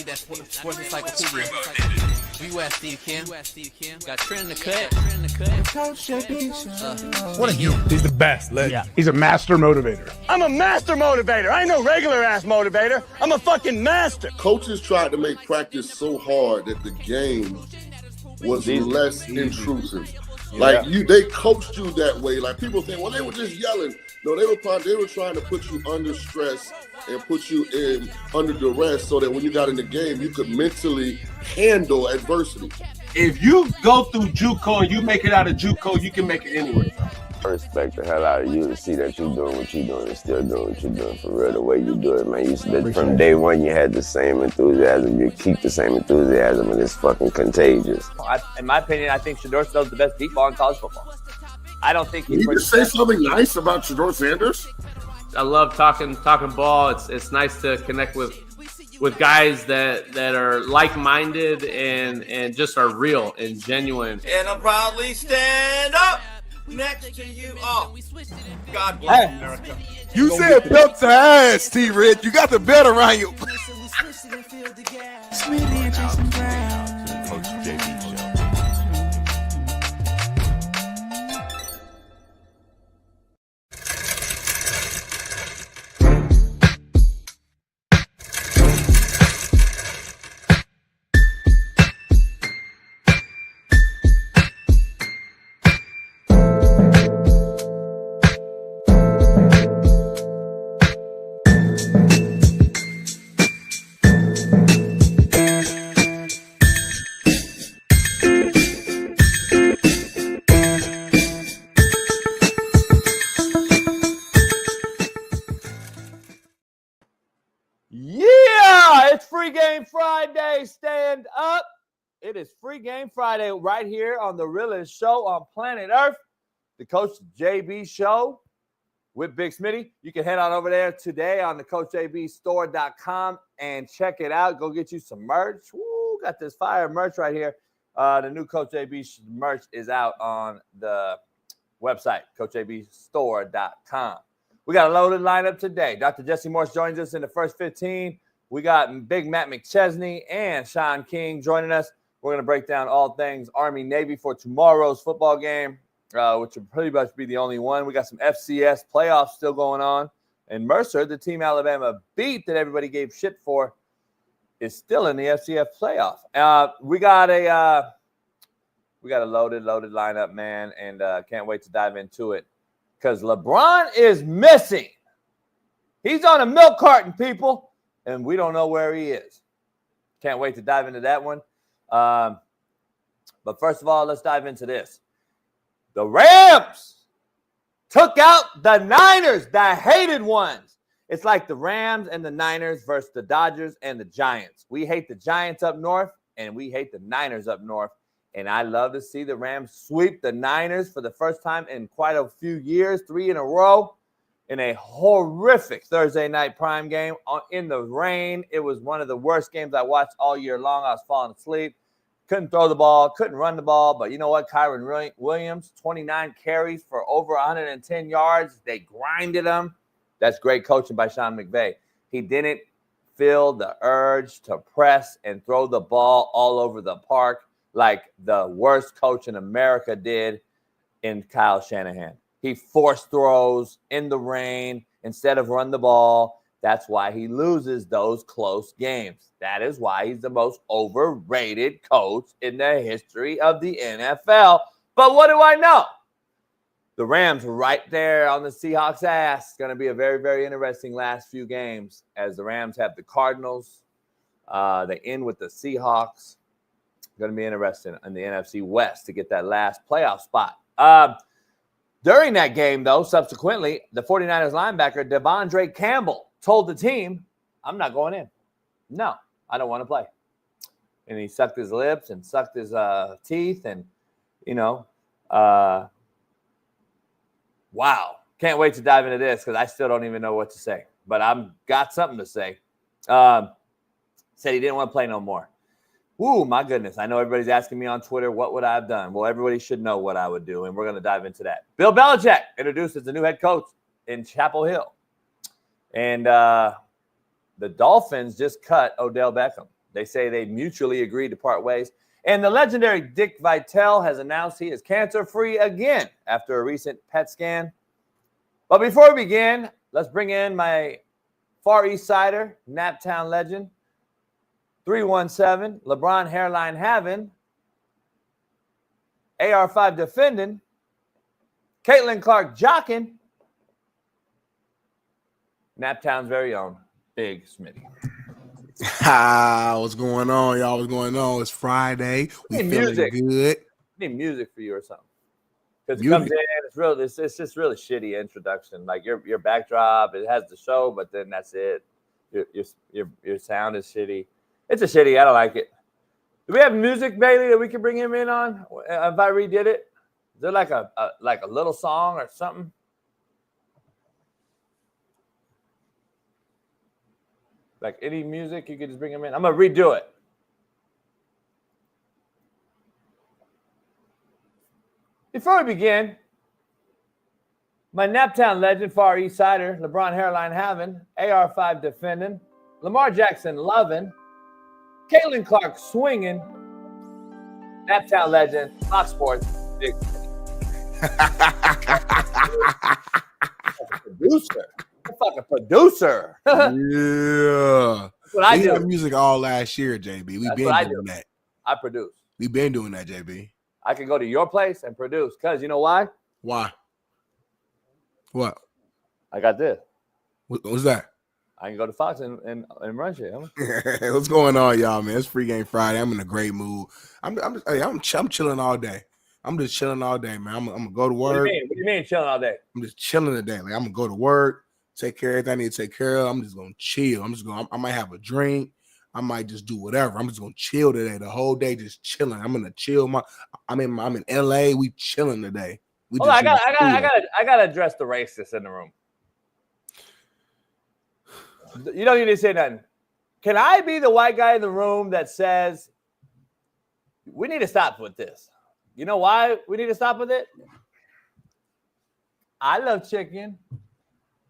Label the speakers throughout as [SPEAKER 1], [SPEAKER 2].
[SPEAKER 1] that sports encyclopedia. You ask Steve Kim. Got Trent in the cut.
[SPEAKER 2] What are you?
[SPEAKER 3] He's the best.
[SPEAKER 2] Yeah.
[SPEAKER 3] He's a master motivator.
[SPEAKER 4] I'm a master motivator. I ain't no regular ass motivator. I'm a fucking master.
[SPEAKER 5] Coaches tried to make practice so hard that the game was less intrusive. Like they coached you that way. Like people think, well, they were just yelling. No, they were trying to put you under stress and put you in under duress so that when you got in the game, you could mentally handle adversity.
[SPEAKER 6] If you go through JUCO and you make it out of JUCO, you can make it anywhere.
[SPEAKER 7] I respect the hell out of you to see that you're doing what you're doing and still doing what you're doing for real, the way you do it, man. From day one, you had the same enthusiasm. You keep the same enthusiasm, and it's fucking contagious.
[SPEAKER 8] In my opinion, I think Shedeur Snow's the best deep ball in college football. I don't think
[SPEAKER 5] Can you just say something nice about Shedeur Sanders?
[SPEAKER 9] I love talking ball. It's nice to connect with guys that are like-minded and just are real and genuine.
[SPEAKER 10] And I'll proudly stand up next to you all. God bless America.
[SPEAKER 2] You said belt to ass, T-Red. You got the belt around you. Coach JB Show.
[SPEAKER 8] Free Game Friday, stand up. It is Free Game Friday right here on the realest show on planet Earth, the Coach JB Show with Big Smitty. You can head on over there today on the CoachJBStore.com and check it out. Go get you some merch. Woo, got this fire merch right here. The new Coach JB merch is out on the website, CoachJBStore.com. We got a loaded lineup today. Dr. Jesse Morse joins us in the first 15. We got big Matt McChesney and Shaun King joining us. We're going to break down all things Army-Navy for tomorrow's football game, which will pretty much be the only one. We got some FCS playoffs still going on. And Mercer, the team Alabama beat that everybody gave shit for, is still in the FCS playoff. We got a loaded lineup, man, and can't wait to dive into it because LeBron is missing. He's on a milk carton, people. And we don't know where he is. Can't wait to dive into that one. But first of all, let's dive into this. The Rams took out the Niners, the hated ones. It's like the Rams and the Niners versus the Dodgers and the Giants. We hate the Giants up north, and we hate the Niners up north. And I love to see the Rams sweep the Niners for the first time in quite a few years, 3 in a row. In a horrific Thursday night prime game in the rain. It was one of the worst games I watched all year long. I was falling asleep. Couldn't throw the ball, couldn't run the ball. But you know what? Kyron Williams, 29 carries for over 110 yards. They grinded him. That's great coaching by Sean McVay. He didn't feel the urge to press and throw the ball all over the park like the worst coach in America did in Kyle Shanahan. He forced throws in the rain instead of run the ball. That's why he loses those close games. That is why he's the most overrated coach in the history of the NFL. But what do I know? The Rams are right there on the Seahawks' ass. It's going to be a very, very interesting last few games as the Rams have the Cardinals. They end with the Seahawks. Going to be interesting in the NFC West to get that last playoff spot. During that game, though, subsequently, the 49ers linebacker, DeAndre Campbell, told the team, I'm not going in. No, I don't want to play. And he sucked his lips and sucked his teeth and, wow. Can't wait to dive into this because I still don't even know what to say. But I've got something to say. Said he didn't want to play no more. Ooh, my goodness. I know everybody's asking me on Twitter, what would I have done? Well, everybody should know what I would do, and we're going to dive into that. Bill Belichick introduced as the new head coach in Chapel Hill. And the Dolphins just cut Odell Beckham. They say they mutually agreed to part ways. And the legendary Dick Vitale has announced he is cancer-free again after a recent PET scan. But before we begin, let's bring in my Far East Sider, Naptown legend, 317, LeBron hairline having, AR5 defending, Caitlin Clark jocking, Naptown's very own Big Smitty.
[SPEAKER 2] What's going on, y'all? What's going on? It's Friday. We feeling good.
[SPEAKER 8] I need music for you or something. Because it comes in, it's real. It's just really shitty introduction. Like your backdrop, it has the show, but then that's it. Your sound is shitty. It's a shitty. I don't like it. Do we have music, Bailey, that we can bring him in on if I redid it? Is there like a little song or something? Like any music, you could just bring him in. I'm gonna redo it. Before we begin, my Naptown legend, Far East Sider, LeBron hairline having, AR5 defending, Lamar Jackson loving, Caitlin Clark swinging, Naptown legend, Fox Sports, Big producer. Fucking producer.
[SPEAKER 2] Yeah.
[SPEAKER 8] That's what I
[SPEAKER 2] we
[SPEAKER 8] do.
[SPEAKER 2] had music all last year, JB. We've been doing that.
[SPEAKER 8] I produce.
[SPEAKER 2] We've been doing that, JB.
[SPEAKER 8] I can go to your place and produce. Because you know why?
[SPEAKER 2] Why? What?
[SPEAKER 8] I got this.
[SPEAKER 2] What's that?
[SPEAKER 8] I can go to Fox and run shit.
[SPEAKER 2] What's going on, y'all, man? It's Free Game Friday. I'm in a great mood. I'm chilling all day. I'm just chilling all day, man. I'm gonna go to work.
[SPEAKER 8] What do you mean chilling all day?
[SPEAKER 2] I'm just chilling today. Like I'm gonna go to work, take care of everything I need to take care of. I'm just gonna chill. I might have a drink. I might just do whatever. I'm just gonna chill today. The whole day, just chilling. I'm gonna chill. I'm in LA. We chilling today.
[SPEAKER 8] I gotta address the racists in the room. You don't need to say nothing. Can I be the white guy in the room that says we need to stop with this? You know why we need to stop with it? I love chicken.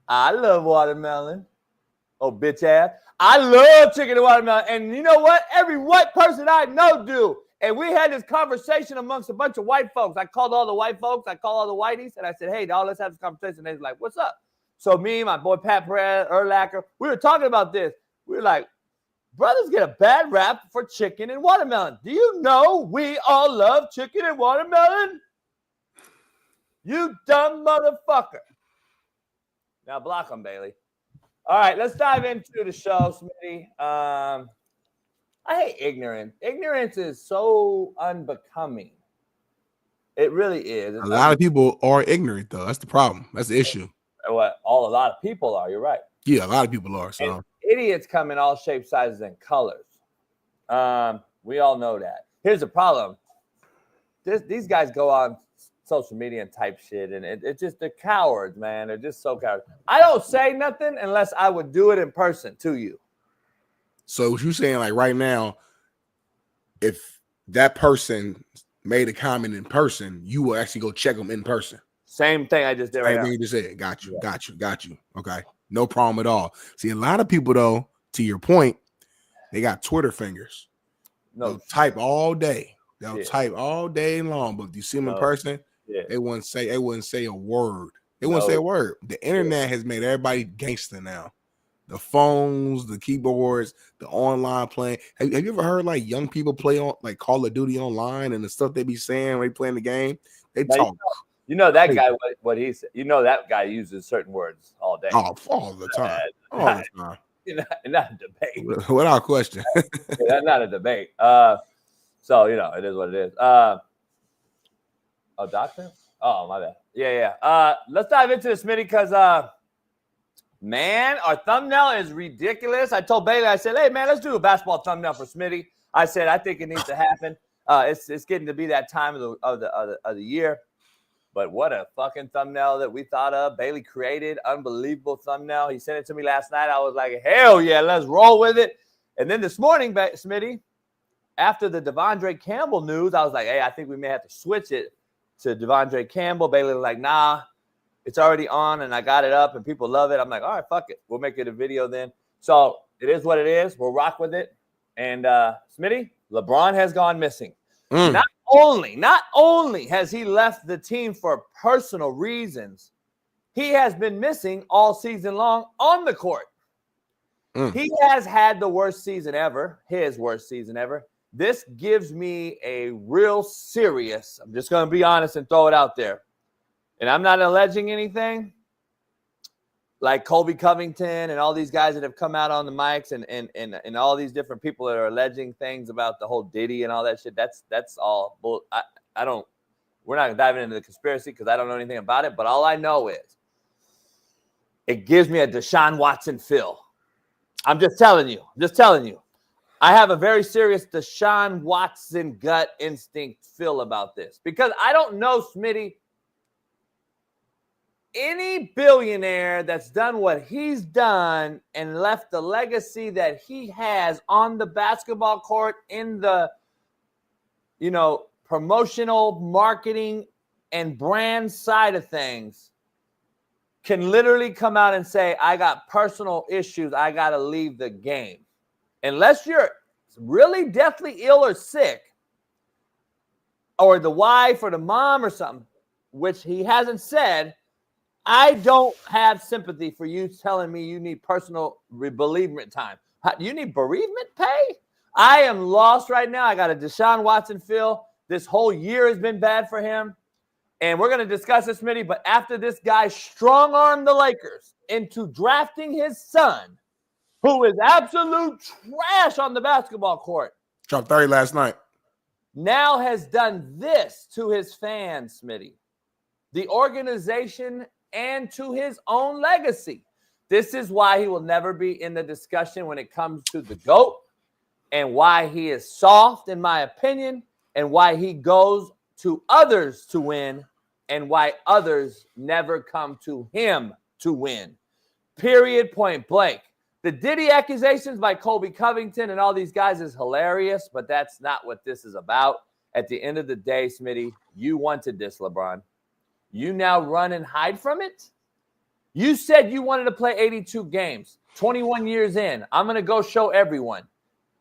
[SPEAKER 8] I love watermelon. Oh, bitch ass. I love chicken and watermelon. And you know what? Every white person I know do. And we had this conversation amongst a bunch of white folks. I called all the white folks. I called all the whiteys. And I said, hey, dog, let's have this conversation. And they was like, what's up? So me, my boy Pat Erlacher, we were talking about this. We were like, brothers get a bad rap for chicken and watermelon. Do you know we all love chicken and watermelon? You dumb motherfucker. Now block them, Bailey. All right, let's dive into the show, Smitty. I hate ignorance. Ignorance is so unbecoming. It really is.
[SPEAKER 2] A lot of people are ignorant, though. That's the problem. That's the issue.
[SPEAKER 8] A lot of people are. You're right.
[SPEAKER 2] Yeah, a lot of people are. So
[SPEAKER 8] and idiots come in all shapes, sizes, and colors. We all know that. Here's the problem. These guys go on social media and type shit, and it's just they're cowards, man. They're just so cowards. I don't say nothing unless I would do it in person to you.
[SPEAKER 2] So what you saying, like right now, if that person made a comment in person, you will actually go check them in person.
[SPEAKER 8] Same thing I just did right now.
[SPEAKER 2] Same thing you just said. Got you. Okay, no problem at all. See, a lot of people, though, to your point, they got Twitter fingers.
[SPEAKER 8] No,
[SPEAKER 2] they'll type all day. They'll type all day long, but if you see them in person, they wouldn't say a word. They wouldn't say a word. The internet has made everybody gangster now. The phones, the keyboards, the online playing. Have you ever heard like young people play on like Call of Duty online and the stuff they be saying when they playing the game? They talk.
[SPEAKER 8] You know that guy, what he said. You know that guy uses certain words all day.
[SPEAKER 2] Oh, all the time. All the time.
[SPEAKER 8] Not a debate.
[SPEAKER 2] Without question.
[SPEAKER 8] That's not a debate. So, you know, it is what it is. Doctor? Oh, my bad. Yeah. Let's dive into this, Smitty, because, man, our thumbnail is ridiculous. I told Bailey, I said, hey, man, let's do a basketball thumbnail for Smitty. I said, I think it needs to happen. It's getting to be that time of the year. But what a fucking thumbnail that we thought of. Bailey created unbelievable thumbnail. He sent it to me last night. I was like, hell yeah, let's roll with it. And then this morning, Smitty, after the DeAndre Campbell news, I was like, hey, I think we may have to switch it to DeAndre Campbell. Bailey was like, nah, it's already on and I got it up and people love it. I'm like, all right, fuck it. We'll make it a video then. So it is what it is. We'll rock with it. And Smitty, LeBron has gone missing. Not only has he left the team for personal reasons, he has been missing all season long on the court. He has had the worst season ever, his worst season ever. This gives me a real serious, I'm just going to be honest and throw it out there. And I'm not alleging anything. Like Colby Covington and all these guys that have come out on the mics and all these different people that are alleging things about the whole Diddy and all that shit. That's all bull. We're not diving into the conspiracy because I don't know anything about it. But all I know is it gives me a Deshaun Watson feel. I'm just telling you. I have a very serious Deshaun Watson gut instinct feel about this because I don't know, Smitty, any billionaire that's done what he's done and left the legacy that he has on the basketball court in the, promotional marketing and brand side of things can literally come out and say, I got personal issues. I got to leave the game. Unless you're really deathly ill or sick or the wife or the mom or something, which he hasn't said, I don't have sympathy for you telling me you need personal bereavement time. You need bereavement pay? I am lost right now. I got a Deshaun Watson feel. This whole year has been bad for him. And we're going to discuss this, Smitty, but after this guy strong-armed the Lakers into drafting his son, who is absolute trash on the basketball court.
[SPEAKER 2] Dropped 30 last night.
[SPEAKER 8] Now has done this to his fans, Smitty. The organization and to his own legacy. This is why he will never be in the discussion when it comes to the GOAT and why he is soft, in my opinion, and why he goes to others to win and why others never come to him to win. Period, point blank. The Diddy accusations by Colby Covington and all these guys is hilarious, but that's not what this is about. At the end of the day, Smitty, you wanted this, LeBron. You now run and hide from it? You said you wanted to play 82 games, 21 years in. I'm going to go show everyone.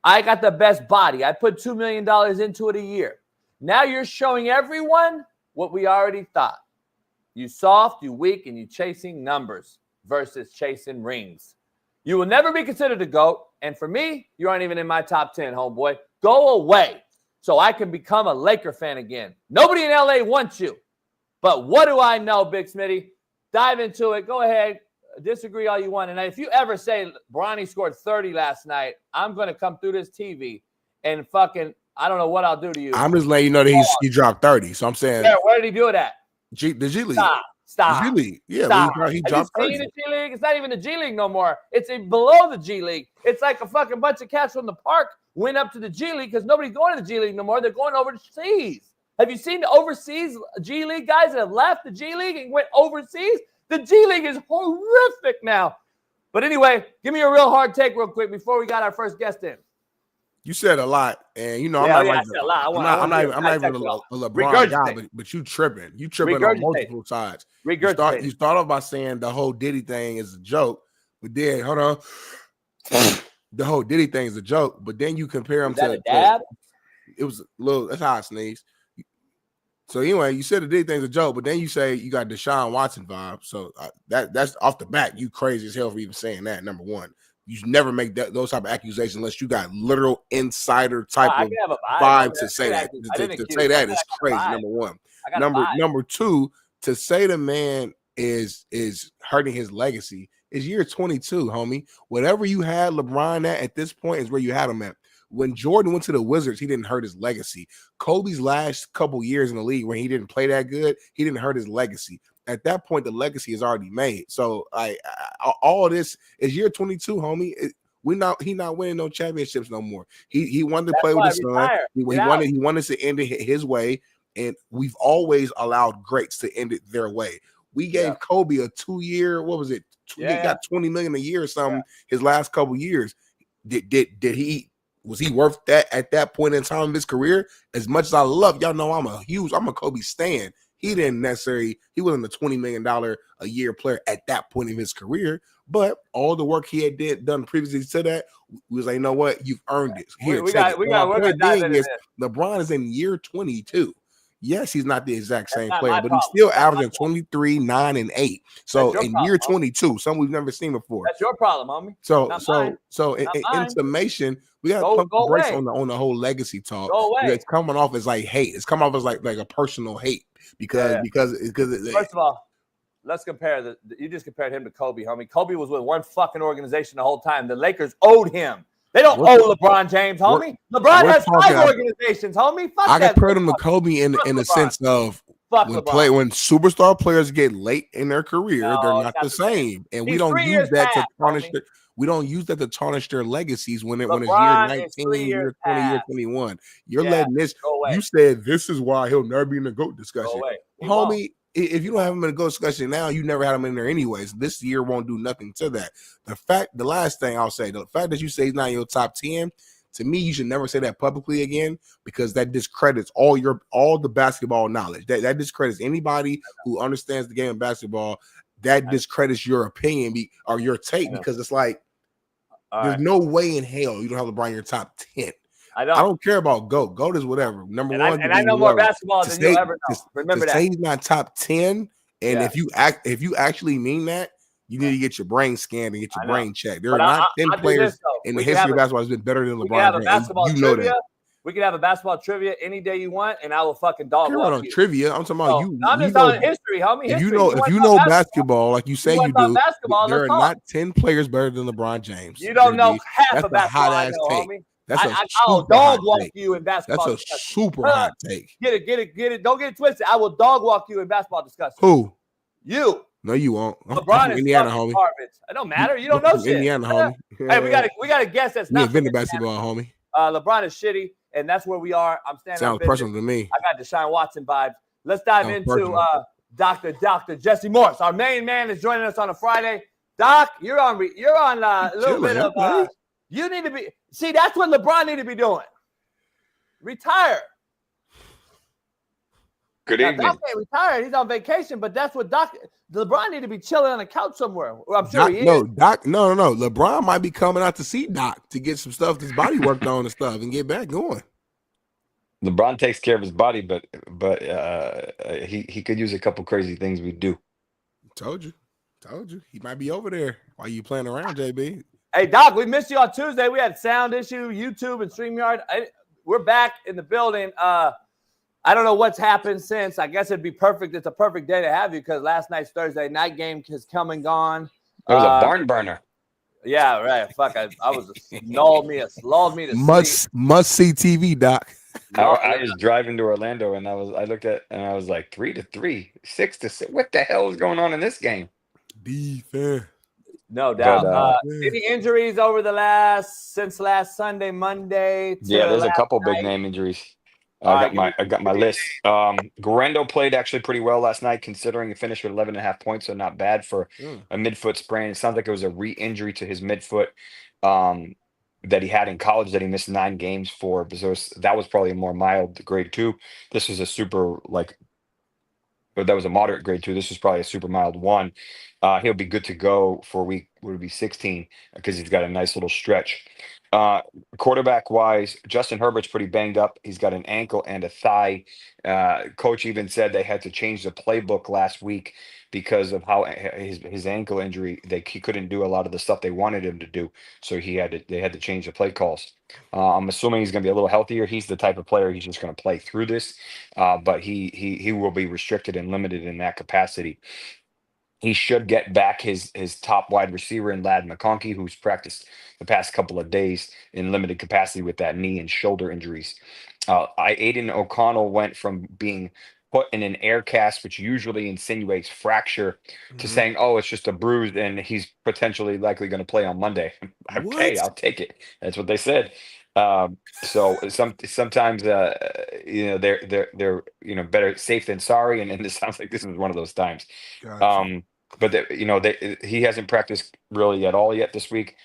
[SPEAKER 8] I got the best body. I put $2 million into it a year. Now you're showing everyone what we already thought. You soft, you weak, and you chasing numbers versus chasing rings. You will never be considered a GOAT. And for me, you aren't even in my top 10, homeboy. Go away so I can become a Laker fan again. Nobody in LA wants you. But what do I know, Big Smitty? Dive into it. Go ahead. Disagree all you want. And if you ever say Bronny scored 30 last night, I'm going to come through this TV and fucking, I don't know what I'll do to you.
[SPEAKER 2] I'm just letting you know that he dropped 30. So I'm saying.
[SPEAKER 8] Yeah, where did he do it at?
[SPEAKER 2] The G League.
[SPEAKER 8] Stop.
[SPEAKER 2] The G League. Yeah,
[SPEAKER 8] Stop.
[SPEAKER 2] he dropped 30.
[SPEAKER 8] The G League? It's not even the G League no more. It's below the G League. It's like a fucking bunch of cats from the park went up to the G League because nobody's going to the G League no more. They're going overseas. Have you seen the overseas G League guys that have left the G League and went overseas? The G League is horrific now. But anyway, give me a real hard take real quick before we got our first guest in.
[SPEAKER 2] You said a lot, and I'm not even a LeBron guy, but you tripping. You tripping on multiple sides. You start off by saying the whole Diddy thing is a joke, but then hold on, the whole Diddy thing is a joke, but then you compare him to
[SPEAKER 8] dad.
[SPEAKER 2] It was a little. That's how I sneeze. So anyway, you said the Diddy thing's a joke, but then you say you got Deshaun Watson vibe. So that's off the bat. You crazy as hell for even saying that. Number one. You never make those type of accusations unless you got literal insider type of vibe to say that. To say that is crazy. Number one. Number two, to say the man is hurting his legacy is year 22, homie. Whatever you had LeBron at this point is where you had him at. When Jordan went to the Wizards, he didn't hurt his legacy. Kobe's last couple years in the league when he didn't play that good, he didn't hurt his legacy. At that point, the legacy is already made. So, all this is year 22, homie. He not winning no championships no more. He wanted to play with his son. He wanted to end it his way, and we've always allowed greats to end it their way. We gave Kobe a 2-year. What was it? He got $20 million a year or something. His last couple years. Did he? Was he worth that at that point in time of his career? As much as I love y'all know, I'm a Kobe stan. He didn't necessarily. He wasn't a $20 million a year player at that point in his career. But all the work he had done previously to that, we was like, you know what, you've earned it. Here,
[SPEAKER 8] we got
[SPEAKER 2] LeBron is in year 22. Yes, he's not the exact same player, but he's still averaging 23, 9, and 8. So in year 22, something we've never seen before.
[SPEAKER 8] That's your problem, homie.
[SPEAKER 2] So in summation, we got to pump the brakes on the whole legacy talk. It's coming off as like hate. It's coming off as like a personal hate because
[SPEAKER 8] first of all, let's compare you just compared him to Kobe, homie. Kobe was with one fucking organization the whole time. The Lakers owed him. They don't owe LeBron James, homie. LeBron has 5 organizations, homie. Fuck
[SPEAKER 2] I
[SPEAKER 8] that.
[SPEAKER 2] compare him to Kobe in the sense of when superstar players get late in their career, they're not the same, and we don't use that to tarnish. We don't use that to tarnish their legacies when it's year 19, year 20, year 21. You're letting this. You said this is why he'll never be in the GOAT discussion, homie. If you don't have him in a GOAT discussion now, you never had him in there anyways. This year won't do nothing to that. The last thing I'll say, the fact that you say he's not in your top 10, to me, you should never say that publicly again because that discredits all the basketball knowledge. That discredits anybody who understands the game of basketball. That discredits your opinion or your take because it's like there's no way in hell you don't have LeBron in your top 10. I don't care about GOAT. GOAT is whatever. Number one,
[SPEAKER 8] and I know more basketball than you'll ever know. Remember that.
[SPEAKER 2] Say he's not top 10, and if you actually mean that, you need to get your brain scanned and get your brain checked. There are not 10 players in the history of basketball that's been better than LeBron James. You know that.
[SPEAKER 8] We can have a basketball trivia any day you want, and I will fucking dog walk you.
[SPEAKER 2] Trivia. I'm talking about you.
[SPEAKER 8] I'm just talking history, homie.
[SPEAKER 2] If you know basketball, like you say you do, there are not 10 players better than LeBron James.
[SPEAKER 8] You don't know half of basketball. I know, homie. I'll dog walk you in basketball.
[SPEAKER 2] That's a super hot take.
[SPEAKER 8] Get it. Don't get it twisted. I will dog walk you in basketball discussion.
[SPEAKER 2] Who?
[SPEAKER 8] You.
[SPEAKER 2] No, you won't.
[SPEAKER 8] LeBron is
[SPEAKER 2] Indiana, homie.
[SPEAKER 8] Garbage. It don't matter. You don't know shit.
[SPEAKER 2] Indiana, homie.
[SPEAKER 8] Hey, we got a guess that's not
[SPEAKER 2] invented basketball, homie.
[SPEAKER 8] LeBron is shitty, and that's where we are. I'm standing.
[SPEAKER 2] Sounds personal to me.
[SPEAKER 8] I got Deshaun Watson vibes. Let's dive into Dr. Jesse Morse. Our main man is joining us on a Friday. Doc, you're on a little bit of you need to be. See, that's what LeBron need to be doing. Retire.
[SPEAKER 11] Good evening.
[SPEAKER 8] Doc ain't retired. He's on vacation, but that's what LeBron need to be chilling on the couch somewhere. Well, I'm sure he is.
[SPEAKER 2] No. LeBron might be coming out to see Doc to get some stuff his body worked on and stuff and get back going.
[SPEAKER 11] LeBron takes care of his body, but he could use a couple crazy things we do.
[SPEAKER 2] Told you. He might be over there while you playing around, JB.
[SPEAKER 8] Hey, Doc, we missed you on Tuesday. We had sound issue, YouTube and StreamYard. We're back in the building. I don't know what's happened since. I guess it'd be perfect. It's a perfect day to have you because last night's Thursday night game has come and gone.
[SPEAKER 11] It was a barn burner.
[SPEAKER 8] Yeah, right. Fuck, I was lulled me to sleep.
[SPEAKER 2] Must see TV, Doc.
[SPEAKER 11] I was driving to Orlando and I looked at and I was like 3-3, 6-6. What the hell is going on in this game?
[SPEAKER 2] Defense.
[SPEAKER 8] No doubt. Any injuries over since last Sunday, Monday?
[SPEAKER 11] Yeah, there's a couple big name injuries. I got my list. Garendo played actually pretty well last night, considering he finished with 11.5 points, so not bad for a midfoot sprain. It sounds like it was a re-injury to his midfoot that he had in college that he missed 9 games for. So that was probably a more mild grade 2. This was but that was a moderate grade 2. This was probably a super mild 1. He'll be good to go for week 16 because he's got a nice little stretch. Quarterback wise, Justin Herbert's pretty banged up. He's got an ankle and a thigh. Coach even said they had to change the playbook last week because of how his ankle injury. He couldn't do a lot of the stuff they wanted him to do, so they had to change the play calls. I'm assuming he's going to be a little healthier. He's the type of player he's just going to play through this, but he will be restricted and limited in that capacity. He should get back his top wide receiver in Ladd McConkey, who's practiced the past couple of days in limited capacity with that knee and shoulder injuries. Aiden O'Connell went from being put in an air cast, which usually insinuates fracture, to saying, "Oh, it's just a bruise, and he's potentially likely going to play on Monday." Okay, I'll take it. That's what they said. So sometimes they're better safe than sorry, and this sounds like this is one of those times. Gotcha. But he hasn't practiced really at all yet this week.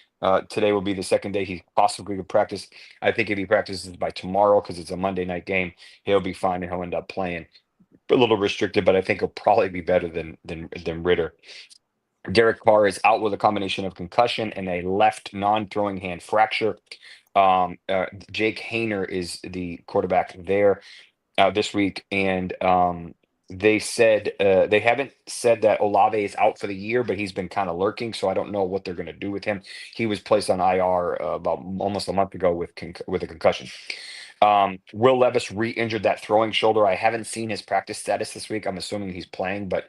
[SPEAKER 11] Today will be the second day he possibly could practice. I think if he practices by tomorrow, because it's a Monday night game, he'll be fine and he'll end up playing. a little restricted, but I think he'll probably be better than Ritter. Derek Carr is out with a combination of concussion and a left non-throwing hand fracture. Jake Haener is the quarterback there this week, and they said they haven't said that Olave is out for the year, but he's been kind of lurking, so I don't know what they're going to do with him. He was placed on IR about almost a month ago with a concussion. Will Levis re-injured that throwing shoulder. I haven't seen his practice status this week. I'm assuming he's playing, but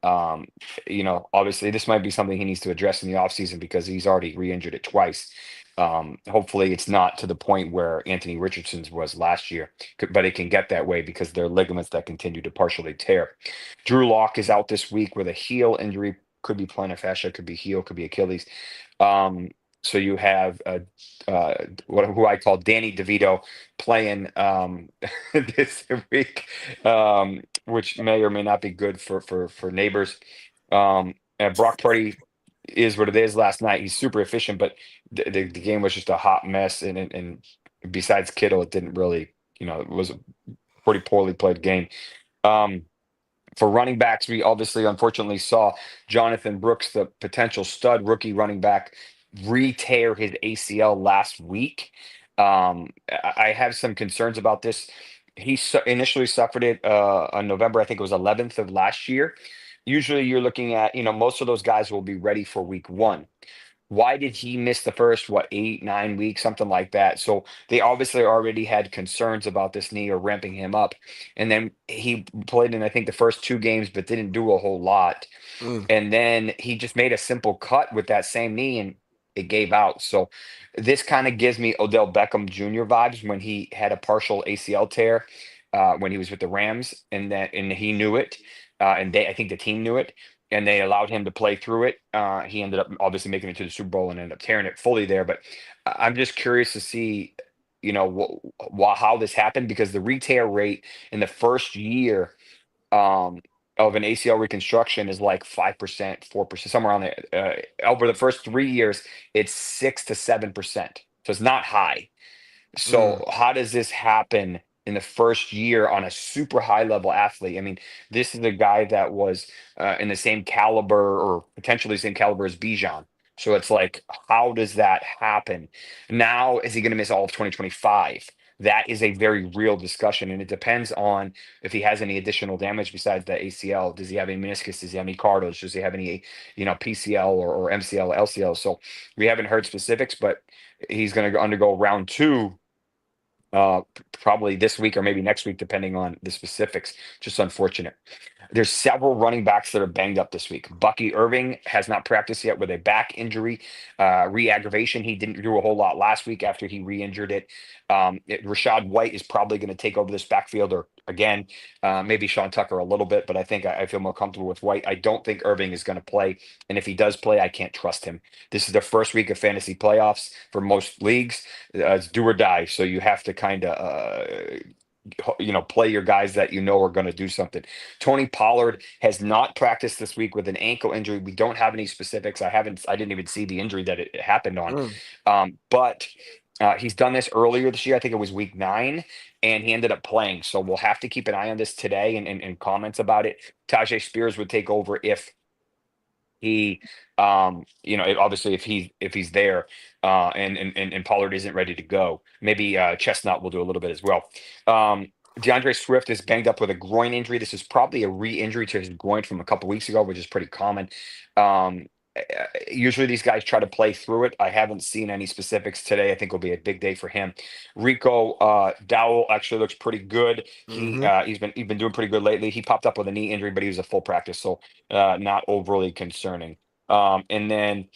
[SPEAKER 11] obviously this might be something he needs to address in the offseason because he's already re-injured it twice. Hopefully it's not to the point where Anthony Richardson's was last year, but it can get that way because they're ligaments that continue to partially tear. Drew Lock is out this week with a heel injury. Could be plantar fascia, could be heel, could be Achilles. So you have who I call Danny DeVito playing this week, which may or may not be good for neighbors. And Brock Purdy is what it is. Last night he's super efficient, but the game was just a hot mess. And besides Kittle, it didn't really, it was a pretty poorly played game. For running backs, we obviously unfortunately saw Jonathan Brooks, the potential stud rookie running back, re-tear his ACL last week. I have some concerns about this. He initially suffered it on November, I think it was 11th of last year. Usually you're looking at, most of those guys will be ready for week 1. Why did he miss the first, 8-9 weeks, something like that? So they obviously already had concerns about this knee or ramping him up. And then he played in, I think, the first 2 games, but didn't do a whole lot. And then he just made a simple cut with that same knee and it gave out. So this kind of gives me Odell Beckham Jr. vibes when he had a partial ACL tear when he was with the Rams, and he knew it. And I think the team knew it. And they allowed him to play through it. He ended up obviously making it to the Super Bowl and ended up tearing it fully there. But I'm just curious to see, how this happened, because the re-tear rate in the first year of an ACL reconstruction is like 5%, 4%, somewhere around there. Over the first 3 years, it's 6 to 7%. So it's not high. So how does this happen in the first year on a super high level athlete? I mean, this is a guy that was in the same caliber or potentially the same caliber as Bijan. So it's like, how does that happen? Now, is he going to miss all of 2025? That is a very real discussion, and it depends on if he has any additional damage besides the ACL. Does he have any meniscus? Does he have any cartilage? Does he have any, PCL or MCL, LCL? So we haven't heard specifics, but he's going to undergo round 2 probably this week or maybe next week, depending on the specifics. Just unfortunate. There's several running backs that are banged up this week. Bucky Irving has not practiced yet with a back injury, re-aggravation. He didn't do a whole lot last week after he re-injured it. Rashad White is probably going to take over this backfield, or again, maybe Sean Tucker a little bit, but I think I feel more comfortable with White. I don't think Irving is going to play, and if he does play, I can't trust him. This is the first week of fantasy playoffs for most leagues. It's do or die, so you have to kind of play your guys that are going to do something. Tony Pollard has not practiced this week with an ankle injury. We don't have any specifics. I didn't even see the injury that it happened on. But he's done this earlier this year. I think it was week 9, and he ended up playing. So we'll have to keep an eye on this today and comments about it. Tajay Spears would take over if he, obviously if he's there, and Pollard isn't ready to go. Maybe Chestnut will do a little bit as well. DeAndre Swift is banged up with a groin injury. This is probably a re-injury to his groin from a couple weeks ago, which is pretty common. Usually these guys try to play through it. I haven't seen any specifics today. I think will be a big day for him. Rico Dowell actually looks pretty good. He's been doing pretty good lately. He popped up with a knee injury, but he was a full practice, so not overly concerning. And then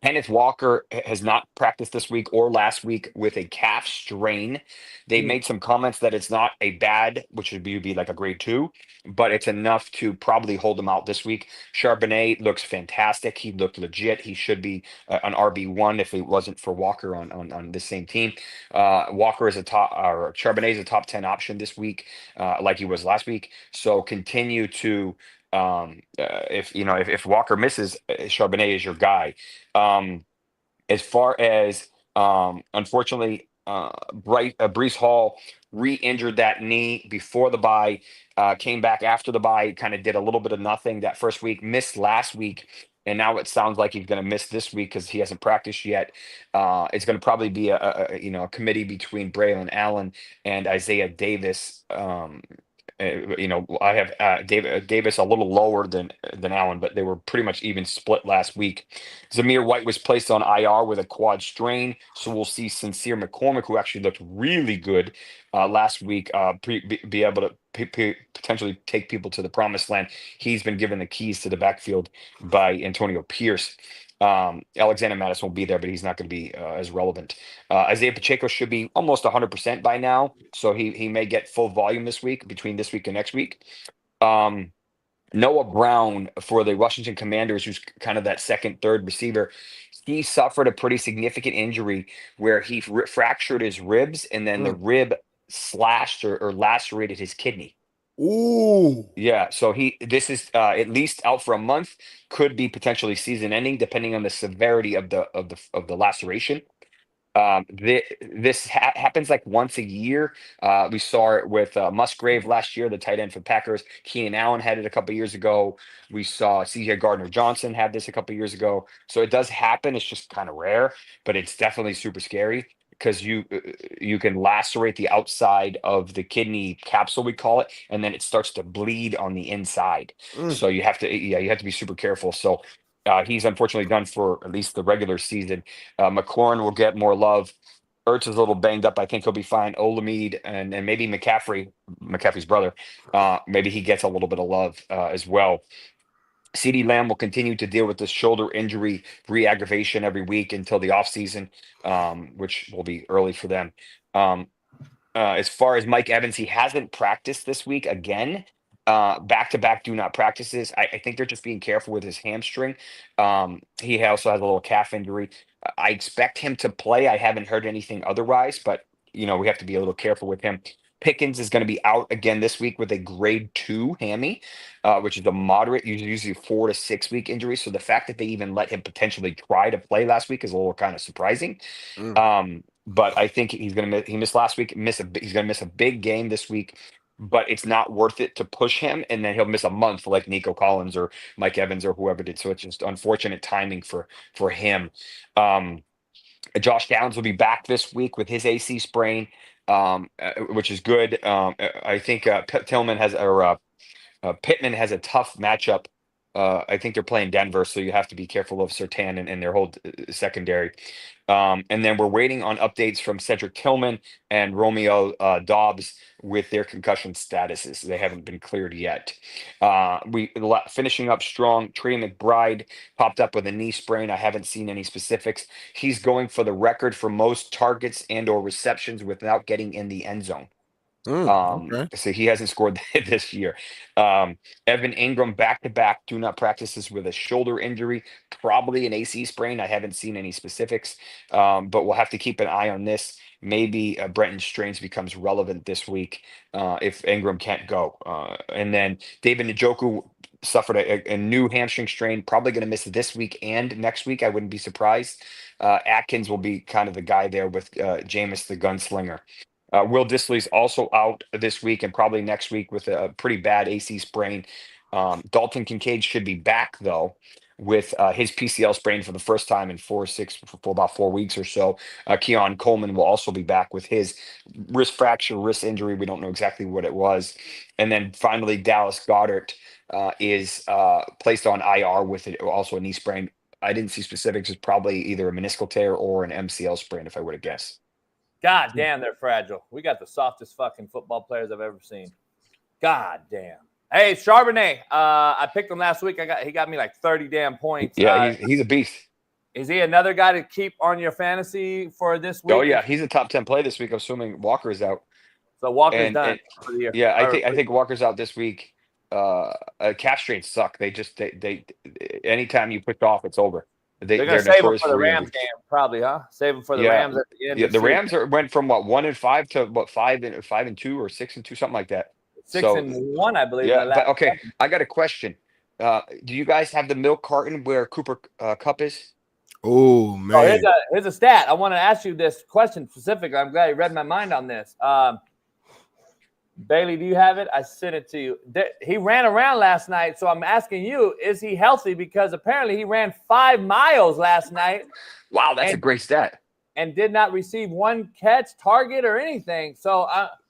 [SPEAKER 11] Kenneth Walker has not practiced this week or last week with a calf strain. They made some comments that it's not a bad, which would be like a grade 2, but it's enough to probably hold him out this week. Charbonnet looks fantastic. He looked legit. He should be an RB1 if it wasn't for Walker on this same team. Walker is Charbonnet is a top 10 option this week, like he was last week. So continue to. If Walker misses, Charbonnet is your guy. As far as unfortunately, Breece Hall re-injured that knee before the bye, came back after the bye, kind of did a little bit of nothing that first week, missed last week, and now it sounds like he's going to miss this week because he hasn't practiced yet. It's going to probably be a committee between Braylon Allen and Isaiah Davis. I have Davis a little lower than Allen, but they were pretty much even split last week. Zamir White was placed on IR with a quad strain, so we'll see Sincere McCormick, who actually looked really good last week, be able to potentially take people to the promised land. He's been given the keys to the backfield by Antonio Pierce. Alexander Madison will be there, but he's not going to be as relevant. Isaiah Pacheco should be almost 100% by now, so he may get full volume this week, between this week and next week. Noah Brown for the Washington Commanders, who's kind of that second, third receiver. He suffered a pretty significant injury where he fractured his ribs, and then the rib slashed or lacerated his kidney.
[SPEAKER 2] Ooh.
[SPEAKER 11] Yeah, so this is at least out for a month, could be potentially season ending depending on the severity of the laceration. This happens like once a year. We saw it with Musgrave last year, the tight end for Packers. Keenan Allen had it a couple years ago. We saw CJ Gardner-Johnson have this a couple years ago. So it does happen. It's just kind of rare, but it's definitely super scary because you can lacerate the outside of the kidney capsule, we call it, and then it starts to bleed on the inside. So you have to be super careful. So he's unfortunately done for at least the regular season. McLaurin will get more love. Ertz is a little banged up. I think he'll be fine. Olamide and maybe McCaffrey's brother, maybe he gets a little bit of love as well. CeeDee Lamb will continue to deal with this shoulder injury re-aggravation every week until the offseason, which will be early for them. As far as Mike Evans, he hasn't practiced this week again. Back-to-back do not practices. I think they're just being careful with his hamstring. He also has a little calf injury. I expect him to play. I haven't heard anything otherwise, but we have to be a little careful with him. Pickens is going to be out again this week with a grade 2 hammy, which is a moderate, usually 4 to 6 week injury. So the fact that they even let him potentially try to play last week is a little kind of surprising. But I think he missed last week. He's going to miss a big game this week. But it's not worth it to push him, and then he'll miss a month like Nico Collins or Mike Evans or whoever did. So it's just unfortunate timing for him. Josh Downs will be back this week with his AC sprain, which is good. I think Pittman has a tough matchup. I think they're playing Denver, so you have to be careful of Surtain and their whole secondary. And then we're waiting on updates from Cedric Tillman and Romeo Dobbs with their concussion statuses. They haven't been cleared yet. Finishing up strong, Trey McBride popped up with a knee sprain. I haven't seen any specifics. He's going for the record for most targets and or receptions without getting in the end zone.
[SPEAKER 2] Okay.
[SPEAKER 11] So he hasn't scored this year. Evan Ingram back-to-back do not practices with a shoulder injury, probably an AC sprain. I haven't seen any specifics, but we'll have to keep an eye on this. Maybe Brenton Strange becomes relevant this week if Ingram can't go. And then David Njoku suffered a new hamstring strain, probably going to miss this week and next week. I wouldn't be surprised. Atkins will be kind of the guy there with Jameis the gunslinger. Will Dissly's also out this week and probably next week with a pretty bad AC sprain. Dalton Kincaid should be back, though, with his PCL sprain for the first time in for about 4 weeks or so. Keon Coleman will also be back with his wrist fracture, wrist injury. We don't know exactly what it was. And then finally, Dallas Goedert is placed on IR with also a knee sprain. I didn't see specifics. It's probably either a meniscal tear or an MCL sprain, if I were to guess.
[SPEAKER 8] God damn, they're fragile. We got the softest fucking football players I've ever seen. God damn. Hey, Charbonnet. I picked him last week. He got me like 30 damn points.
[SPEAKER 11] Yeah, he's a beast.
[SPEAKER 8] Is he another guy to keep on your fantasy for this week?
[SPEAKER 11] Oh yeah, he's a top 10 play this week, assuming Walker is out.
[SPEAKER 8] So Walker's done for the year.
[SPEAKER 11] Yeah, I think Walker's out this week. Calf strains suck. They anytime you push off, it's over.
[SPEAKER 8] They're going to save him for the Rams game, probably, huh? Save him for the Rams at the end.
[SPEAKER 11] Yeah, the Rams went from 1-5 to 5-2 or 6-2, something like that.
[SPEAKER 8] 6-1, I believe.
[SPEAKER 11] Yeah, but okay. I got a question. Do you guys have the milk carton where Cooper Kupp is?
[SPEAKER 2] Oh man!
[SPEAKER 8] Here's a stat. I want to ask you this question specifically. I'm glad you read my mind on this. Bailey, do you have it? I sent it to you. He ran around last night, so I'm asking you, is he healthy? Because apparently he ran 5 miles last night.
[SPEAKER 11] Wow, that's a great stat.
[SPEAKER 8] And did not receive one catch, target, or anything. So,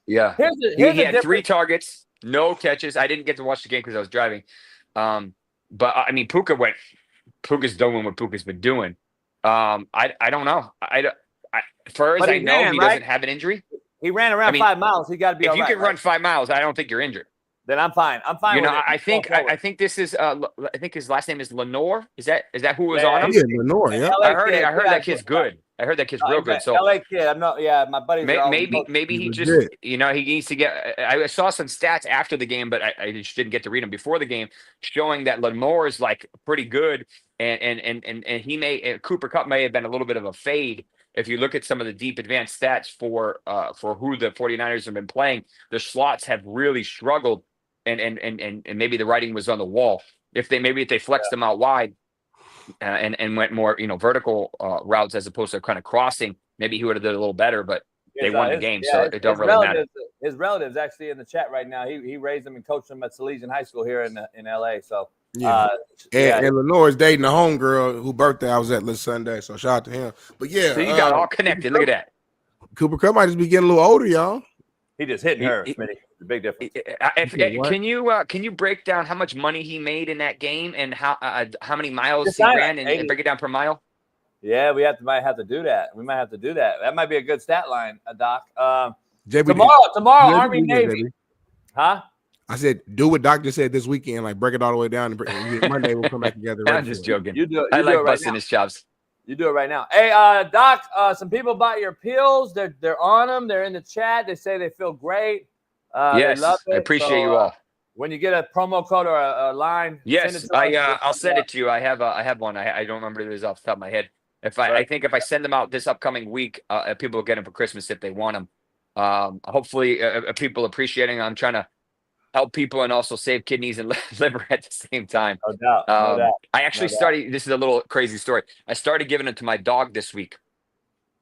[SPEAKER 11] he had 3 targets, no catches. I didn't get to watch the game because I was driving. But I mean, Puka's doing what Puka's been doing. I don't know. As far as I know, he doesn't have an injury.
[SPEAKER 8] He ran around 5 miles. He got to be all right.
[SPEAKER 11] If you can run 5 miles, I don't think you're injured.
[SPEAKER 8] Then I'm fine. I'm fine.
[SPEAKER 11] You know,
[SPEAKER 8] with it.
[SPEAKER 11] I think this is. I think his last name is Lenore. Is that who was on him?
[SPEAKER 2] Yeah, Lenore. Yeah.
[SPEAKER 11] I heard that kid's good. I heard that kid's real good. So
[SPEAKER 8] LA kid. I'm not. Yeah, my buddies.
[SPEAKER 11] Maybe he just. You know, he needs to get. I saw some stats after the game, but I just didn't get to read them before the game, showing that Lenore is like pretty good, and he may Cooper Kupp may have been a little bit of a fade. If you look at some of the deep advanced stats for who the 49ers have been playing, the slots have really struggled, and maybe the writing was on the wall. If they flexed them out wide and went more vertical routes as opposed to kind of crossing, maybe he would have done a little better. But they won the game, so it don't really matter.
[SPEAKER 8] His relatives actually in the chat right now. He raised them and coached them at Salesian High School here in LA. So.
[SPEAKER 2] And Lenore's dating a homegirl whose birthday I was at last Sunday, so shout out to him. But yeah,
[SPEAKER 11] so you got all connected. Look at that.
[SPEAKER 2] Cooper Kupp might just be getting a little older, y'all.
[SPEAKER 8] He just hitting her, Smitty. The big difference.
[SPEAKER 11] Can you break down how much money he made in that game and how many miles he ran and break it down per mile?
[SPEAKER 8] Yeah, might have to do that. We might have to do that. That might be a good stat line, Doc. Tomorrow, Army Navy. Huh?
[SPEAKER 2] I said, do what Doc just said this weekend, like break it all the way down, and Monday we'll come back together.
[SPEAKER 11] I'm just joking.
[SPEAKER 8] You do it.
[SPEAKER 11] I like
[SPEAKER 8] right
[SPEAKER 11] busting
[SPEAKER 8] now.
[SPEAKER 11] his chops.
[SPEAKER 8] You do it right now. Hey, Doc, some people bought your pills. They're on them. They're in the chat. They say they feel great.
[SPEAKER 11] Yes,
[SPEAKER 8] they love it.
[SPEAKER 11] I appreciate you all.
[SPEAKER 8] When you get a promo code or a line,
[SPEAKER 11] yes, I'll send it to you. I have one. I don't remember it off the top of my head. I think if I send them out this upcoming week, people will get them for Christmas if they want them. Hopefully, people appreciating. I'm trying to help people and also save kidneys and liver at the same time.
[SPEAKER 8] No doubt. No doubt.
[SPEAKER 11] I actually started. This is a little crazy story. I started giving it to my dog this week.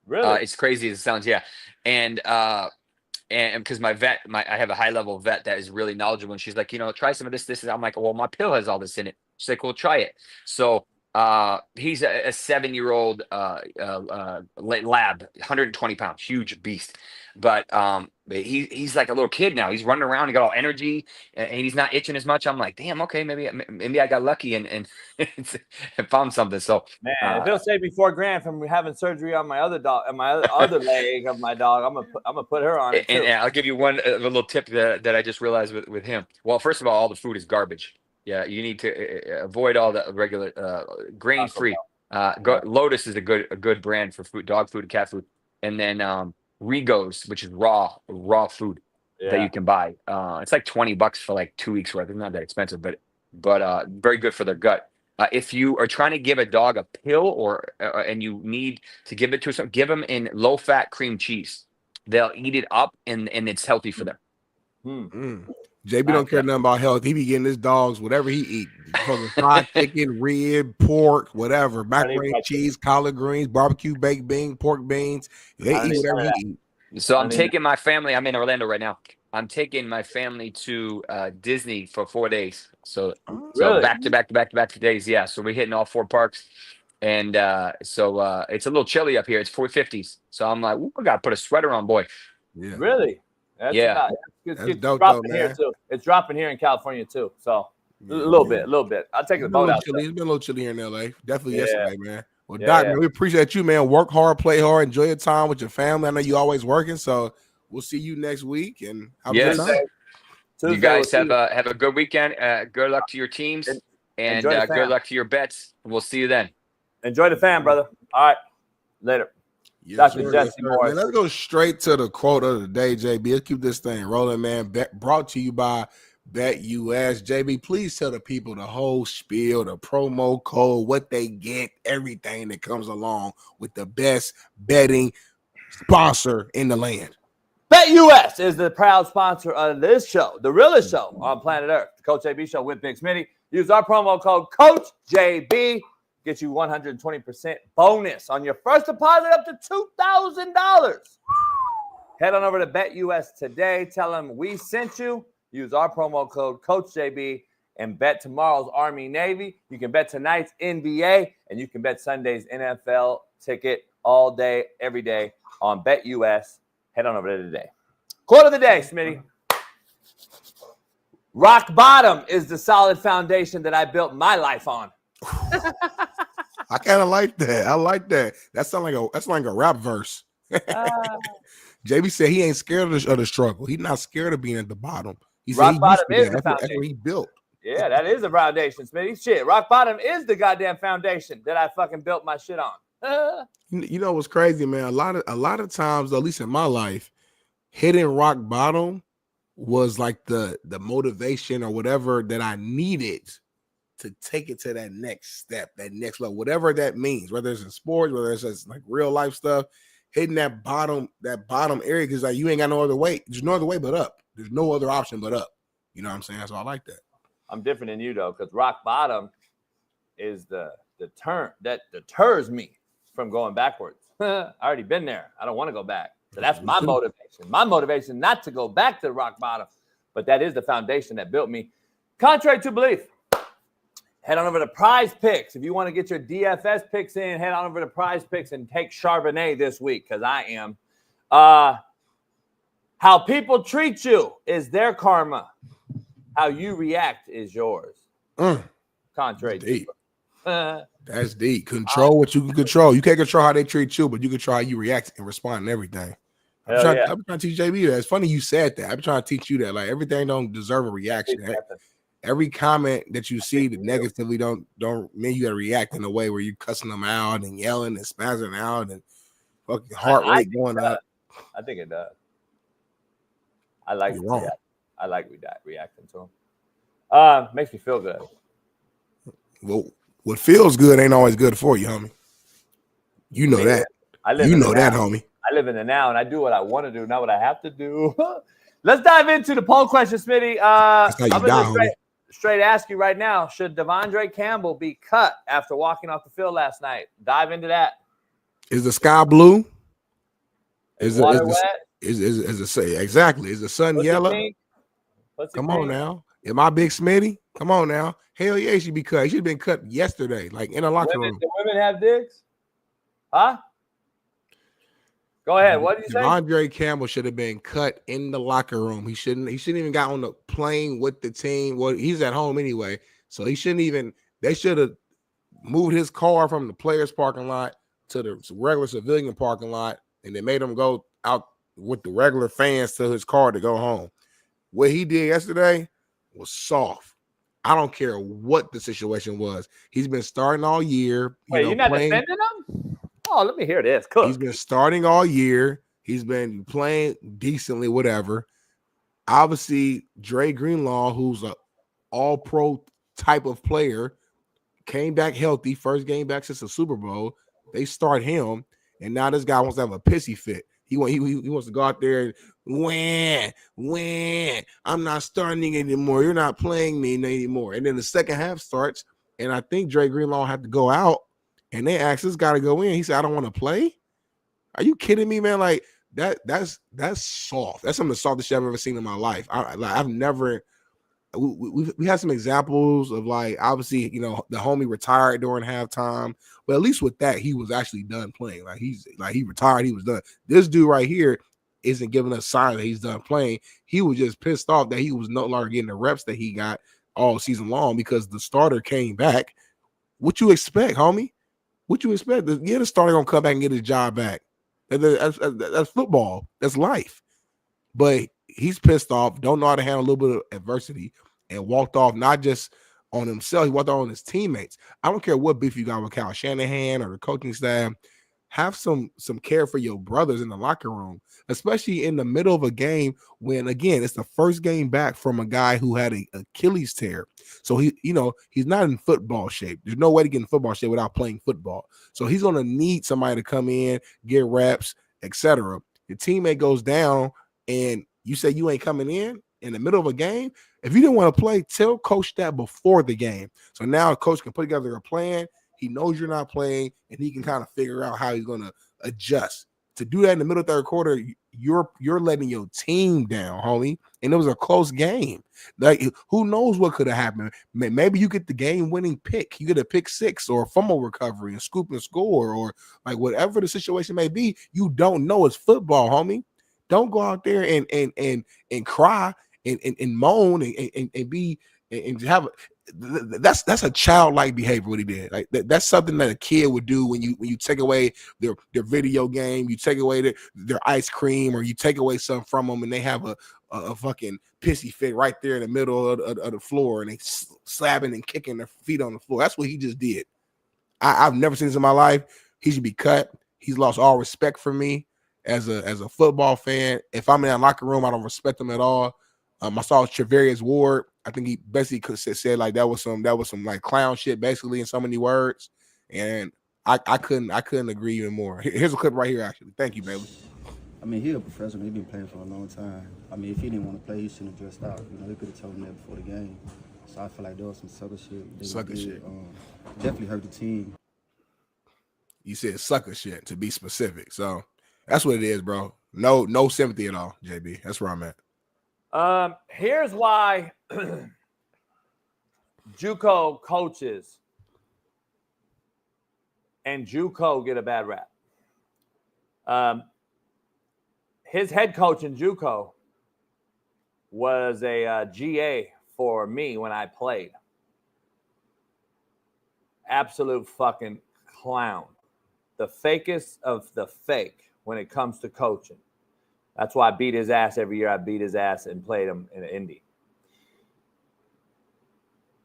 [SPEAKER 8] Really?
[SPEAKER 11] It's crazy as it sounds. Yeah, and because I have a high level vet that is really knowledgeable, and she's like, try some of this. I'm like, well, my pill has all this in it. She's like, well, try it. So he's a 7-year-old lab, 120 pounds, huge beast. But he's like a little kid now. He's running around. He got all energy, and he's not itching as much. I'm like, damn, okay, maybe I got lucky and found something. So
[SPEAKER 8] man, if it'll save me $4,000 from having surgery on my other dog, and my other leg of my dog, I'm gonna put her on it too.
[SPEAKER 11] And I'll give you one a little tip that I just realized with him. Well, first of all the food is garbage. Yeah, you need to avoid all the regular grain free. Lotus is a good brand for food, dog food, cat food, and then Rigo's, which is raw food that you can buy. It's like $20 for like 2 weeks worth. It's not that expensive, but very good for their gut. If you are trying to give a dog a pill and you need to give it to some, give them in low fat cream cheese. They'll eat it up and it's healthy for them.
[SPEAKER 2] JB don't care nothing about health. He be getting his dogs whatever he eat. Fucking fried chicken, rib, pork, whatever. Macaroni, cheese, collard greens, barbecue, baked beans, pork beans. They eat whatever he eat.
[SPEAKER 11] So I'm taking my family. I'm in Orlando right now. I'm taking my family to Disney for 4 days. So back to back days. Yeah. So we're hitting all 4 parks. And so it's a little chilly up here. It's 450s. So I'm like, I got to put a sweater on, boy.
[SPEAKER 2] Yeah.
[SPEAKER 8] Really?
[SPEAKER 2] That's dope,
[SPEAKER 8] dropping
[SPEAKER 2] though,
[SPEAKER 8] here
[SPEAKER 2] man.
[SPEAKER 8] too. It's dropping here in California too. So a little bit. I'll take the boat out.
[SPEAKER 2] It's been a little chilly here in LA. Definitely yesterday, man. Well, Doc, man, we appreciate you, man. Work hard, play hard, enjoy your time with your family. I know you always working, so we'll see you next week and have a good time.
[SPEAKER 11] You guys have a good weekend. Good luck to your teams and good luck to your bets. We'll see you then.
[SPEAKER 8] Enjoy the fam, brother. All right, later.
[SPEAKER 2] Yes, Dr. Jesse Morse. Let's go straight to the quote of the day, JB. Let's keep this thing rolling, man. Brought to you by BetUS. JB, please tell the people the whole spiel, the promo code, what they get, everything that comes along with the best betting sponsor in the land.
[SPEAKER 8] BetUS is the proud sponsor of this show, the realest show on planet Earth, the Coach JB Show with Big Smitty. Use our promo code CoachJB. Get you 120% bonus on your first deposit up to $2,000. Head on over to BetUS today. Tell them we sent you. Use our promo code CoachJB and bet tomorrow's Army Navy. You can bet tonight's NBA, and you can bet Sunday's NFL ticket all day, every day on BetUS. Head on over there today. Quote of the day, Smitty. Rock bottom is the solid foundation that I built my life on.
[SPEAKER 2] I kind of like that. I like that. That's like a rap verse. JB said he ain't scared of the struggle. He's not scared of being at the bottom. He said
[SPEAKER 8] rock bottom is the
[SPEAKER 2] that's
[SPEAKER 8] foundation.
[SPEAKER 2] what he built.
[SPEAKER 8] Yeah, that is the foundation, Smitty. Shit, rock bottom is the goddamn foundation that I fucking built my shit on.
[SPEAKER 2] You know what's crazy, man? A lot of times, at least in my life, hitting rock bottom was like the motivation or whatever that I needed to take it to that next step, that next level, whatever that means, whether it's in sports, whether it's just like real life stuff, hitting that bottom area, because like you ain't got no other way. There's no other way but up. There's no other option but up. You know what I'm saying? So I like that. I'm
[SPEAKER 8] different than you though, because rock bottom is the turn that deters me from going backwards. I already been there. I don't want to go back. So that's my motivation. My motivation not to go back to rock bottom, but that is the foundation that built me. Contrary to belief, head on over to Prize Picks. If you want to get your DFS picks in, head on over to Prize Picks and take Charbonnet this week, because I am. How people treat you is their karma. How you react is yours. Contrary to
[SPEAKER 2] deep. That's deep. Control what you can control. You can't control how they treat you, but you control how you react and respond to everything. I'm trying to teach JB that. It's funny you said that. I'm trying to teach you that. Like everything don't deserve a reaction. Every comment that you see that negatively don't mean you gotta react in a way where you're cussing them out and yelling and spazzing out and fucking heart rate going up.
[SPEAKER 8] I think it does. I like it. I like reacting to them. Makes me feel good.
[SPEAKER 2] Well, what feels good ain't always good for you, homie. You know that. You know that, homie.
[SPEAKER 8] I live in the now, and I do what I want to do, not what I have to do. Let's dive into the poll question, Smitty.
[SPEAKER 2] That's how you
[SPEAKER 8] I'm
[SPEAKER 2] die,
[SPEAKER 8] gonna straight ask you right now: should DeAndre Campbell be cut after walking off the field last night? Dive into that.
[SPEAKER 2] Is the sky blue?
[SPEAKER 8] Is water wet?
[SPEAKER 2] Is it say exactly? Is the sun yellow? Come on now. Am I Big Smitty? Come on now. Hell yeah, he should be cut. He should have been cut yesterday, like in a locker room.
[SPEAKER 8] Do women have dicks? Huh? Go ahead. What did you say?
[SPEAKER 2] DeAndre Campbell should have been cut in the locker room. He shouldn't even got on the plane with the team. Well, he's at home anyway, so he shouldn't even. They should have moved his car from the players' parking lot to the regular civilian parking lot, and they made him go out with the regular fans to his car to go home. What he did yesterday was soft. I don't care what the situation was. He's been starting all year.
[SPEAKER 8] Wait, you're not defending him? Oh, let me hear this. Cook.
[SPEAKER 2] He's been starting all year. He's been playing decently, whatever. Obviously, Dre Greenlaw, who's an all-pro type of player, came back healthy. First game back since the Super Bowl. They start him, and now this guy wants to have a pissy fit. He wants to go out there and when I'm not starting anymore. You're not playing me anymore. And then the second half starts, and I think Dre Greenlaw had to go out, and they asked this guy to go in. He said, "I don't want to play." Are you kidding me, man? Like that's soft. That's some of the softest shit I've ever seen in my life. I've never. We had some examples of, like, obviously, the homie retired during halftime, but at least with that, he was actually done playing. He retired, he was done. This dude right here isn't giving us signs that he's done playing. He was just pissed off that he was no longer getting the reps that he got all season long because the starter came back. What you expect, homie? What you expect? The starter gonna come back and get his job back. That's football. That's life. But he's pissed off, don't know how to handle a little bit of adversity, and walked off not just on himself, he walked off on his teammates. I don't care what beef you got with Kyle Shanahan or the coaching staff. Have some care for your brothers in the locker room, especially in the middle of a game when, again, it's the first game back from a guy who had an Achilles tear. So he's not in football shape. There's no way to get in football shape without playing football. So he's going to need somebody to come in, get reps, etc. Your teammate goes down, and you say you ain't coming in the middle of a game. If you didn't want to play, tell coach that before the game. So now a coach can put together a plan. He knows you're not playing, and he can kind of figure out how he's going to adjust. To do that in the middle of third quarter, you're letting your team down, homie. And it was a close game. Like, who knows what could have happened? Maybe you get the game-winning pick. You get a pick 6 or a fumble recovery and scoop and score, or like whatever the situation may be. You don't know. It's football, homie. Don't go out there and cry and moan and be and have that's a childlike behavior. What he did, like that's something that a kid would do when you take away their video game, you take away their ice cream, or you take away something from them, and they have a fucking pissy fit right there in the middle of the floor, and they slapping and kicking their feet on the floor. That's what he just did. I've never seen this in my life. He should be cut. He's lost all respect for me as a football fan. If I'm in that locker room, I don't respect him at all. I saw Treverius Ward. I think he basically could said like that was some like clown shit basically in so many words, and I couldn't agree even more. Here's a clip right here actually. Thank you, baby.
[SPEAKER 12] I mean, he's a professional. He's been playing for a long time. I mean, if he didn't want to play, he shouldn't have dressed out. You know, he could have told him that before the game. So I feel like there was some sucker shit.
[SPEAKER 2] Sucker shit.
[SPEAKER 12] Definitely hurt the team.
[SPEAKER 2] You said sucker shit to be specific. So that's what it is, bro. No sympathy at all, JB. That's where I'm at.
[SPEAKER 8] Here's why JUCO coaches and JUCO get a bad rap. His head coach in JUCO was a GA for me when I played. Absolute fucking clown. The fakest of the fake when it comes to coaching. That's why I beat his ass every year. I beat his ass and played him in the Indy.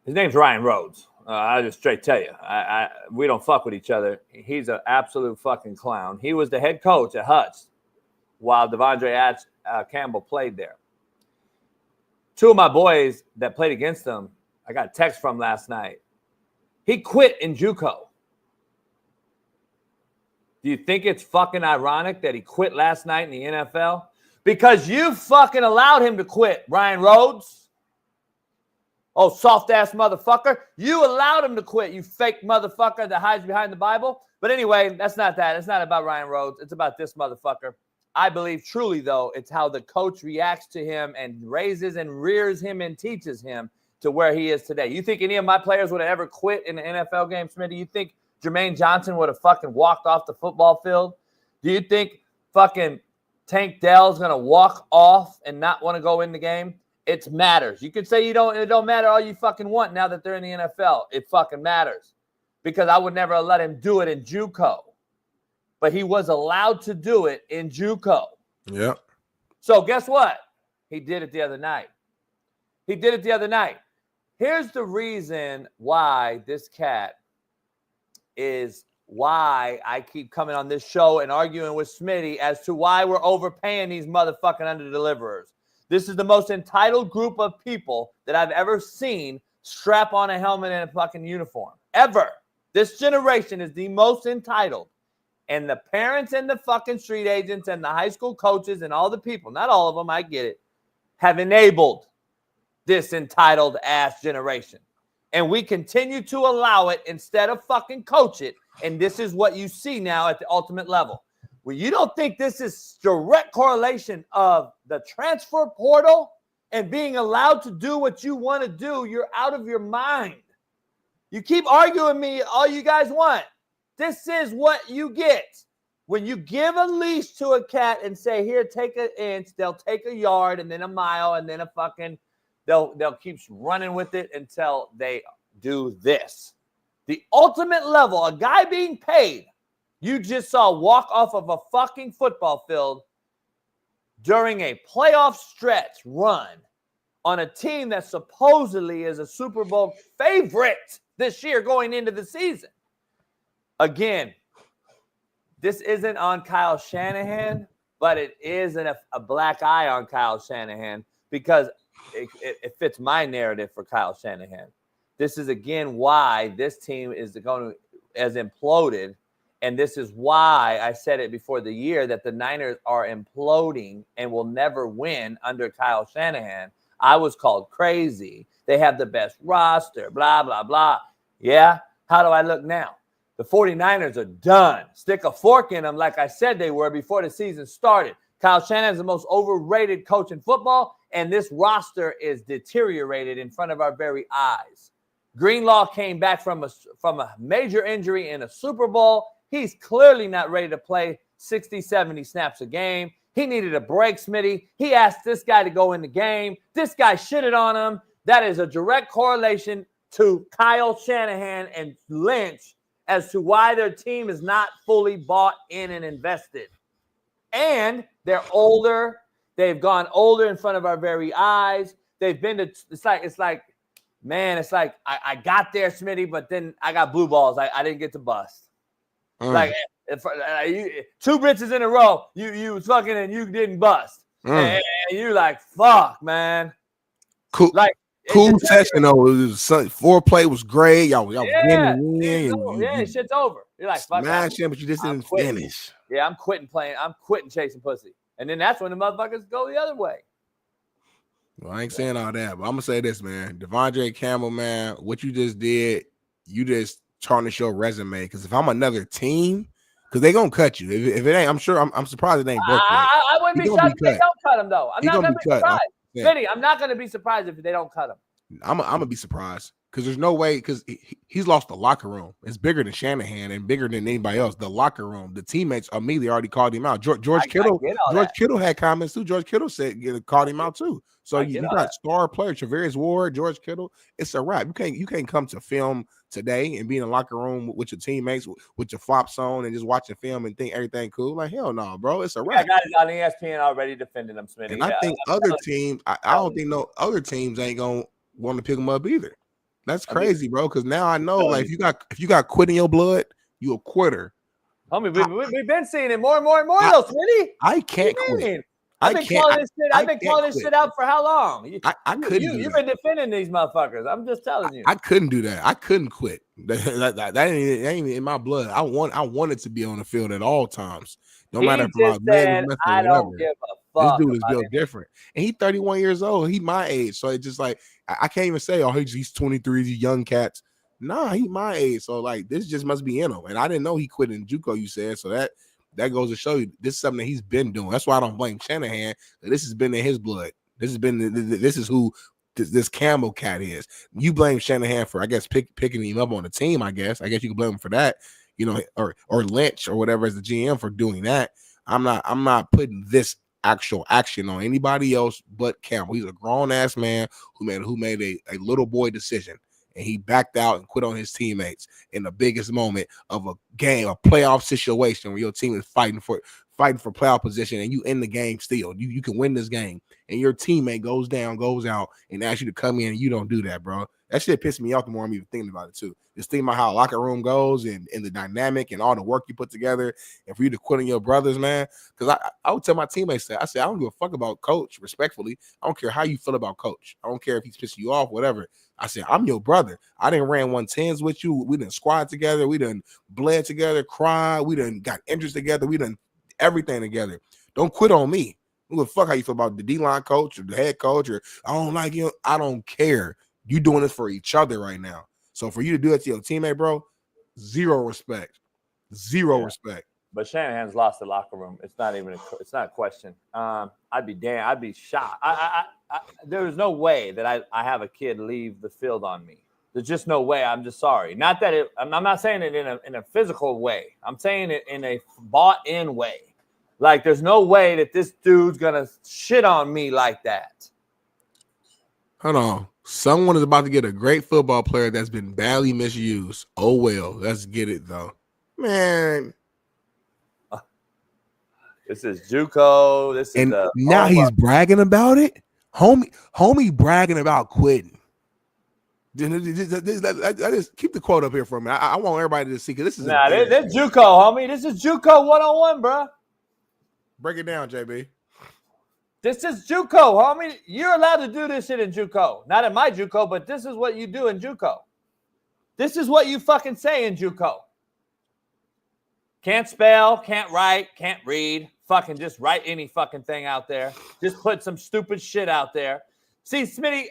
[SPEAKER 8] His name's Ryan Rhodes. I'll just straight tell you. We don't fuck with each other. He's an absolute fucking clown. He was the head coach at Hutch while DeAndre Campbell played there. Two of my boys that played against him, I got a text from last night. He quit in JUCO. Do you think it's fucking ironic that he quit last night in the NFL? Because you fucking allowed him to quit, Ryan Rhodes. Oh, soft-ass motherfucker. You allowed him to quit, you fake motherfucker that hides behind the Bible. But anyway, that's not that. It's not about Ryan Rhodes. It's about this motherfucker. I believe truly, though, it's how the coach reacts to him and raises and rears him and teaches him to where he is today. You think any of my players would have ever quit in the NFL game, Smitty? You think Jermaine Johnson would have fucking walked off the football field? Do you think fucking Tank Dell's going to walk off and not want to go in the game? It matters. You could say it don't matter all you fucking want now that they're in the NFL. It fucking matters. Because I would never let him do it in JUCO. But he was allowed to do it in JUCO.
[SPEAKER 2] Yeah.
[SPEAKER 8] So guess what? He did it the other night. Here's the reason why this cat is why I keep coming on this show and arguing with Smitty as to why we're overpaying these motherfucking underdeliverers. This is the most entitled group of people that I've ever seen strap on a helmet and a fucking uniform. Ever. This generation is the most entitled. And the parents and the fucking street agents and the high school coaches and all the people, not all of them, I get it, have enabled this entitled ass generation. And we continue to allow it instead of fucking coach it. And this is what you see now at the ultimate level. Well, you don't think this is direct correlation of the transfer portal and being allowed to do what you want to do? You're out of your mind. You keep arguing me all you guys want. This is what you get. When you give a leash to a cat and say, here, take an inch, they'll take a yard and then a mile and then a fucking, they'll keep running with it until they do this. The ultimate level, a guy being paid, you just saw walk off of a fucking football field during a playoff stretch run on a team that supposedly is a Super Bowl favorite this year going into the season. Again, this isn't on Kyle Shanahan, but it is a black eye on Kyle Shanahan because it fits my narrative for Kyle Shanahan. This is, again, why this team is going to has imploded, and this is why I said it before the year that the Niners are imploding and will never win under Kyle Shanahan. I was called crazy. They have the best roster, blah, blah, blah. Yeah? How do I look now? The 49ers are done. Stick a fork in them like I said they were before the season started. Kyle Shanahan is the most overrated coach in football, and this roster is deteriorated in front of our very eyes. Greenlaw came back from a major injury in a Super Bowl. He's clearly not ready to play 60, 70 snaps a game. He needed a break, Smitty. He asked this guy to go in the game. This guy shitted on him. That is a direct correlation to Kyle Shanahan and Lynch as to why their team is not fully bought in and invested. And they're older. They've gone older in front of our very eyes. They've been to it's like I got there, Smitty, but then I got blue balls. I didn't get to bust. Like two blitzes in a row, you fucking and you didn't bust. And you're like, fuck, man.
[SPEAKER 2] Cool. Like cool session though. It was foreplay was great. Y'all winning.
[SPEAKER 8] Shit's over. You're like, fuck,
[SPEAKER 2] but you just didn't finish.
[SPEAKER 8] Yeah, I'm quitting playing. I'm quitting chasing pussy. And then that's when the motherfuckers go the other way.
[SPEAKER 2] Well, I ain't saying all that, but I'm gonna say this, man. DeAndre Campbell, man, what you just did, you just tarnish your resume. Because if I'm another team, because they gonna cut you. If it ain't, I'm sure. I'm surprised it ain't broke.
[SPEAKER 8] I wouldn't be shocked if they don't cut him though. I'm not gonna be surprised. Smitty, I'm not gonna be surprised if they don't cut him.
[SPEAKER 2] I'm gonna be surprised. Because there's no way, because he's lost the locker room. It's bigger than Shanahan and bigger than anybody else. The locker room, the teammates immediately already called him out. George Kittle had comments too. George Kittle called him out too. So you got star players, Travarius Ward, George Kittle. It's a wrap. You can't come to film today and be in the locker room with your teammates with your flops on and just watching film and think everything cool. Like hell no, bro. It's a wrap.
[SPEAKER 8] I got it on ESPN already defending them, Smitty.
[SPEAKER 2] And I think other teams, I don't think other teams ain't gonna want to pick them up either. That's crazy, bro. Because now I know, like, if you got quit in your blood, you a quitter.
[SPEAKER 8] Homie, we've been seeing it more and more and more, though, Smitty.
[SPEAKER 2] I can't quit.
[SPEAKER 8] I've been calling this shit out for how long?
[SPEAKER 2] I couldn't.
[SPEAKER 8] You've been defending these motherfuckers. I'm just telling you.
[SPEAKER 2] I couldn't do that. I couldn't quit. That ain't in my blood. I wanted to be on the field at all times, no matter if
[SPEAKER 8] I don't give a fuck.
[SPEAKER 2] This dude is built different, and he's 31 years old. He's my age, so it's just like I can't even say, oh, he's 23. He's young cats. Nah, he my age. So like this just must be in him. And I didn't know he quit in JUCO. You said so that goes to show you this is something that he's been doing. That's why I don't blame Shanahan. This has been in his blood. This is who this Campbell cat is. You blame Shanahan for, I guess, picking him up on the team. I guess you can blame him for that. You know, or Lynch or whatever as the GM for doing that. I'm not putting this actual action on anybody else but Campbell. He's a grown ass man who made a little boy decision. And he backed out and quit on his teammates in the biggest moment of a game, a playoff situation where your team is fighting for playoff position, and you in the game still. You can win this game, and your teammate goes out, and asks you to come in, and you don't do that, bro. That shit pissed me off the more I'm even thinking about it too. Just thinking about how a locker room goes and the dynamic and all the work you put together, and for you to quit on your brothers, man. Because I would tell my teammates that. I said, I don't give a fuck about coach, respectfully. I don't care how you feel about coach. I don't care if he's pissing you off, whatever. I said, I'm your brother. I done ran 110s with you. We done squad together. We done bled together, cried. We done got injuries together. We done everything together. Don't quit on me. Who the fuck how you feel about the D-line coach or the head coach or I don't like you. I don't care. You doing this for each other right now. So for you to do it to your teammate, bro, zero respect. Zero respect.
[SPEAKER 8] But Shanahan's lost the locker room. It's not a question. I'd be shocked. There's no way that I have a kid leave the field on me. There's just no way. I'm just sorry. Not that I'm not saying it in a physical way. I'm saying it in a bought-in way. Like there's no way that this dude's gonna shit on me like that.
[SPEAKER 2] Hold on. Someone is about to get a great football player that's been badly misused. Oh well, let's get it though, man.
[SPEAKER 8] This is JUCO.
[SPEAKER 2] Now he's bragging about it. Homie bragging about quitting. Just keep the quote up here for a minute. I want everybody to see because this is
[SPEAKER 8] this JUCO, homie. This is JUCO 101, bro.
[SPEAKER 2] Break it down, JB.
[SPEAKER 8] This is JUCO, homie. You're allowed to do this shit in JUCO. Not in my JUCO, but this is what you do in JUCO. This is what you fucking say in JUCO. Can't spell, can't write, can't read. Fucking just write any fucking thing out there. Just put some stupid shit out there. See, Smitty,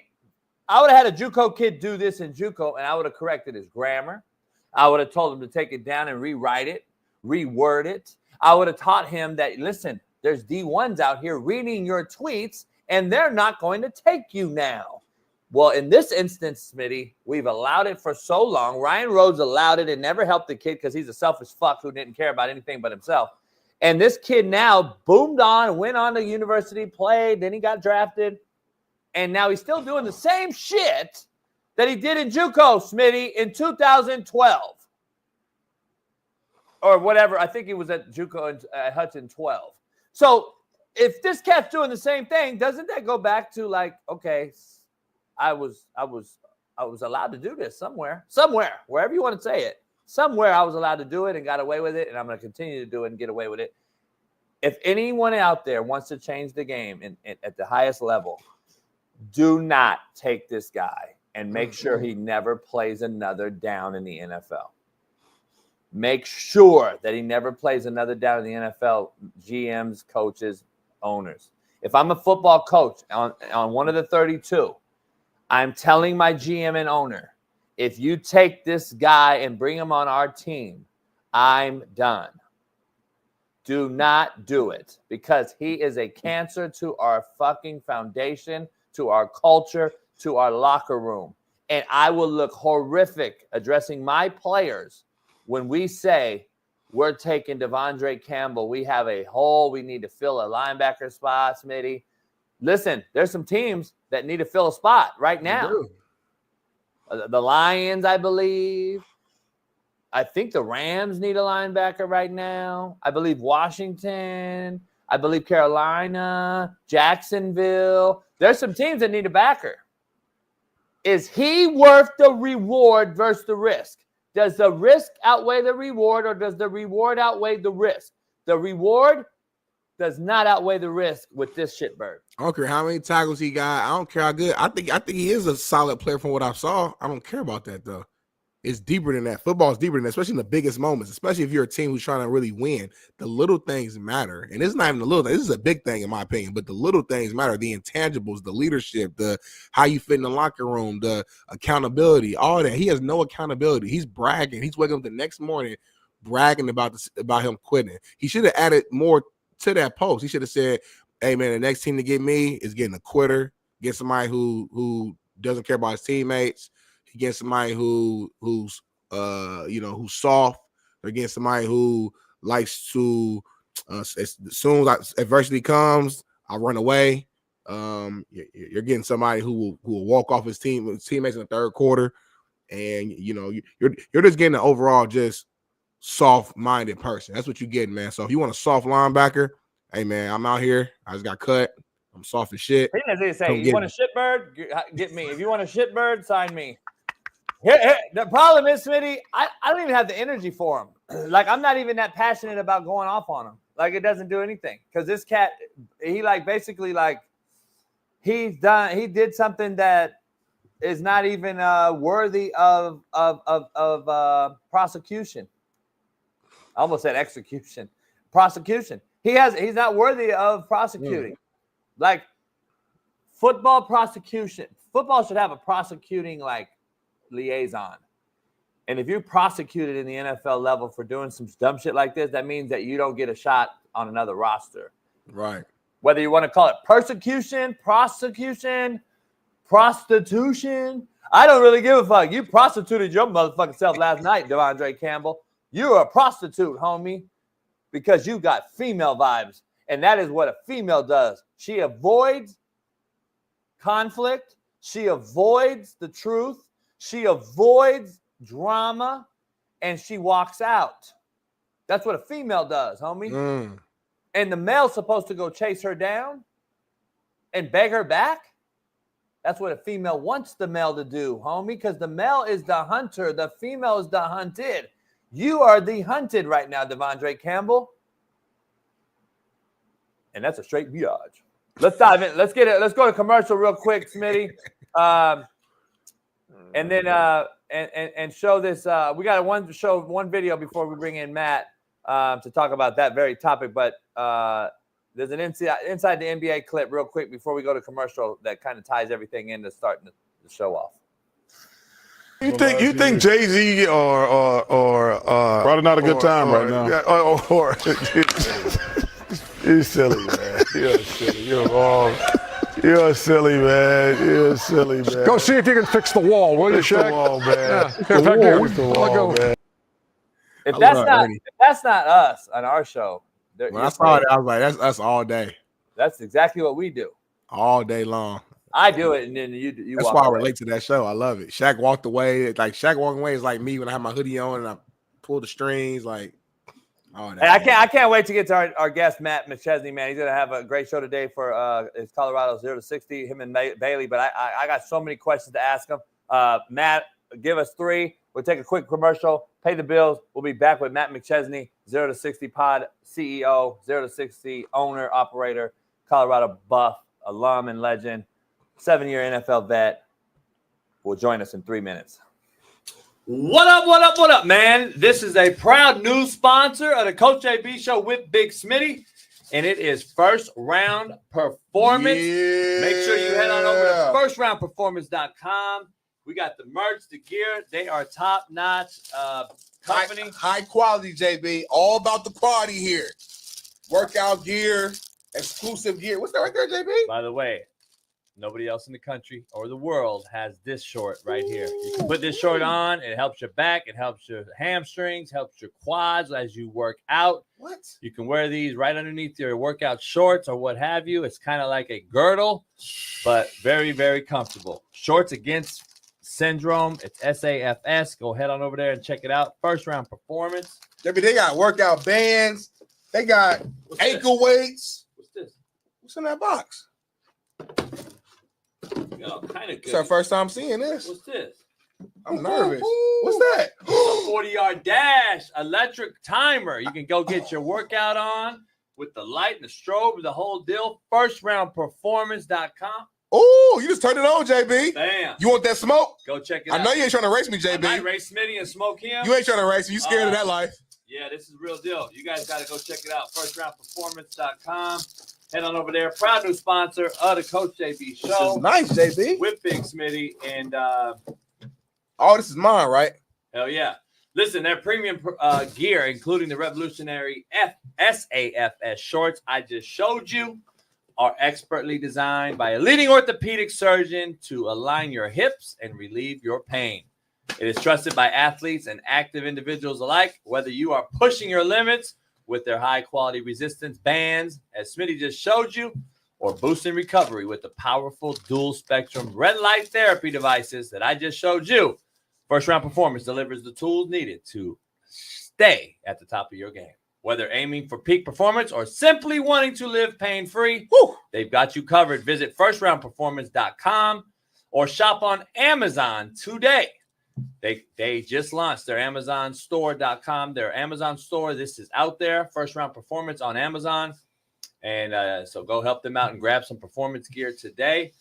[SPEAKER 8] I would have had a JUCO kid do this in JUCO, and I would have corrected his grammar. I would have told him to take it down and rewrite it, reword it. I would have taught him that, listen, There's D1s out here reading your tweets, and they're not going to take you now. Well, in this instance, Smitty, we've allowed it for so long. Ryan Rhodes allowed it and never helped the kid because he's a selfish fuck who didn't care about anything but himself. And this kid now boomed on, went on to university, played, then he got drafted, and now he's still doing the same shit that he did in JUCO, Smitty, in 2012. Or whatever. I think he was at JUCO at Hudson 12. So if this cat's doing the same thing, doesn't that go back to like, okay, I was allowed to do this somewhere, wherever you want to say it. Somewhere I was allowed to do it and got away with it, and I'm going to continue to do it and get away with it. If anyone out there wants to change the game at the highest level, do not take this guy and make sure he never plays another down in the NFL. Make sure that he never plays another down in the NFL, GMs, coaches, owners. If I'm a football coach on one of the 32, I'm telling my GM and owner, if you take this guy and bring him on our team, I'm done. Do not do it because he is a cancer to our fucking foundation, to our culture, to our locker room. And I will look horrific addressing my players when we say we're taking DeAndre Campbell. We have a hole. We need to fill a linebacker spot, Smitty. Listen, there's some teams that need to fill a spot right now. The Lions, I believe. I think the Rams need a linebacker right now. I believe Washington. I believe Carolina, Jacksonville. There's some teams that need a backer. Is he worth the reward versus the risk? Does the risk outweigh the reward, or does the reward outweigh the risk? The reward does not outweigh the risk with this shitbird.
[SPEAKER 2] I don't care how many tackles he got. I don't care how good. I think he is a solid player from what I saw. I don't care about that though. It's deeper than that. Football is deeper than that, especially in the biggest moments, especially if you're a team who's trying to really win. The little things matter. And it's not even the little things. This is a big thing in my opinion, but the little things matter. The intangibles, the leadership, the how you fit in the locker room, the accountability, all that. He has no accountability. He's bragging. He's waking up the next morning bragging about him quitting. He should have added more to that post. He should have said, hey man, the next team to get me is getting a quitter, get somebody who doesn't care about his teammates. Against somebody who's soft, or against somebody who likes to as soon as adversity comes, I run away. You're getting somebody who will walk off his teammates in the third quarter, and you're just getting an overall just soft-minded person. That's what you're getting, man. So if you want a soft linebacker, hey man, I'm out here. I just got cut. I'm soft as shit.
[SPEAKER 8] He doesn't say, you want a shitbird? Get me. If you want a shitbird, sign me. Here, the problem is, Smitty, I don't even have the energy for him. Like, I'm not even that passionate about going off on him. Like, it doesn't do anything. Because this cat, he did something that is not even worthy of prosecution. I almost said execution. Prosecution. He's not worthy of prosecuting. Like, football prosecution. Football should have a prosecuting, liaison. And if you're prosecuted in the NFL level for doing some dumb shit like this, that means that you don't get a shot on another roster.
[SPEAKER 2] Right.
[SPEAKER 8] Whether you want to call it persecution, prosecution, prostitution, I don't really give a fuck. You prostituted your motherfucking self last night, DeAndre Campbell. You're a prostitute, homie, because you got female vibes. And that is what a female does. She avoids conflict. She avoids the truth. She avoids drama, and she walks out. That's what a female does, homie. And the male's supposed to go chase her down and beg her back. That's what a female wants the male to do, homie, because the male is the hunter. The female is the hunted. You are the hunted right now, DeAndre Campbell. And that's a straight biatch. Let's dive in. Let's go to commercial real quick, Smitty. And then and show this. We got to show one video before we bring in Matt to talk about that very topic. But there's an inside the NBA clip real quick before we go to commercial that kind of ties everything into starting the show off.
[SPEAKER 13] You think Jay-Z or
[SPEAKER 3] probably not a good time right now.
[SPEAKER 13] You're silly, man. You're silly. You're wrong. You're silly, man. You're silly, man.
[SPEAKER 3] Go see if you can fix the wall, will you,
[SPEAKER 13] Fix the
[SPEAKER 3] Shaq?
[SPEAKER 13] wall, man.
[SPEAKER 3] Yeah.
[SPEAKER 13] Fix
[SPEAKER 3] Here,
[SPEAKER 13] the
[SPEAKER 3] back here.
[SPEAKER 13] wall. Fix the
[SPEAKER 3] Let
[SPEAKER 13] wall,
[SPEAKER 3] go.
[SPEAKER 13] man.
[SPEAKER 8] If that's not us on our show,
[SPEAKER 2] when I saw it, I was like, that's us all day.
[SPEAKER 8] That's exactly what we do.
[SPEAKER 2] All day long.
[SPEAKER 8] I do it, and then you
[SPEAKER 2] That's
[SPEAKER 8] walk
[SPEAKER 2] why I
[SPEAKER 8] away.
[SPEAKER 2] relate to that show. I love it. Shaq walked away. Like Shaq walking away is like me when I have my hoodie on and I pull the strings. Like, oh,
[SPEAKER 8] Hey, I can't wait to get to our guest Matt Mzn, man. He's gonna have a great show today for his Colorado 0 to 60. Him and Bailey. But I got so many questions to ask him. Matt, give us 3. We'll take a quick commercial. Pay the bills. We'll be back with Matt Mzn, 0 to 60 pod CEO, 0 to 60 owner operator, Colorado Buff, alum and legend. 7-year NFL vet will join us in 3 minutes. What up, man? This is a proud new sponsor of the Coach JB Show with Big Smitty, and it is First Round Performance.
[SPEAKER 2] Yeah.
[SPEAKER 8] Make sure you head on over to firstroundperformance.com. We got the merch, the gear. They are top-notch company.
[SPEAKER 2] High quality, JB. All about the quality here. Workout gear, exclusive gear. What's that right there, JB?
[SPEAKER 8] By the way, nobody else in the country or the world has this short right here. You can put this short on. It helps your back. It helps your hamstrings, helps your quads as you work out.
[SPEAKER 2] What?
[SPEAKER 8] You can wear these right underneath your workout shorts or what have you. It's kind of like a girdle, but very, very comfortable. Shorts Against Syndrome. It's SAFS. Go head on over there and check it out. First Round Performance.
[SPEAKER 2] JB, they got workout bands. They got ankle weights.
[SPEAKER 8] What's this?
[SPEAKER 2] What's in that box?
[SPEAKER 8] Kind of good.
[SPEAKER 2] It's our first time seeing this.
[SPEAKER 8] What's this?
[SPEAKER 2] I'm nervous. What's that?
[SPEAKER 8] A 40-yard dash electric timer. You can go get your workout on with the light and the strobe, the whole deal. Firstroundperformance.com.
[SPEAKER 2] Oh, you just turned it on, JB.
[SPEAKER 8] Bam.
[SPEAKER 2] You want that smoke?
[SPEAKER 8] Go check it out.
[SPEAKER 2] I know you ain't trying to race me,
[SPEAKER 8] I
[SPEAKER 2] JB.
[SPEAKER 8] might race Smitty and smoke him.
[SPEAKER 2] You ain't trying to race me. You scared of that life.
[SPEAKER 8] Yeah, this is the real deal. You guys got to go check it out. Firstroundperformance.com. Head on over there. Proud new sponsor of the Coach JB Show.
[SPEAKER 2] Nice, JB.
[SPEAKER 8] With Big Smitty. And
[SPEAKER 2] oh, this is mine, right?
[SPEAKER 8] hell yeah. Listen, their premium gear, including the revolutionary SAFS shorts I just showed you, are expertly designed by a leading orthopedic surgeon to align your hips and relieve your pain. It is trusted by athletes and active individuals alike, whether you are pushing your limits with their high-quality resistance bands, as Smitty just showed you, or boosting recovery with the powerful dual-spectrum red light therapy devices that I just showed you. First Round Performance delivers the tools needed to stay at the top of your game. Whether aiming for peak performance or simply wanting to live pain-free, they've got you covered. Visit firstroundperformance.com or shop on Amazon today. They just launched their AmazonStore.com, their Amazon store. This is out there, First Round Performance on Amazon. And so go help them out and grab some performance gear today.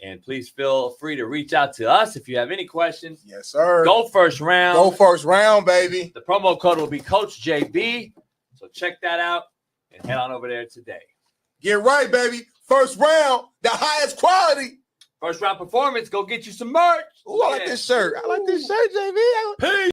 [SPEAKER 8] And please feel free to reach out to us if you have any questions.
[SPEAKER 2] Yes, sir.
[SPEAKER 8] Go First Round.
[SPEAKER 2] Go First Round, baby.
[SPEAKER 8] The promo code will be Coach JB. So check that out and head on over there today.
[SPEAKER 2] Get right, baby. First Round, the highest quality.
[SPEAKER 8] First Round Performance. Go get you some merch.
[SPEAKER 2] Ooh, I like this shirt. I like this shirt, JB.
[SPEAKER 8] Peace.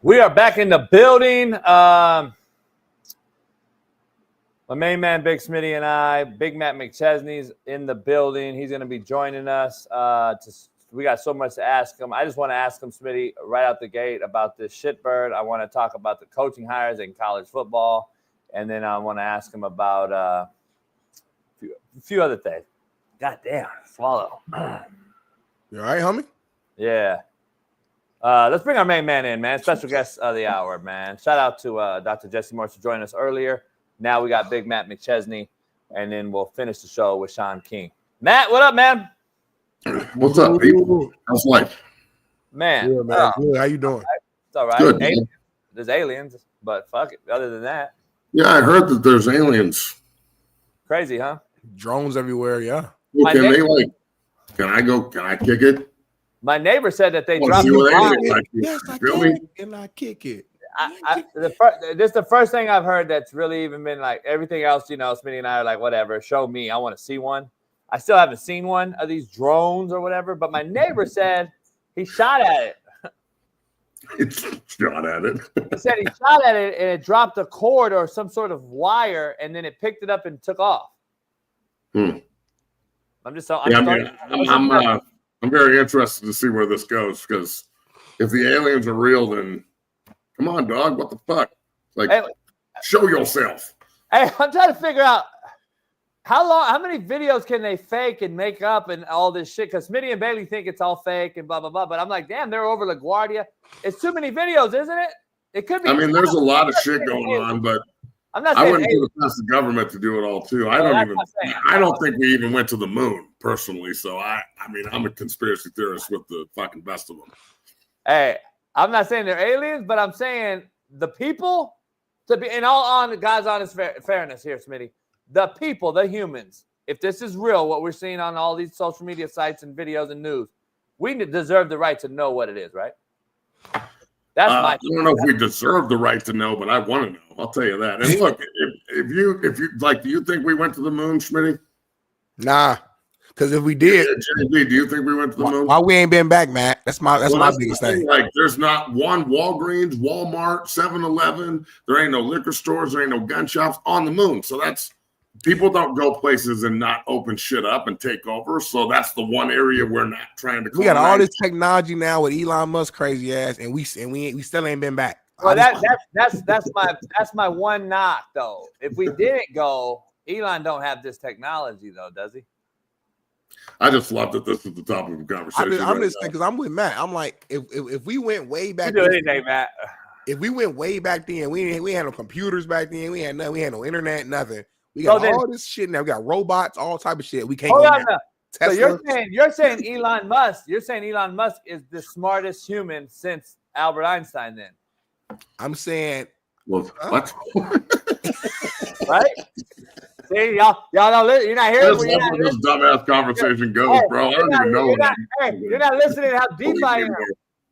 [SPEAKER 8] We are back in the building. My main man, Big Smitty, and I, Big Matt McChesney's in the building. He's going to be joining us to we got so much to ask him. I just want to ask him, Smitty, right out the gate about this shitbird. I want to talk about the coaching hires in college football. And then I want to ask him about a few other things. God damn, swallow.
[SPEAKER 2] You all right, homie?
[SPEAKER 8] Yeah. Let's bring our main man in, man. Special guest of the hour, man. Shout out to Dr. Jesse Morse for joining us earlier. Now we got Big Matt McChesney, and then we'll finish the show with Shaun King. Matt, what up, man?
[SPEAKER 5] What's up, people? How's life?
[SPEAKER 8] Man.
[SPEAKER 2] Good, man. Good. How you doing?
[SPEAKER 8] It's all right.
[SPEAKER 5] Good,
[SPEAKER 8] There's aliens, but fuck it. Other than that.
[SPEAKER 5] Yeah, I heard that there's aliens.
[SPEAKER 8] Crazy, huh?
[SPEAKER 2] Drones everywhere, yeah.
[SPEAKER 5] Well, can I kick it?
[SPEAKER 8] My neighbor said that they
[SPEAKER 5] Well,
[SPEAKER 8] dropped
[SPEAKER 5] see what
[SPEAKER 8] the bomb.
[SPEAKER 5] aliens like.
[SPEAKER 2] Yes, I
[SPEAKER 5] Feel
[SPEAKER 2] can.
[SPEAKER 5] me?
[SPEAKER 2] And I kick it.
[SPEAKER 8] This is the first thing I've heard that's really even been like everything else, you know, Smitty and I are like, whatever, show me. I want to see one. I still haven't seen one of these drones or whatever, but my neighbor said he shot at it.
[SPEAKER 5] Shot at it.
[SPEAKER 8] He said he shot at it and it dropped a cord or some sort of wire and then it picked it up and took off. I'm
[SPEAKER 5] very interested to see where this goes because if the aliens are real, then come on, dog. What the fuck? Show yourself.
[SPEAKER 8] Hey, I'm trying to figure out how many videos can they fake and make up and all this shit? Because Smitty and Bailey think it's all fake and blah, blah, blah. But I'm like, damn, they're over LaGuardia. It's too many videos, isn't it? It could be.
[SPEAKER 5] I mean, there's a lot of shit going on, but
[SPEAKER 8] I'm not
[SPEAKER 5] I
[SPEAKER 8] saying
[SPEAKER 5] wouldn't put it past the government to do it all too. I don't think we even went to the moon personally. So I mean, I'm a conspiracy theorist with the fucking best of them.
[SPEAKER 8] Hey, I'm not saying they're aliens, but I'm saying the people to be in all on God's honest fairness here, Smitty. The people, the humans. If this is real, what we're seeing on all these social media sites and videos and news, we deserve the right to know what it is, right?
[SPEAKER 5] I don't know if we deserve the right to know, but I want to know. I'll tell you that. And look, if you like, do you think we went to the moon, Smitty?
[SPEAKER 2] Nah, because if we did,
[SPEAKER 5] JB, do you think we went to the moon?
[SPEAKER 2] Why we ain't been back, Matt? That's my biggest thing.
[SPEAKER 5] Like, there's not one Walgreens, Walmart, 7-Eleven. There ain't no liquor stores. There ain't no gun shops on the moon. So that's people don't go places and not open shit up and take over. So that's the one area we're not trying to.
[SPEAKER 2] We got all this technology now with Elon Musk crazy ass, and we still ain't been back.
[SPEAKER 8] Well, that's my one knock though. If we didn't go, Elon don't have this technology though, does he?
[SPEAKER 5] I just love that this is the topic of conversation.
[SPEAKER 2] I'm just because I'm with Matt. I'm like, if we went way back,
[SPEAKER 8] do anything, Matt.
[SPEAKER 2] If we went way back then, we had no computers back then. We had no internet, nothing. We got all this shit now. We got robots, all type of shit. We can't.
[SPEAKER 8] Hold on. So you're saying Elon Musk? You're saying Elon Musk is the smartest human since Albert Einstein? Then
[SPEAKER 2] I'm saying,
[SPEAKER 5] well, what?
[SPEAKER 8] Right? See, y'all don't. You're not hearing.
[SPEAKER 5] That's where this dumbass conversation goes, bro. I don't even know.
[SPEAKER 8] You're not listening to how deep I am.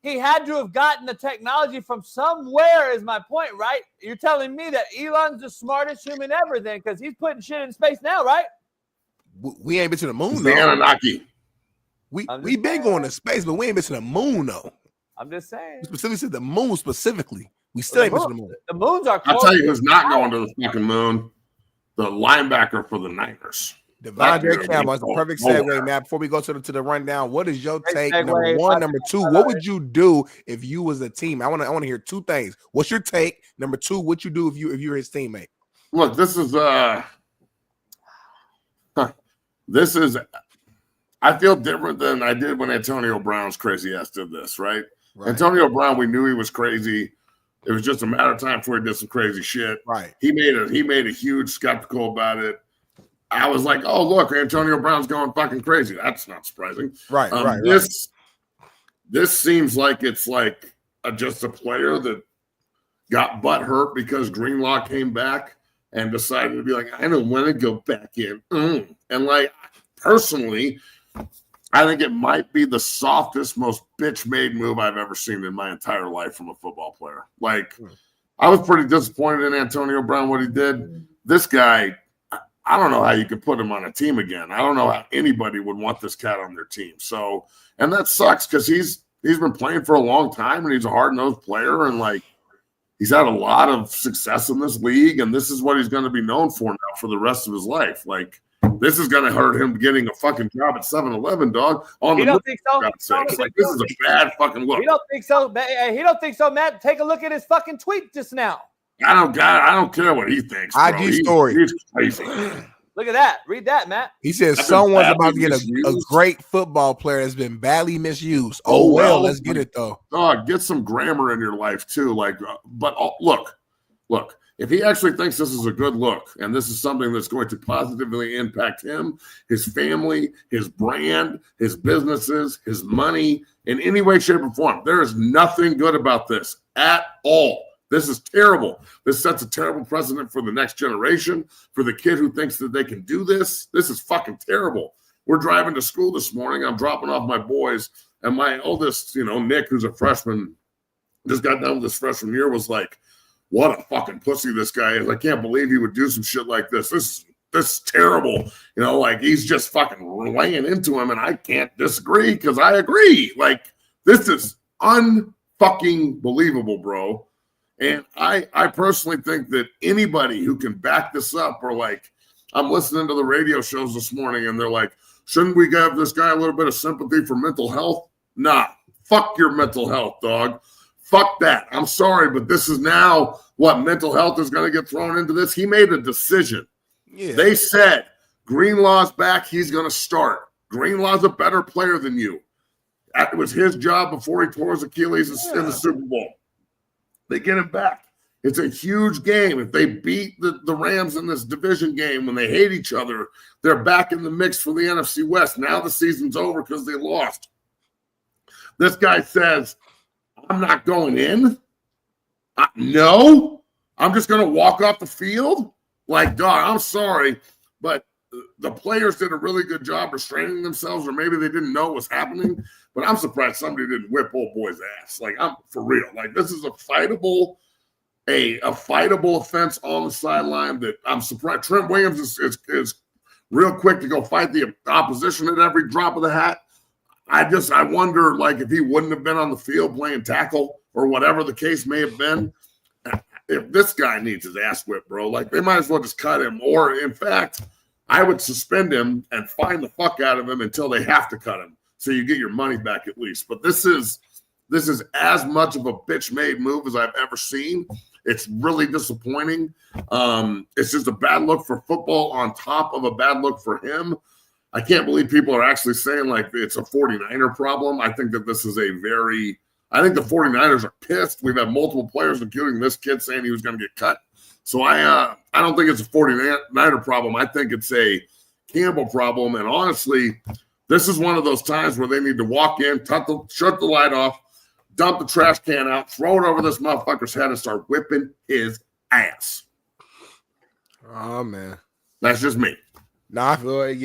[SPEAKER 8] He had to have gotten the technology from somewhere, is my point, right? You're telling me that Elon's the smartest human ever then because he's putting shit in space now, right?
[SPEAKER 2] We ain't been to the moon,
[SPEAKER 5] though. The Anunnaki.
[SPEAKER 2] We been going to space, but we ain't been to the moon, though.
[SPEAKER 8] I'm just saying.
[SPEAKER 2] We specifically said the moon specifically. We still ain't been to the moon.
[SPEAKER 8] The moons are close.
[SPEAKER 5] I'll tell you who's not going to the fucking moon. The linebacker for the Niners.
[SPEAKER 2] DeAndre Campbell is the perfect segue, man. Before we go to the rundown, what is your take? Number one, number two, what would you do if you was a team? I want to hear two things. What's your take? Number two, what you do if you're his teammate?
[SPEAKER 5] Look, this is I feel different than I did when Antonio Brown's crazy ass did this, right? Antonio Brown, we knew he was crazy. It was just a matter of time before he did some crazy shit.
[SPEAKER 2] Right.
[SPEAKER 5] He made a huge skeptical about it. I was like, oh, look, Antonio Brown's going fucking crazy. That's not surprising.
[SPEAKER 2] Right,
[SPEAKER 5] This seems like it's like just a player that got butt hurt because Greenlaw came back and decided to be like, I don't want to go back in. And like, personally, I think it might be the softest, most bitch-made move I've ever seen in my entire life from a football player. Like, I was pretty disappointed in Antonio Brown, what he did. This guy, I don't know how you could put him on a team again. I don't know how anybody would want this cat on their team. So, and that sucks because he's been playing for a long time and he's a hard-nosed player and like he's had a lot of success in this league and this is what he's going to be known for now for the rest of his life. Like This is going to hurt him getting a fucking job at 7-Eleven, dog.
[SPEAKER 8] You don't think so?
[SPEAKER 5] Like, this is a bad fucking look.
[SPEAKER 8] You don't think so? He don't think so, Matt. Take a look at his fucking tweet just now.
[SPEAKER 5] I don't care what he thinks. Bro.
[SPEAKER 2] IG story.
[SPEAKER 5] He's crazy.
[SPEAKER 8] Look at that. Read that, Matt.
[SPEAKER 2] He says someone's about to get a great football player that's been badly misused. Oh well, let's get it though.
[SPEAKER 5] Dog, get some grammar in your life too. Like, but look. If he actually thinks this is a good look and this is something that's going to positively impact him, his family, his brand, his businesses, his money, in any way, shape, or form, there is nothing good about this at all. This is terrible. This sets a terrible precedent for the next generation, for the kid who thinks that they can do this. This is fucking terrible. We're driving to school this morning. I'm dropping off my boys, and my oldest, Nick, who's a freshman, just got done with his freshman year, was like, what a fucking pussy this guy is. I can't believe he would do some shit like this. This is terrible. Like he's just fucking laying into him, and I can't disagree because I agree. Like, this is unfucking believable, bro. And I personally think that anybody who can back this up, or like, I'm listening to the radio shows this morning and they're like, shouldn't we give this guy a little bit of sympathy for mental health? Nah, fuck your mental health, dog. Fuck that. I'm sorry, but this is now what mental health is going to get thrown into this. He made a decision. Yeah. They said Greenlaw's back. He's going to start. Greenlaw's a better player than you. It was his job before he tore his Achilles in the Super Bowl. They get him back. It's a huge game. If they beat the Rams in this division game when they hate each other, they're back in the mix for the NFC West. Now the season's over because they lost. This guy says, I'm not going in. No, I'm just going to walk off the field. Like, dog, I'm sorry, but the players did a really good job restraining themselves, or maybe they didn't know what was happening. But I'm surprised somebody didn't whip old boy's ass. Like, I'm for real. Like, this is a fightable offense on the sideline that I'm surprised. Trent Williams is real quick to go fight the opposition at every drop of the hat. I wonder, like, if he wouldn't have been on the field playing tackle or whatever the case may have been, if this guy needs his ass whipped, bro, like, they might as well just cut him. Or, in fact, I would suspend him and fine the fuck out of him until they have to cut him, so you get your money back at least. But this is as much of a bitch-made move as I've ever seen. It's really disappointing. It's just a bad look for football on top of a bad look for him. I can't believe people are actually saying, like, it's a 49er problem. I think that this is I think the 49ers are pissed. We've had multiple players, including this kid, saying he was going to get cut. So I don't think it's a 49er problem. I think it's a Campbell problem. And honestly, this is one of those times where they need to walk in, shut the light off, dump the trash can out, throw it over this motherfucker's head, and start whipping his ass.
[SPEAKER 2] Oh, man.
[SPEAKER 5] That's just me.
[SPEAKER 2] Nah, I feel like,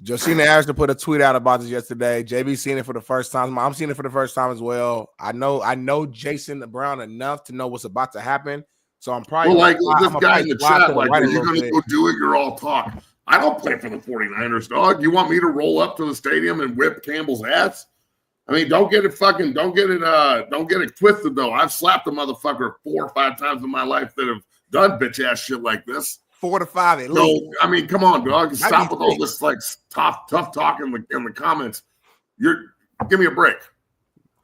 [SPEAKER 2] Josina Ashton put a tweet out about this yesterday. JB seen it for the first time. I'm seeing it for the first time as well. I know Jason Brown enough to know what's about to happen. So I'm probably
[SPEAKER 5] this guy in the chat, like, are you going to go do it? You're all talk. I don't play for the 49ers, dog. You want me to roll up to the stadium and whip Campbell's ass? I mean, don't get it twisted though. I've slapped a motherfucker 4 or 5 times in my life that have done bitch ass shit like this.
[SPEAKER 2] 4 to 5 at least.
[SPEAKER 5] So, I mean, come on, dog. Stop with all this like tough talk in the comments. Give me a break.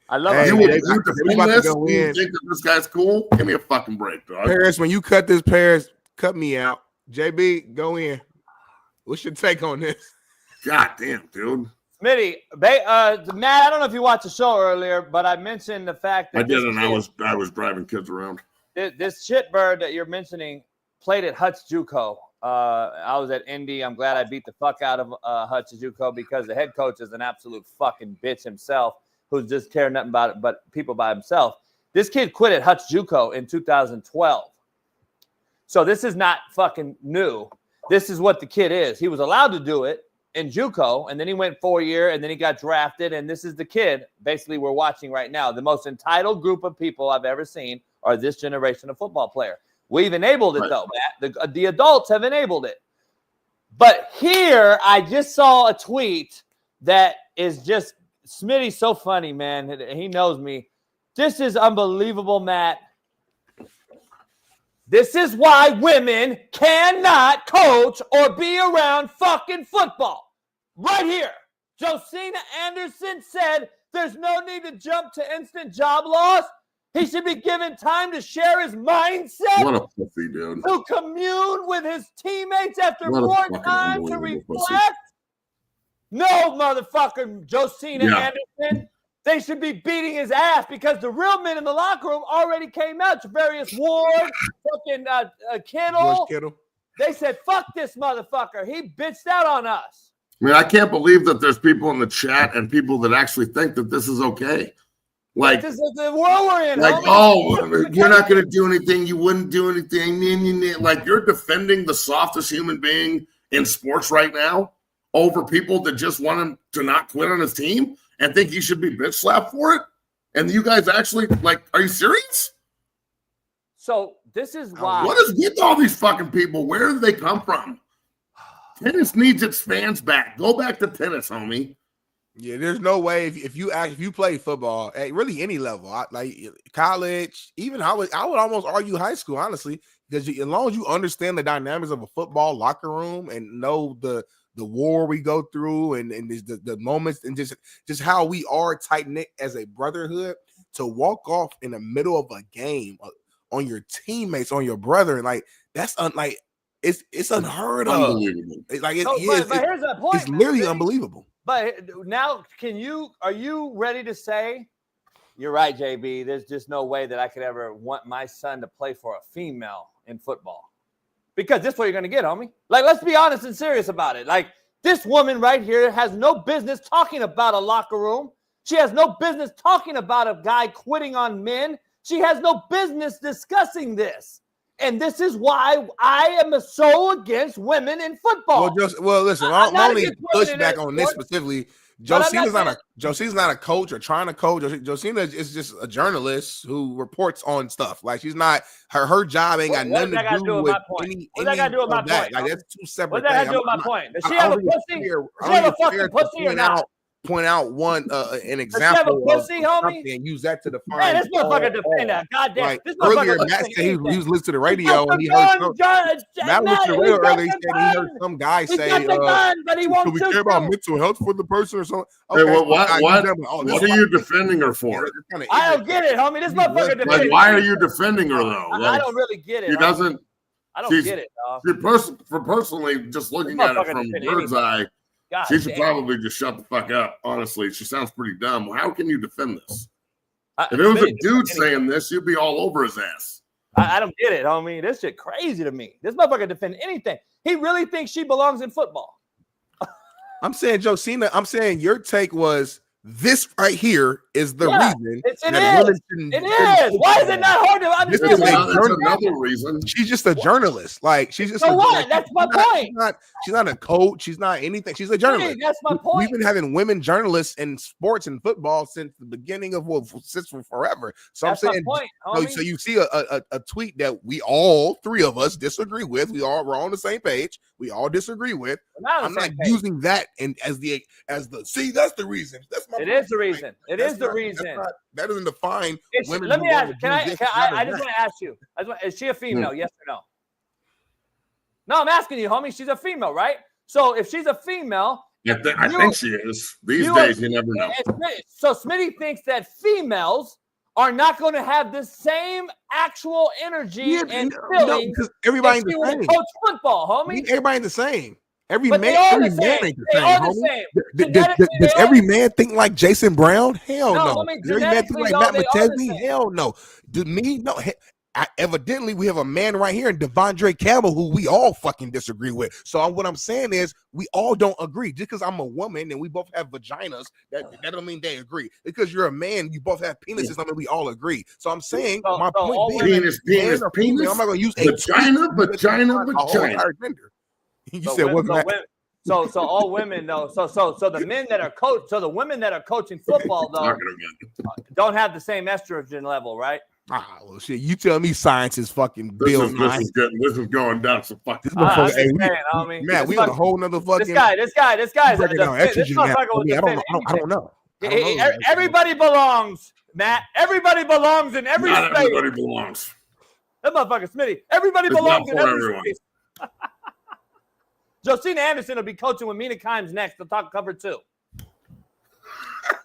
[SPEAKER 8] I love
[SPEAKER 5] it. You think
[SPEAKER 2] that
[SPEAKER 5] this guy's cool? Give me a fucking break, dog.
[SPEAKER 2] Paris, when you cut this, Paris, cut me out. JB, go in. What's your take on this?
[SPEAKER 5] God damn, dude.
[SPEAKER 8] Smitty, Matt, I don't know if you watched the show earlier, but I mentioned the fact that
[SPEAKER 5] I did, and I was driving kids around.
[SPEAKER 8] This shitbird that you're mentioning played at Hutch JUCO. I was at Indy. I'm glad I beat the fuck out of Hutch JUCO because the head coach is an absolute fucking bitch himself who's just caring nothing about it but people by himself. This kid quit at Hutch JUCO in 2012. So this is not fucking new. This is what the kid is. He was allowed to do it in JUCO, and then he went 4-year, and then he got drafted, and this is the kid basically we're watching right now. The most entitled group of people I've ever seen are this generation of football player. We've enabled it, though, Matt. The adults have enabled it. But here, I just saw a tweet that is just – Smitty's so funny, man. He knows me. This is unbelievable, Matt. This is why women cannot coach or be around fucking football. Right here. Josina Anderson said there's no need to jump to instant job loss. He should be given time to share his mindset.
[SPEAKER 5] What a pussy, dude.
[SPEAKER 8] To commune with his teammates after more time to reflect. No, motherfucker, Josina Anderson. They should be beating his ass because the real men in the locker room already came out. Javarius Ward, fucking Kittle. They said, fuck this motherfucker. He bitched out on us.
[SPEAKER 5] I mean, I can't believe that there's people in the chat and people that actually think that this is okay. Like,
[SPEAKER 8] this is the world we're in.
[SPEAKER 5] Like, you're not going to do anything. You wouldn't do anything. Like, you're defending the softest human being in sports right now over people that just want him to not quit on his team and think he should be bitch slapped for it. And you guys actually, like, are you serious?
[SPEAKER 8] So this is why.
[SPEAKER 5] What is with all these fucking people? Where do they come from? Tennis needs its fans back. Go back to tennis, homie.
[SPEAKER 2] Yeah, there's no way if you play football at really any level, like college, even I would almost argue high school, honestly, because as long as you understand the dynamics of a football locker room and know the war we go through and the moments and just how we are tight knit as a brotherhood, to walk off in the middle of a game on your teammates, on your brother, like that's it's unheard of.
[SPEAKER 5] Unbelievable.
[SPEAKER 8] But here's the point.
[SPEAKER 2] It's literally unbelievable.
[SPEAKER 8] But now, are you ready to say, you're right, JB, there's just no way that I could ever want my son to play for a female in football? Because this is what you're going to get, homie. Like, let's be honest and serious about it. Like, this woman right here has no business talking about a locker room. She has no business talking about a guy quitting on men. She has no business discussing this. And this is why I am so against women in football.
[SPEAKER 2] Well, listen, I'll only push back on this specifically. Josina's not a coach or trying to coach. Josina is just a journalist who reports on stuff. Like, she's not her job ain't got nothing to do with any. What's that got to do with my point? Like, that's two separate things. What's that got to do with my point? Does she have a pussy? Does she have a fucking pussy or not? Point out an example of something and use that to define.
[SPEAKER 8] Man, this motherfucker defend that. Goddamn.
[SPEAKER 2] Like, earlier, Matt said he was listening to the radio and he heard Matt listened to the radio earlier. He said he heard some guy say,
[SPEAKER 8] but he won't
[SPEAKER 2] we care about mental health for the person or something.
[SPEAKER 5] Okay, well, what are you defending her for?
[SPEAKER 8] I don't get it, homie. This motherfucker defending.
[SPEAKER 5] Like, why are you defending her though?
[SPEAKER 8] I don't really get it.
[SPEAKER 5] He doesn't.
[SPEAKER 8] I don't get it, dog.
[SPEAKER 5] Personally, just looking at it from bird's eye. She should probably just shut the fuck up. Honestly, she sounds pretty dumb. How can you defend this? If it was a dude saying this, you'd be all over his ass.
[SPEAKER 8] I don't get it, homie. This shit crazy to me. This motherfucker defend anything. He really thinks she belongs in football.
[SPEAKER 2] I'm saying, Josina, your take was this right here is the reason.
[SPEAKER 8] It is. Why is it not hard to understand?
[SPEAKER 5] That's another reason.
[SPEAKER 2] She's just a journalist. Like, she's just
[SPEAKER 8] what? That's my point.
[SPEAKER 2] She's not a coach. She's not anything. She's a journalist.
[SPEAKER 8] Hey, that's my point.
[SPEAKER 2] We've been having women journalists in sports and football since the beginning of since forever. So
[SPEAKER 8] that's
[SPEAKER 2] I'm saying,
[SPEAKER 8] my point,
[SPEAKER 2] so you see a tweet that we all three of us disagree with. We're on the same page. We all disagree with. I'm not using that and as the see. That's the reason. That's my.
[SPEAKER 8] It is the reason. It is the reason.
[SPEAKER 2] That doesn't define women.
[SPEAKER 8] Let me ask. I just want to ask you. Is she a female? Yes or no? No, I'm asking you, homie. She's a female, right? So if she's a female,
[SPEAKER 5] I think she is. These days, you never know.
[SPEAKER 8] So Smitty thinks that females are not going to have the same actual energy and feeling.
[SPEAKER 2] Because everybody's the same.
[SPEAKER 8] Coach football, homie.
[SPEAKER 2] Everybody's the same. Every
[SPEAKER 8] man ain't the same.
[SPEAKER 2] Does every man think like Jason Brown? Hell no.
[SPEAKER 8] I mean,
[SPEAKER 2] does every man think like Matt McChesney? Hell no. Do me? No. Evidently, we have a man right here, DeAndre Campbell, who we all fucking disagree with. So what I'm saying is, we all don't agree. Just because I'm a woman and we both have vaginas, that don't mean they agree. Because you're a man, you both have penises. I mean, we all agree. So I'm saying, my point being,
[SPEAKER 5] penis.
[SPEAKER 2] I'm not going to use
[SPEAKER 5] vagina.
[SPEAKER 2] You said what?
[SPEAKER 8] So all women though. So the men that are the women that are coaching football though don't have the same estrogen level, right?
[SPEAKER 2] Well, shit. You tell me science is fucking Bill.
[SPEAKER 5] This is going down some fucking.
[SPEAKER 2] Man, we on a whole nother fucking.
[SPEAKER 8] This guy is
[SPEAKER 2] I don't know.
[SPEAKER 8] Everybody belongs, Matt. Everybody belongs in every space.
[SPEAKER 5] Everybody belongs.
[SPEAKER 8] That motherfucker Smitty. Everybody
[SPEAKER 5] It's
[SPEAKER 8] belongs
[SPEAKER 5] not
[SPEAKER 8] in
[SPEAKER 5] for
[SPEAKER 8] every
[SPEAKER 5] everyone.
[SPEAKER 8] space. Josina Anderson will be coaching with Mina Kimes next. They'll talk cover 2.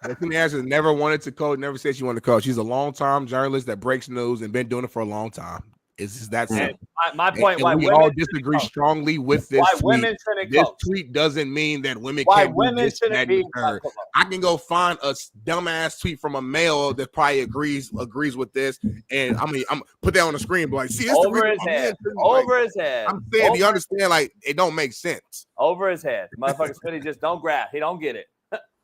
[SPEAKER 2] Josina Anderson never wanted to coach, never said she wanted to coach. She's a long-time journalist that breaks news and been doing it for a long time. It's just that simple.
[SPEAKER 8] My point,
[SPEAKER 2] and
[SPEAKER 8] why
[SPEAKER 2] we
[SPEAKER 8] women
[SPEAKER 2] all disagree strongly with this
[SPEAKER 8] why
[SPEAKER 2] tweet.
[SPEAKER 8] women shouldn't
[SPEAKER 2] This
[SPEAKER 8] coach.
[SPEAKER 2] tweet doesn't mean that women
[SPEAKER 8] Why
[SPEAKER 2] can't
[SPEAKER 8] women
[SPEAKER 2] do this,
[SPEAKER 8] shouldn't
[SPEAKER 2] that,
[SPEAKER 8] be
[SPEAKER 2] and the third. I can go find a dumbass tweet from a male that probably agrees with this, and I'm put that on the screen, but like, see, it's
[SPEAKER 8] over his head. Over his head.
[SPEAKER 2] I'm saying, do you understand? Like, it don't make sense.
[SPEAKER 8] Over his head. Motherfucker Smitty just don't grab. He don't get it.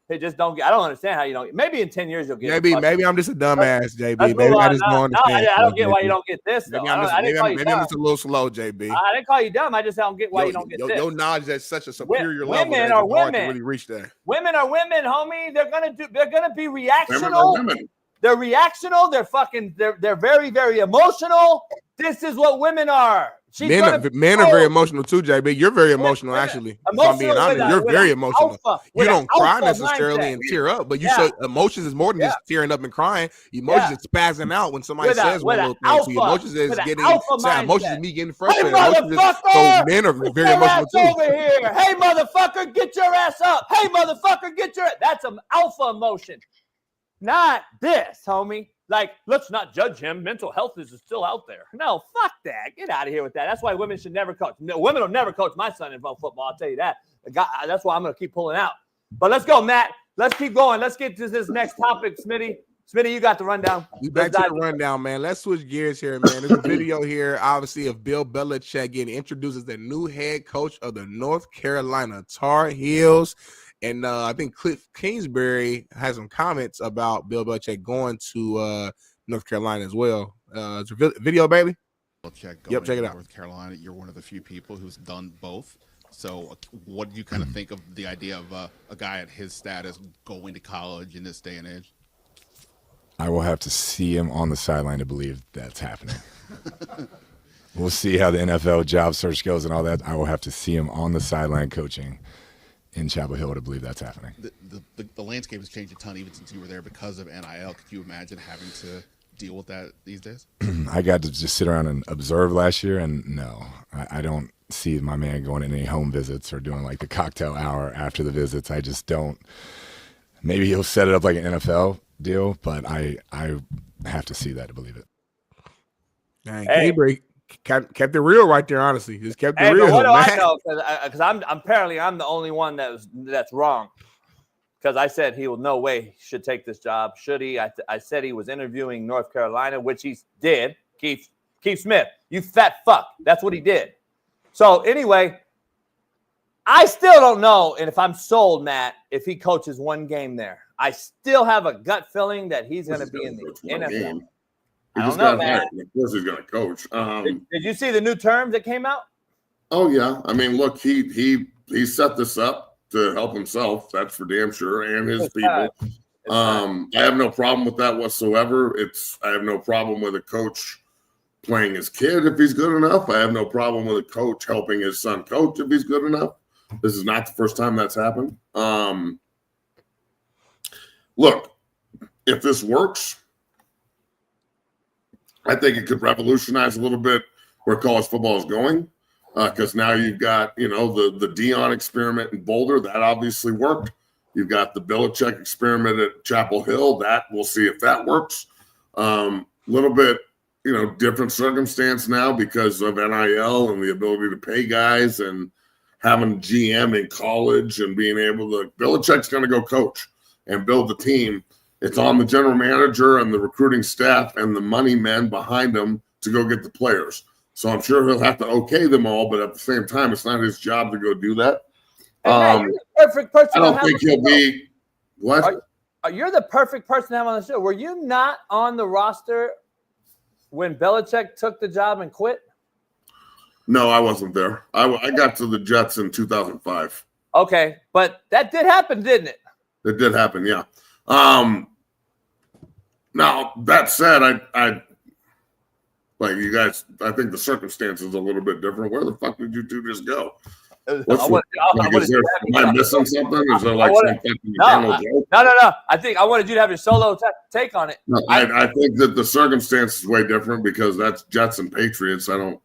[SPEAKER 8] He just don't get. I don't understand how you don't. Maybe in 10 years you'll get it.
[SPEAKER 2] Maybe I'm just a dumbass, JB. Maybe I just don't
[SPEAKER 8] No,
[SPEAKER 2] understand.
[SPEAKER 8] I don't get why you don't get this. Though.
[SPEAKER 2] Maybe I'm just a little slow, JB.
[SPEAKER 8] I didn't call you dumb. I just don't get why you don't get this.
[SPEAKER 2] Your knowledge at such a superior level.
[SPEAKER 8] Women are women.
[SPEAKER 2] To really reach that.
[SPEAKER 8] Women are women, homie. They're gonna be reactional. They're reactional. They're fucking. They're very, very emotional. This is what women are.
[SPEAKER 2] Men are very emotional too, JB. You're very emotional, actually. If I'm being honest, you're very emotional. You don't cry necessarily and tear up, but you show emotions is more than just tearing up and crying. Emotions is spazzing out when somebody says one little thing to you. Emotions is emotions is me getting frustrated. So men are very emotional too.
[SPEAKER 8] Over here. Hey, motherfucker, get your ass up. Hey, motherfucker, get your. That's an alpha emotion, not this, homie. Like, let's not judge him. Mental health is still out there. No, fuck that. Get out of here with that. That's why women should never coach. No, women will never coach my son in football. I'll tell you that. That's why I'm going to keep pulling out. But let's go, Matt. Let's keep going. Let's get to this next topic, Smitty. Smitty, you got the rundown.
[SPEAKER 2] We back to the rundown, man. Let's switch gears here, man. There's a video here, obviously, of Bill Belichick getting introduced as the new head coach of the North Carolina Tar Heels. And I think Cliff Kingsbury has some comments about Bill Belichick going to North Carolina as well. It's a video, Bailey?
[SPEAKER 14] Check
[SPEAKER 2] it out.
[SPEAKER 14] North Carolina, you're one of the few people who's done both. So what do you kind of think of the idea of a guy at his status going to college in this day and age?
[SPEAKER 15] I will have to see him on the sideline to believe that's happening. We'll see how the NFL job search goes and all that. I will have to see him on the sideline coaching in Chapel Hill to believe that's happening.
[SPEAKER 14] The landscape has changed a ton even since you were there because of NIL. Could you imagine having to deal with that these days?
[SPEAKER 15] I got to just sit around and observe last year, and no, I don't see my man going to any home visits or doing like the cocktail hour after the visits. I just don't. Maybe he'll set it up like an NFL deal, but I have to see that to believe it.
[SPEAKER 2] Hey. Kept it real right there, honestly. Just kept it real.
[SPEAKER 8] But what do I know? Because I'm the only one that's wrong. Because I said he will no way should take this job. Should he? I said he was interviewing North Carolina, which he did. Keith Smith, you fat fuck. That's what he did. So anyway, I still don't know, and if I'm sold, Matt, if he coaches one game there. I still have a gut feeling that he's going to be in the NFL.
[SPEAKER 5] I don't know, man. Of course he's going to coach.
[SPEAKER 8] Did you see the new terms that came out?
[SPEAKER 5] Oh, yeah. I mean, look, he set this up to help himself. That's for damn sure, and his people. I have no problem with that whatsoever. I have no problem with a coach playing his kid if he's good enough. I have no problem with a coach helping his son coach if he's good enough. This is not the first time that's happened. Look, if this works, I think it could revolutionize a little bit where college football is going, because now you've got, the Dion experiment in Boulder. That obviously worked. You've got the Belichick experiment at Chapel Hill. That we'll see if that works. Little bit, different circumstance now because of NIL and the ability to pay guys and having GM in college and being able to – Belichick's going to go coach and build the team. It's on the general manager and the recruiting staff and the money men behind him to go get the players. So I'm sure he'll have to okay them all, but at the same time, it's not his job to go do that.
[SPEAKER 8] You're the perfect person.
[SPEAKER 5] I don't think he'll be – what?
[SPEAKER 8] You're the perfect person to have on the show. Were you not on the roster when Belichick took the job and quit?
[SPEAKER 5] No, I wasn't there. I got to the Jets in 2005.
[SPEAKER 8] Okay, but that did happen, didn't it?
[SPEAKER 5] It did happen, yeah. Now that said, I like you guys. I think the circumstances are a little bit different. Where the fuck did you two just go? Am I missing something? Is there like some fucking eternal joke?
[SPEAKER 8] No. I wanted you to have your solo take on it.
[SPEAKER 5] No, I think that the circumstance is way different because that's Jets and Patriots. I don't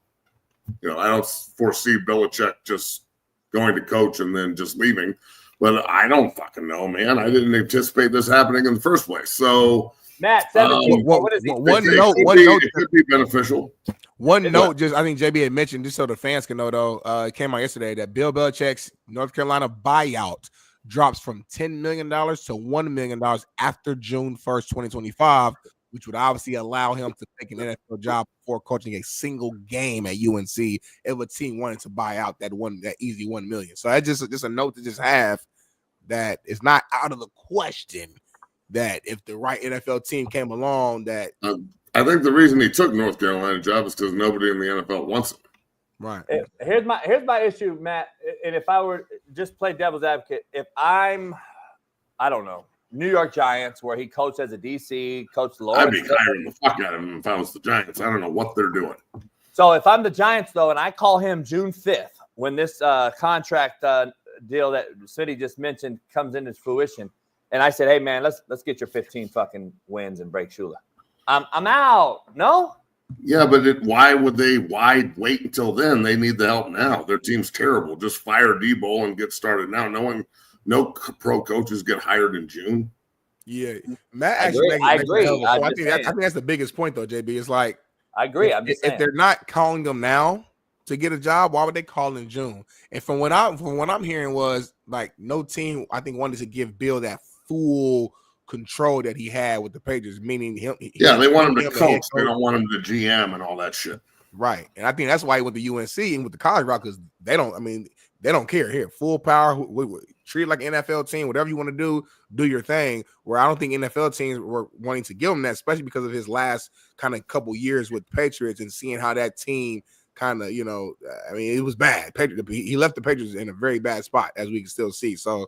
[SPEAKER 5] foresee Belichick just going to coach and then just leaving. But I don't fucking know, man. I didn't anticipate this happening in the first place. So,
[SPEAKER 8] Matt, 17. What is he?
[SPEAKER 2] One note.
[SPEAKER 5] It could be beneficial.
[SPEAKER 2] One note, just I think JB had mentioned, just so the fans can know, though, it came out yesterday that Bill Belichick's North Carolina buyout drops from $10 million to $1 million after June 1st, 2025, which would obviously allow him to take an NFL job before coaching a single game at UNC if a team wanted to buy out that easy $1 million. So that's just a note to just have that it's not out of the question that if the right NFL team came along that
[SPEAKER 5] I think the reason he took North Carolina job is because nobody in the NFL wants him.
[SPEAKER 2] Right.
[SPEAKER 8] Here's my issue, Matt. And if I were just play devil's advocate, if I'm, I don't know, New York Giants, where he coached as a DC, coached Lawrence.
[SPEAKER 5] I'd be hiring the fuck out of him if I was the Giants. I don't know what they're doing.
[SPEAKER 8] So if I'm the Giants, though, and I call him June 5th when this contract deal that Smitty just mentioned comes into fruition, and I said, hey, man, let's get your 15 fucking wins and break Shula. I'm out. No?
[SPEAKER 5] Yeah, but why wait until then? They need the help now. Their team's terrible. Just fire Debo and get started now. No pro coaches get hired in June.
[SPEAKER 2] Yeah, Matt actually
[SPEAKER 8] I agree.
[SPEAKER 2] I think that's the biggest point, though, JB. It's like
[SPEAKER 8] I agree.
[SPEAKER 2] If they're not calling them now to get a job, why would they call in June? And from what I'm hearing was like no team I think wanted to give Bill that full control that he had with the Patriots, meaning him.
[SPEAKER 5] They want him to coach. They don't want him to GM and all that shit.
[SPEAKER 2] Right, and I think that's why he went to UNC and with the college route because they don't care here. Full power, treat it like an NFL team. Whatever you want to do your thing. Where I don't think NFL teams were wanting to give him that, especially because of his last kind of couple years with Patriots and seeing how that team kind of, it was bad. He left the Patriots in a very bad spot, as we can still see. So,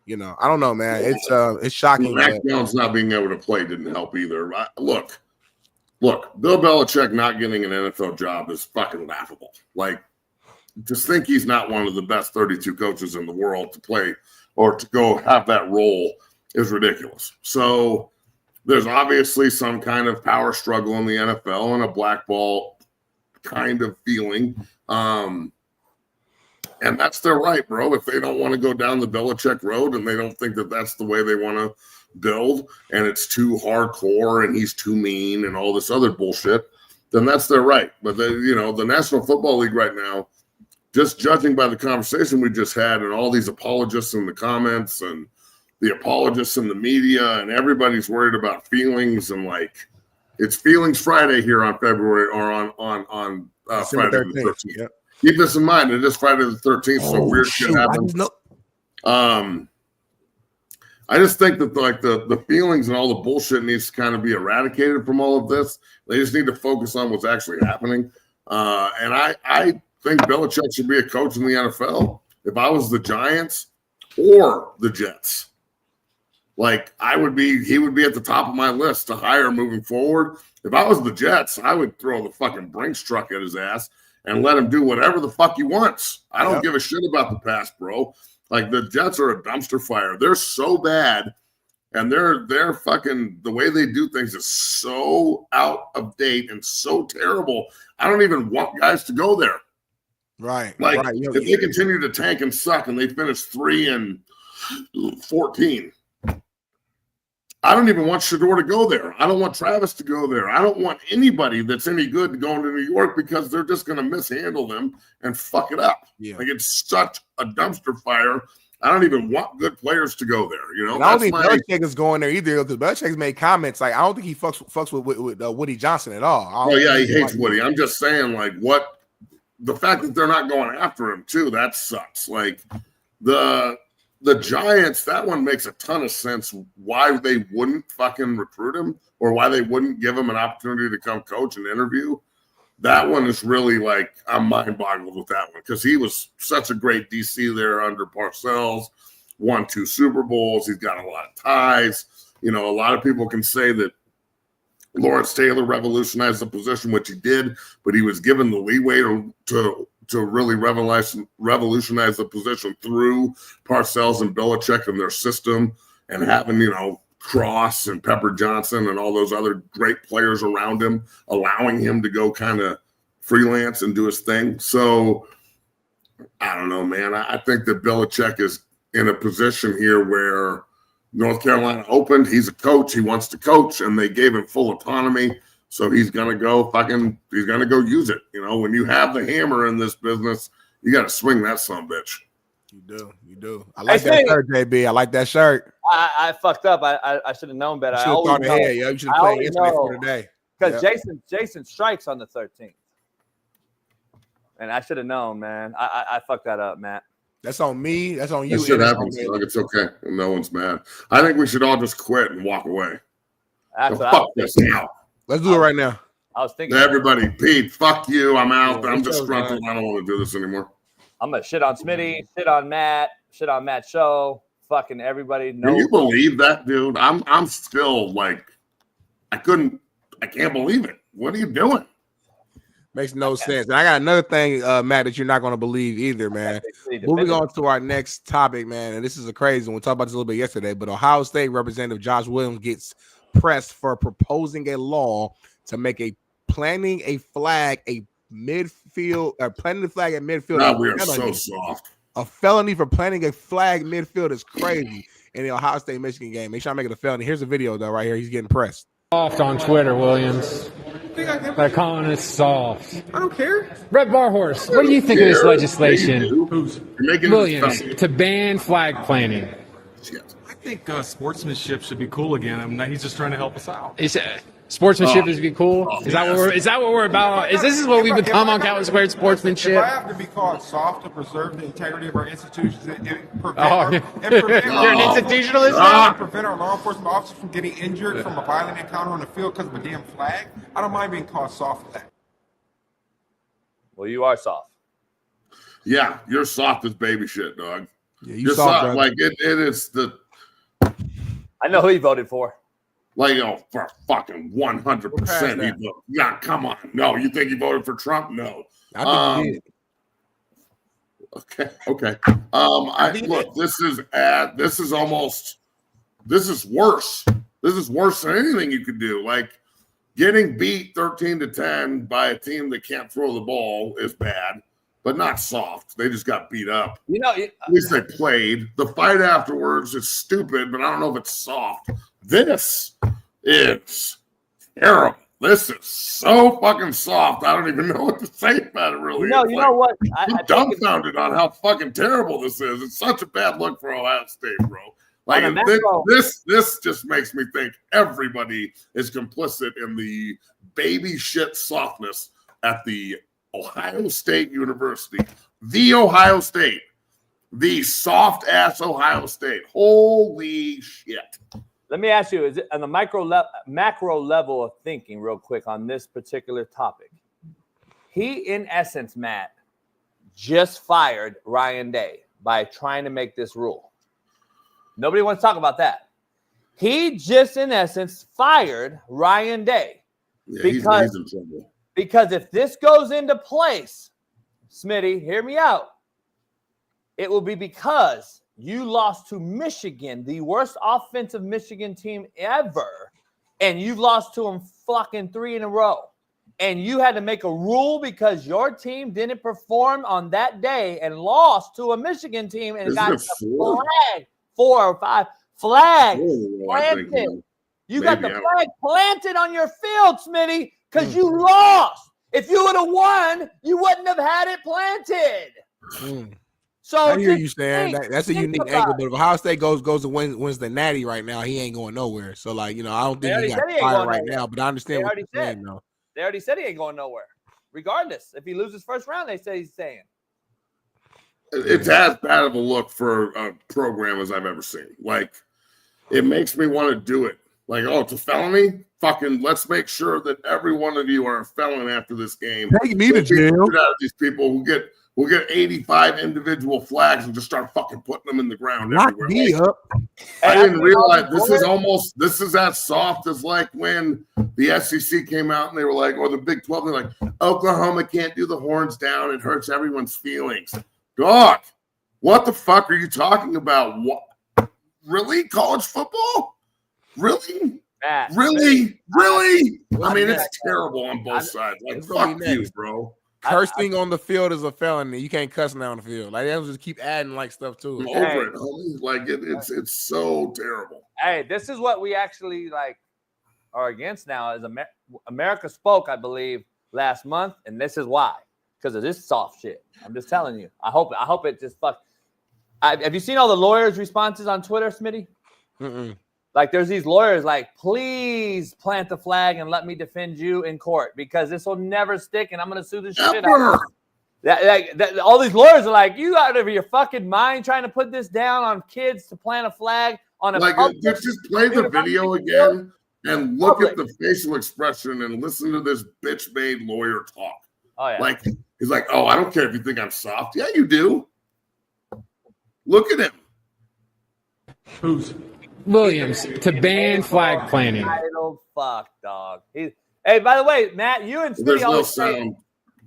[SPEAKER 2] I don't know, man. It's shocking.
[SPEAKER 5] Mac Jones not being able to play didn't help either. Look, Bill Belichick not getting an NFL job is fucking laughable. Like, just think he's not one of the best 32 coaches in the world to play or to go have that role is ridiculous. So there's obviously some kind of power struggle in the NFL and a blackball kind of feeling. And that's their right, bro. If they don't want to go down the Belichick road and they don't think that that's the way they want to build and it's too hardcore and he's too mean and all this other bullshit, then that's their right. But the National Football League right now, just judging by the conversation we just had and all these apologists in the comments and the apologists in the media and everybody's worried about feelings and like it's Feelings Friday here on February or on Friday the 13th. Yep. Keep this in mind. It is Friday the 13th, so weird shit happens. I just think that like the feelings and all the bullshit needs to kind of be eradicated from all of this. They just need to focus on what's actually happening. And I think Belichick should be a coach in the NFL. If I was the Giants or the Jets, like he would be at the top of my list to hire moving forward. If I was the Jets, I would throw the fucking Brinks truck at his ass and let him do whatever the fuck he wants. I don't give a shit about the past, bro. Like the Jets are a dumpster fire. They're so bad, and they're fucking the way they do things is so out of date and so terrible. I don't even want guys to go there.
[SPEAKER 2] Right.
[SPEAKER 5] Like
[SPEAKER 2] right.
[SPEAKER 5] If they continue to tank and suck and they finish 3-14, I don't even want Shador to go there. I don't want Travis to go there. I don't want anybody that's any good going to New York because they're just going to mishandle them and fuck it up. Yeah. Like it's such a dumpster fire. I don't even want good players to go there.
[SPEAKER 2] And I don't think Belichick is going there either because Belichick's made comments like I don't think he fucks with Woody Johnson at all.
[SPEAKER 5] Oh yeah, he hates Woody. I'm just saying like the fact that they're not going after him too, that sucks. Like the Giants, that one makes a ton of sense why they wouldn't fucking recruit him or why they wouldn't give him an opportunity to come coach and interview. That one is really like, I'm mind boggled with that one because he was such a great DC there under Parcells, won 2 Super Bowls. He's got a lot of ties. A lot of people can say that Lawrence Taylor revolutionized the position, which he did, but he was given the leeway to to really revolutionize the position through Parcells and Belichick and their system, and having, you know, Cross and Pepper Johnson and all those other great players around him, allowing him to go kind of freelance and do his thing. So I don't know, man. I think that Belichick is in a position here where North Carolina opened. He's a coach. He wants to coach, and they gave him full autonomy. So he's gonna go use it. You know, when you have the hammer in this business, you got to swing that son of a bitch.
[SPEAKER 2] You do. I like that shirt, JB. I like that shirt.
[SPEAKER 8] I fucked up. I should have known better.
[SPEAKER 2] You should have thought ahead, yo. You should have played yesterday for today.
[SPEAKER 8] Because Jason strikes on the 13th. And I should have known, man. I fucked that up, Matt.
[SPEAKER 2] That's on me. That's on you.
[SPEAKER 5] That shit happens, dog. It's okay. No one's mad. I think we should all just quit and walk away. Fuck this now.
[SPEAKER 2] Let's do it right now.
[SPEAKER 8] I was thinking.
[SPEAKER 5] Everybody, Pete, fuck you. I'm out. I'm disgruntled. I don't want to do this anymore.
[SPEAKER 8] I'm going to shit on Smitty, shit on Matt, shit on Matt's show. Fucking everybody.
[SPEAKER 5] Can you believe that, dude? I'm still like, I can't believe it. What are you doing?
[SPEAKER 2] Makes no sense. And I got another thing, Matt, that you're not going to believe either, man. Moving on to our next topic, man, and this is a crazy one. We talked about this a little bit yesterday, but Ohio State Representative Josh Williams gets pressed for proposing a law to make planting a flag at midfield.
[SPEAKER 5] No, we are so soft.
[SPEAKER 2] A felony for planting a flag midfield is crazy in the Ohio State Michigan game. Make sure I make it a felony. Here's a video though, right here. He's getting pressed.
[SPEAKER 3] Soft on Twitter, Williams. They're calling it soft.
[SPEAKER 16] I don't care.
[SPEAKER 3] Red Bar Horse, what do you think of this legislation?
[SPEAKER 5] Williams,
[SPEAKER 3] to ban flag planting.
[SPEAKER 16] I think sportsmanship should be cool again. I mean, he's just trying to help us out.
[SPEAKER 3] Sportsmanship is be cool. Is that what we're about? Is this what we've become on Calvin Squared? Sportsmanship.
[SPEAKER 16] If I have to be called soft to preserve the integrity of our institutions and prevent
[SPEAKER 3] you're an institutionalist
[SPEAKER 16] now? Prevent our law enforcement officers from getting injured from a violent encounter on the field because of a damn flag, I don't mind being called soft for that.
[SPEAKER 8] Well, you are soft.
[SPEAKER 5] Yeah, you're soft as baby shit, dog.
[SPEAKER 2] Yeah, you're soft.
[SPEAKER 5] Like it is the.
[SPEAKER 8] I know who he voted for.
[SPEAKER 5] Like, for fucking 100%. Yeah, come on. No, you think he voted for Trump? No.
[SPEAKER 2] I think he
[SPEAKER 5] did. Okay. Look, this is worse. This is worse than anything you could do. Like, getting beat 13-10 by a team that can't throw the ball is bad, but not soft. They just got beat up.
[SPEAKER 8] You know,
[SPEAKER 5] at least they played. The fight afterwards is stupid, but I don't know if it's soft. This is terrible. This is so fucking soft. I don't even know what to say about it, really.
[SPEAKER 8] You know what?
[SPEAKER 5] I'm dumbfounded on how fucking terrible this is. It's such a bad look for Ohio State, bro. Like, this just makes me think everybody is complicit in the baby shit softness at the Ohio State University. The Ohio State. The soft-ass Ohio State. Holy shit.
[SPEAKER 8] Let me ask you, is it on the macro level of thinking real quick on this particular topic? He, in essence, Matt, just fired Ryan Day by trying to make this rule. Nobody wants to talk about that. He just, in essence, fired Ryan Day.
[SPEAKER 5] Yeah, he's in trouble.
[SPEAKER 8] Because if this goes into place, Smitty, hear me out, it will be because you lost to Michigan, the worst offensive Michigan team ever, and you've lost to them fucking 3 in a row. And you had to make a rule because your team didn't perform on that day and lost to a Michigan team and got the flag, 4 or 5 flags planted. You got the flag planted on your field, Smitty, because you lost. If you would have won, you wouldn't have had it planted. So
[SPEAKER 2] I hear you, Stan. That's a unique angle. But if Ohio State goes and wins the Natty right now, he ain't going nowhere. So, like, you know, I don't think he got fired right now. But I understand what you're saying, though.
[SPEAKER 8] They already said he ain't going nowhere. Regardless, if he loses first round, they say he's staying.
[SPEAKER 5] It's as bad of a look for a program as I've ever seen. Like, it makes me want to do it. Like, oh, it's a felony? Fucking let's make sure that every one of you are a felon after this game.
[SPEAKER 2] Take me to jail.
[SPEAKER 5] Out of these people who get. We'll get 85 individual flags and just start fucking putting them in the ground everywhere.
[SPEAKER 2] Me up.
[SPEAKER 5] I didn't realize this is as soft as like when the SEC came out and they were like, or the Big 12, they're like, Oklahoma can't do the horns down. It hurts everyone's feelings. Dog, what the fuck are you talking about? What? Really? College football? Really? Really? I mean, it's terrible on both sides. Like, fuck you, bro.
[SPEAKER 2] Cursing on the field is a felony. You can't cuss now on the field. Like, they'll just keep adding like stuff to it.
[SPEAKER 5] Over it, homie. Like, it's so terrible.
[SPEAKER 8] Hey, this is what we actually like are against now. Is America spoke, I believe, last month, and this is why, because of this soft shit. I'm just telling you. I hope it just fuck. Have you seen all the lawyers' responses on Twitter, Smitty?
[SPEAKER 2] Mm-mm.
[SPEAKER 8] Like, there's these lawyers like, please plant the flag and let me defend you in court because this will never stick and I'm going to sue the shit out of you. All these lawyers are like, you out of your fucking mind trying to put this down on kids to plant a flag on a
[SPEAKER 5] like, just play the video again and look at the facial expression and listen to this bitch-made lawyer talk.
[SPEAKER 8] Oh, yeah.
[SPEAKER 5] Like, he's like, oh, I don't care if you think I'm soft. Yeah, you do. Look at him.
[SPEAKER 3] Who's Williams to ban flag planting?
[SPEAKER 8] Idle fuck, dog. Hey, by the way, Matt, you and Smitty always say,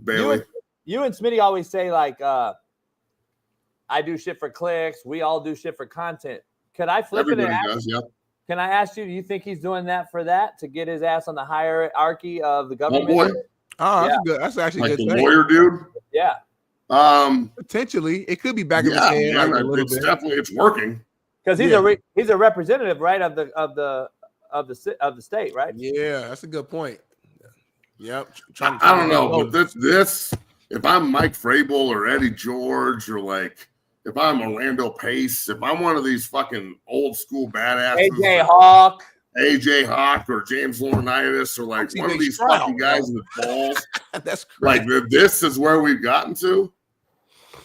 [SPEAKER 5] Bailey.
[SPEAKER 8] You and Smitty always say like, I do shit for clicks. We all do shit for content. Could I flip it and ask? Can I ask you? Do you think he's doing that for that to get his ass on the hierarchy of the government?
[SPEAKER 5] Oh boy.
[SPEAKER 2] Oh, that's good. That's actually
[SPEAKER 5] like
[SPEAKER 2] good.
[SPEAKER 5] The lawyer dude.
[SPEAKER 8] Yeah.
[SPEAKER 2] Potentially, it could be back in his head.
[SPEAKER 5] Yeah,
[SPEAKER 2] like a little
[SPEAKER 5] it's
[SPEAKER 2] bit.
[SPEAKER 5] definitely it's working.
[SPEAKER 8] Because he's a representative, right, of the state, right?
[SPEAKER 2] Yeah, that's a good point. Yep.
[SPEAKER 5] I don't know, but this if I'm Mike Vrabel or Eddie George or like if I'm Orlando Pace, if I'm one of these fucking old school badasses, AJ Hawk or James Laurinaitis or like one of these fucking guys in the balls,
[SPEAKER 2] that's crazy.
[SPEAKER 5] Like this is where we've gotten to.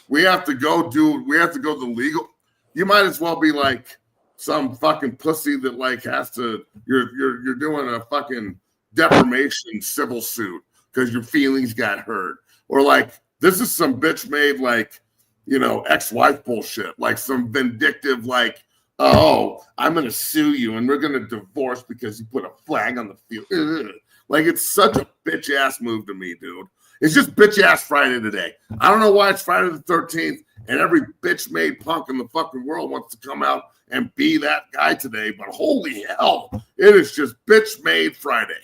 [SPEAKER 5] We have to go the legal. You might as well be like some fucking pussy that like has to. You're doing a fucking defamation civil suit because your feelings got hurt, or like this is some bitch made like ex-wife bullshit, like some vindictive like, oh, I'm gonna sue you and we're gonna divorce because you put a flag on the field. Ugh. Like it's such a bitch ass move to me, dude. It's just bitch ass Friday today. I don't know why it's Friday the 13th and every bitch made punk in the fucking world wants to come out and be that guy today. But holy hell, it is just bitch made Friday.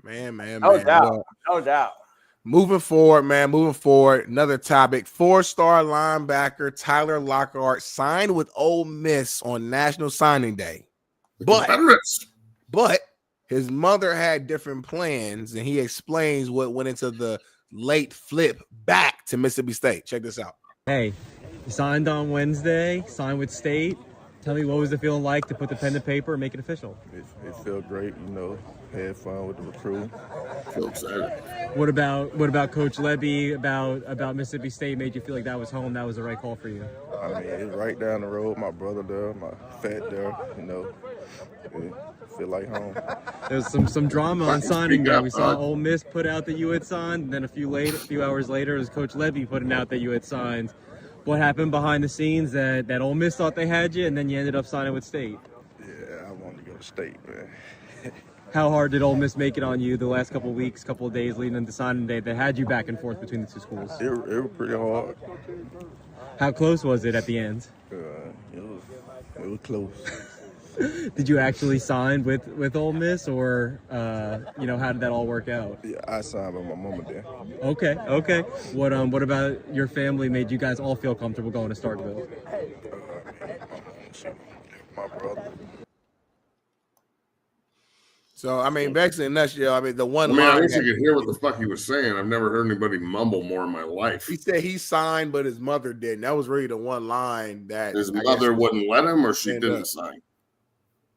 [SPEAKER 2] Man.
[SPEAKER 8] No doubt.
[SPEAKER 2] Moving forward, another topic. 4-star linebacker Tyler Lockhart signed with Ole Miss on National Signing Day. But his mother had different plans, and he explains what went into the late flip back to Mississippi State. Check this out.
[SPEAKER 17] Hey, you signed on Wednesday, signed with State. Tell me, what was it feeling like to put the pen to paper and make it official?
[SPEAKER 18] It felt great, had fun with the recruit.
[SPEAKER 5] Feel excited.
[SPEAKER 17] What about Coach Levy, about Mississippi State made you feel like that was home, that was the right call for you?
[SPEAKER 18] I mean, it's right down the road, my brother there, my fat there, it feel like home.
[SPEAKER 17] There's some drama on signing day. We saw Ole Miss put out that you had signed, and then a few hours later, it was Coach Levy putting out that you had signed. What happened behind the scenes that Ole Miss thought they had you, and then you ended up signing with State?
[SPEAKER 18] Yeah, I wanted to go to State, man.
[SPEAKER 17] How hard did Ole Miss make it on you the last couple of weeks, couple of days leading into signing day that had you back and forth between the two schools?
[SPEAKER 18] It was pretty hard.
[SPEAKER 17] How close was it at the end?
[SPEAKER 18] It was close.
[SPEAKER 17] Did you actually sign with Ole Miss, or how did that all work out?
[SPEAKER 18] Yeah, I signed with my mama there.
[SPEAKER 17] Okay. What about your family made you guys all feel comfortable going to Starkville?
[SPEAKER 18] My brother.
[SPEAKER 2] So I mean, basically in a nutshell, the one
[SPEAKER 5] I
[SPEAKER 2] line.
[SPEAKER 5] wish you could hear what the fuck he was saying. I've never heard anybody mumble more in my life.
[SPEAKER 2] He said he signed, but his mother didn't. That was really the one line that
[SPEAKER 5] his mother wouldn't let him, or she didn't sign.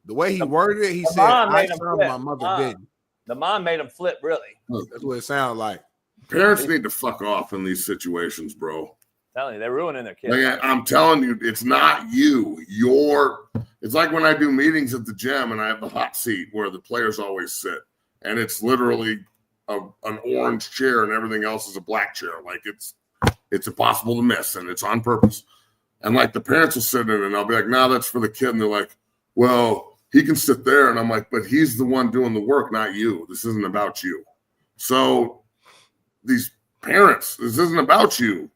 [SPEAKER 2] The way he worded it, he said, "I signed, my mother didn't."
[SPEAKER 8] The mom made him flip, really.
[SPEAKER 2] That's what it sounded like.
[SPEAKER 5] Parents need to fuck off in these situations, bro.
[SPEAKER 8] I'm telling you, they're ruining their kids.
[SPEAKER 5] Like, I'm telling you, it's not you. It's like when I do meetings at the gym and I have the hot seat where the players always sit, and it's literally an orange chair and everything else is a black chair. Like it's impossible to miss, and it's on purpose. And like the parents will sit in it, and I'll be like, "No, that's for the kid." And they're like, "Well, he can sit there. And I'm like, but he's the one doing the work, not you. This isn't about you. So these parents, this isn't about you.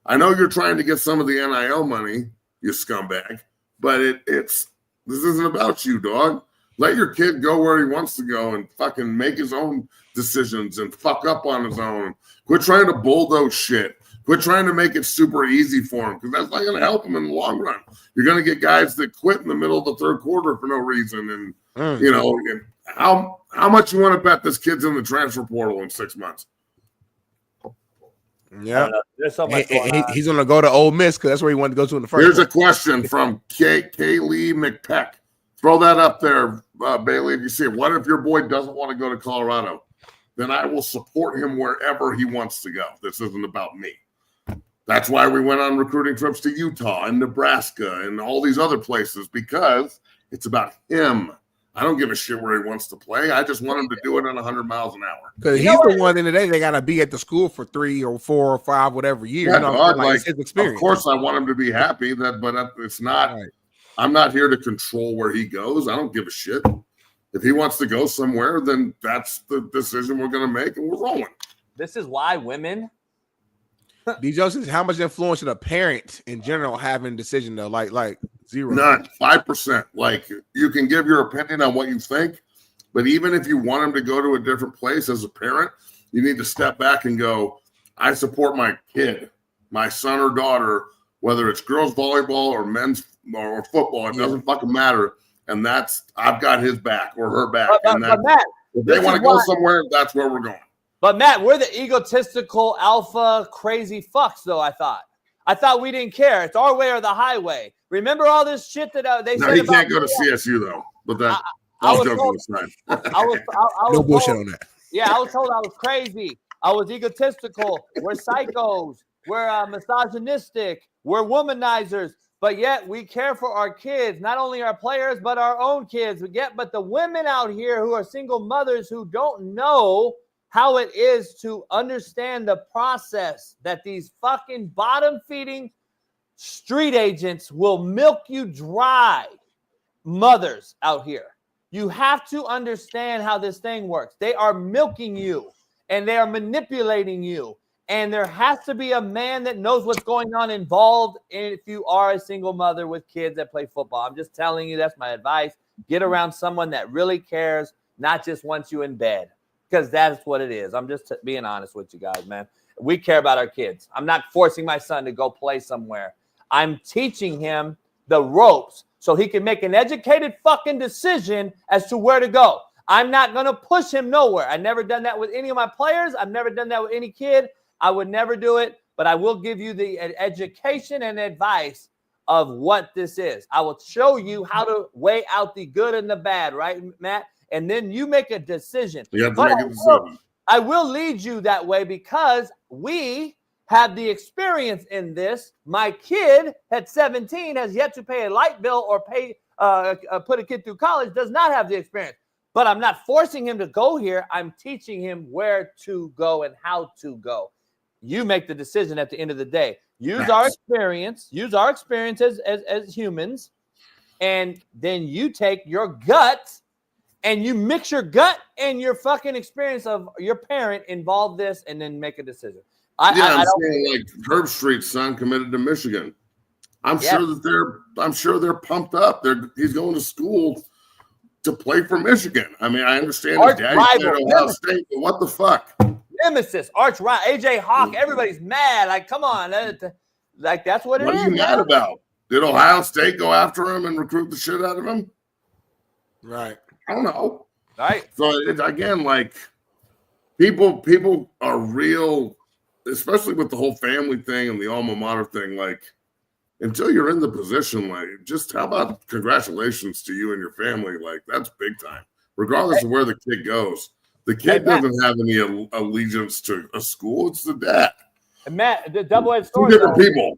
[SPEAKER 5] I know you're trying to get some of the NIL money, you scumbag, but this isn't about you, dog. Let your kid go where he wants to go and fucking make his own decisions and fuck up on his own. Quit trying to bulldoze shit. Quit trying to make it super easy for him, because that's not going to help him in the long run. You're going to get guys that quit in the middle of the third quarter for no reason. And, you know, and how much you want to bet this kid's in the transfer portal in 6 months?
[SPEAKER 2] Yeah,
[SPEAKER 8] there's so much going on.
[SPEAKER 2] He's going to go to Ole Miss because that's where he wanted to go to in the first.
[SPEAKER 5] Here's a question from Kaylee McPeck. Throw that up there, Bailey, if you see it. What if your boy doesn't want to go to Colorado? Then I will support him wherever he wants to go. This isn't about me. That's why we went on recruiting trips to Utah and Nebraska and all these other places, because it's about him. I don't give a shit where he wants to play. I just want him to do it at 100 miles an hour.
[SPEAKER 2] Because he's the one in the day they got to be at the school for 3 or 4 or 5 whatever years.
[SPEAKER 5] Yeah,
[SPEAKER 2] you know,
[SPEAKER 5] dog,
[SPEAKER 2] like his experience.
[SPEAKER 5] Of course, I want him to be happy, but it's not. Right. I'm not here to control where he goes. I don't give a shit. If he wants to go somewhere, then that's the decision we're going to make, and we're rolling.
[SPEAKER 8] This is why women.
[SPEAKER 2] D. Joseph, how much influence should a parent in general have in decision though? Like 0.
[SPEAKER 5] None. 5%. Like, you can give your opinion on what you think, but even if you want him to go to a different place as a parent, you need to step back and go, I support my kid, my son or daughter, whether it's girls volleyball or men's or football, it doesn't fucking matter. And I've got his back or her back.
[SPEAKER 8] But Matt,
[SPEAKER 5] if they want to go somewhere, that's where we're going.
[SPEAKER 8] But Matt, we're the egotistical alpha crazy fucks, though. I thought we didn't care. It's our way or the highway. Remember all this shit that they said?
[SPEAKER 5] No, he can't go to CSU though. But that I'll joke aside.
[SPEAKER 8] I was
[SPEAKER 2] no bullshit on that.
[SPEAKER 8] Yeah, I was told I was crazy. I was egotistical. We're psychos. We're misogynistic. We're womanizers. But yet we care for our kids, not only our players, but our own kids. But the women out here who are single mothers who don't know how it is to understand the process that these fucking bottom-feeding street agents will milk you dry. Mothers out here, you have to understand how this thing works. They are milking you and they are manipulating you. And there has to be a man that knows what's going on involved if you are a single mother with kids that play football. I'm just telling you, that's my advice. Get around someone that really cares, not just wants you in bed, because that's what it is. I'm just being honest with you guys, man. We care about our kids. I'm not forcing my son to go play somewhere. I'm teaching him the ropes so he can make an educated fucking decision as to where to go. I'm not going to push him nowhere. I've never done that with any of my players. I've never done that with any kid. I would never do it, but I will give you the education and advice of what this is. I will show you how to weigh out the good and the bad, right, Matt? And then you make a decision.
[SPEAKER 5] You have to make a decision.
[SPEAKER 8] I will lead you that way because we have the experience in this. My kid at 17 has yet to pay a light bill or put a kid through college, does not have the experience. But I'm not forcing him to go here. I'm teaching him where to go and how to go. You make the decision at the end of the day. Use our experience as humans, and then you take your gut and you mix your gut and your fucking experience of your parent, involve this, and then make a decision.
[SPEAKER 5] I'm saying, like Herb Street's son committed to Michigan. I'm sure they're pumped up. He's going to school to play for Michigan. I mean, I understand his daddy played at Ohio State, but what the fuck?
[SPEAKER 8] Nemesis, arch rival, AJ Hawk, everybody's mad. Like, come on. Like, that's what it is.
[SPEAKER 5] What are you mad about? Did Ohio State go after him and recruit the shit out of him?
[SPEAKER 2] Right.
[SPEAKER 5] I don't know.
[SPEAKER 8] Right.
[SPEAKER 5] So, again, like, people are real, especially with the whole family thing and the alma mater thing, like, until you're in the position, like, just how about congratulations to you and your family? Like, that's big time, regardless of where the kid goes. The kid doesn't have any allegiance to a school. It's the dad.
[SPEAKER 8] And Matt, the double-edged sword.
[SPEAKER 5] Two different people.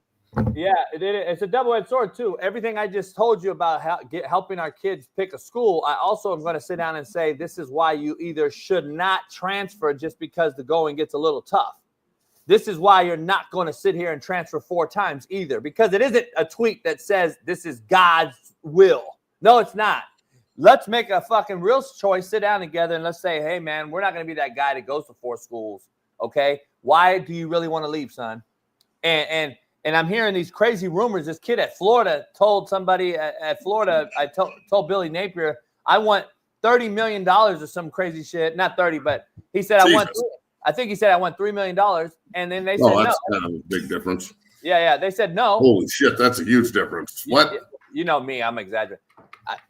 [SPEAKER 8] Yeah, it's a double-edged sword, too. Everything I just told you about helping our kids pick a school, I also am going to sit down and say this is why you either should not transfer just because the going gets a little tough. This is why you're not going to sit here and transfer 4 times either, because it isn't a tweet that says this is God's will. No, it's not. let's make a fucking real choice, sit down together, and let's say, hey, man, we're not going to be that guy that goes to 4 schools, okay? Why do you really want to leave, son? And I'm hearing these crazy rumors. This kid at Florida told somebody at Florida, I told Billy Napier, I want $30 million or some crazy shit. Not 30, but he said, I think he said I want $3 million. And then they said no.
[SPEAKER 5] That's kind of a big difference.
[SPEAKER 8] Yeah. They said no.
[SPEAKER 5] Holy shit, that's a huge difference. What?
[SPEAKER 8] You know me, I'm exaggerating.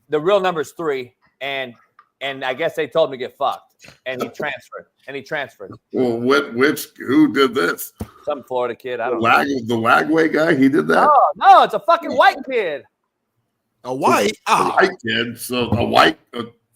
[SPEAKER 8] The real number is 3, and I guess they told him to get fucked, and he transferred.
[SPEAKER 5] Well, who did this?
[SPEAKER 8] Some Florida kid. I don't know.
[SPEAKER 5] The Lagway guy, he did that?
[SPEAKER 8] No, it's a fucking white kid.
[SPEAKER 2] A white?
[SPEAKER 5] A white kid. So a white.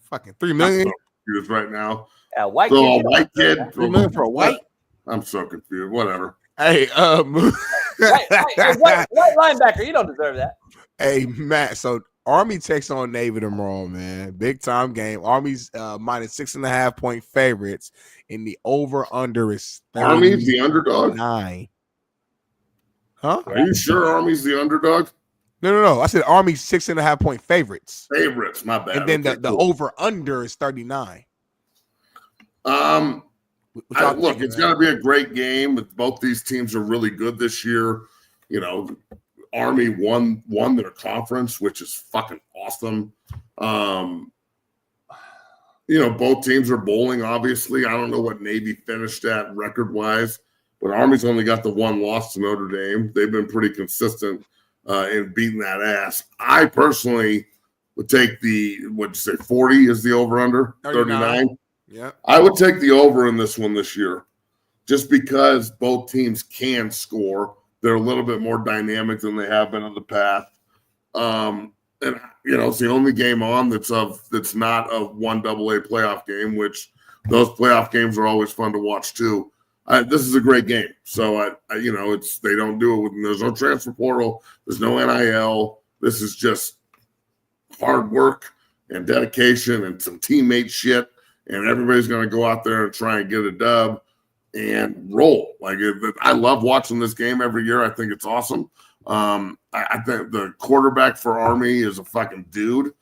[SPEAKER 2] Fucking $3 million.
[SPEAKER 5] I'm so confused right now.
[SPEAKER 8] A white
[SPEAKER 5] so
[SPEAKER 8] kid.
[SPEAKER 5] A white kid.
[SPEAKER 2] $3 million for a white?
[SPEAKER 5] I'm so confused. Whatever.
[SPEAKER 2] Hey,
[SPEAKER 8] white linebacker. You don't deserve that.
[SPEAKER 2] Hey, Matt. So Army takes on Navy tomorrow, man. Big time game. Army's minus 6.5 point favorites, and the over under is
[SPEAKER 5] Army's the underdog.
[SPEAKER 2] 9. Huh?
[SPEAKER 5] Are you sure Army's the underdog?
[SPEAKER 2] No. I said Army's 6.5 point favorites.
[SPEAKER 5] Favorites, my bad.
[SPEAKER 2] And then the over under is 39.
[SPEAKER 5] Look, it's going to be a great game. Both these teams are really good this year. You know, Army won their conference, which is fucking awesome. You know, both teams are bowling, obviously. I don't know what Navy finished at record-wise, but Army's only got the 1 loss to Notre Dame. They've been pretty consistent in beating that ass. I personally would take 40 is the over-under? 39?
[SPEAKER 2] Yeah.
[SPEAKER 5] I would take the over in this one this year just because both teams can score. They're a little bit more dynamic than they have been in the past. And, you know, it's the only game on that's not a 1AA playoff game, which those playoff games are always fun to watch too. This is a great game. So, you know, they don't do it there's no transfer portal. There's no NIL. This is just hard work and dedication and some teammate shit. And everybody's going to go out there and try and get a dub and roll. Like, I love watching this game every year. I think it's awesome. I think the quarterback for Army is a fucking dude.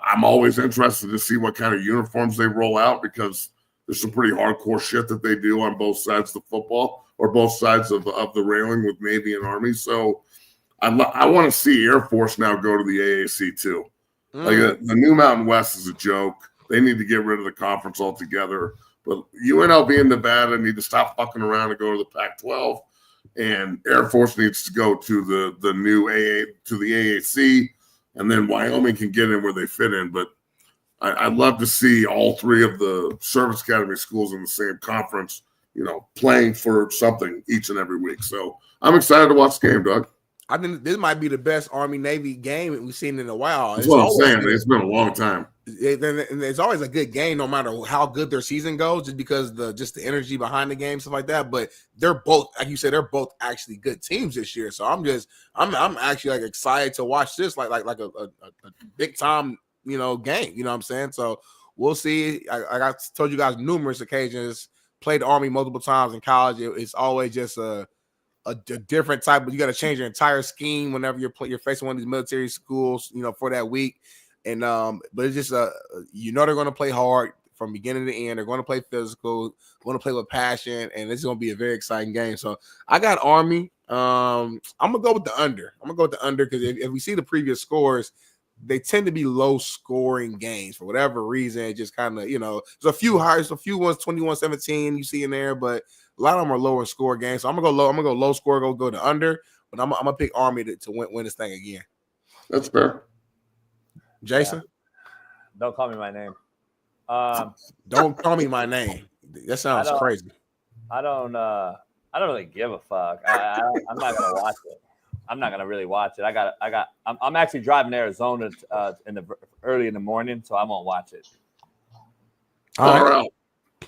[SPEAKER 5] I'm always interested to see what kind of uniforms they roll out because there's some pretty hardcore shit that they do on both sides of the football or both sides of the railing with Navy and Army. So I want to see Air Force now go to the AAC too. Like the New Mountain West is a joke. They need to get rid of the conference altogether. But UNLV and Nevada need to stop fucking around and go to the Pac-12. And Air Force needs to go to the new AAC. And then Wyoming can get in where they fit in. But I'd love to see all 3 of the service academy schools in the same conference, you know, playing for something each and every week. So I'm excited to watch the game, Doug.
[SPEAKER 2] I think this might be the best Army-Navy game we've seen in a while.
[SPEAKER 5] That's what I'm saying. It's been a long time.
[SPEAKER 2] And it's always a good game, no matter how good their season goes, just because the energy behind the game, stuff like that. But they're both, like you said, they're both actually good teams this year. So I'm actually like excited to watch this, like a big time, you know, game. You know what I'm saying? So we'll see. I told you guys numerous occasions, played Army multiple times in college. It's always just a different type, but you got to change your entire scheme whenever you're facing one of these military schools, you know, for that week. And but it's just you know, they're going to play hard from beginning to end. They're going to play physical, going to play with passion, and it's going to be a very exciting game. So I got Army. I'm gonna go with the under. Because if we see the previous scores, they tend to be low scoring games for whatever reason. It just kind of, you know, there's a few highs, a few ones 21-17 you see in there, but a lot of them are lower score games. So I'm gonna go low. I'm gonna go low score. Go to under. But I'm gonna pick Army to win this thing again.
[SPEAKER 5] That's fair.
[SPEAKER 2] Jason,
[SPEAKER 8] don't call me my name.
[SPEAKER 2] Don't call me my name. That sounds crazy.
[SPEAKER 8] I don't really give a fuck. I'm not gonna watch it. I'm not gonna really watch it. I'm actually driving to Arizona early in the morning, so I won't watch it.
[SPEAKER 2] All right.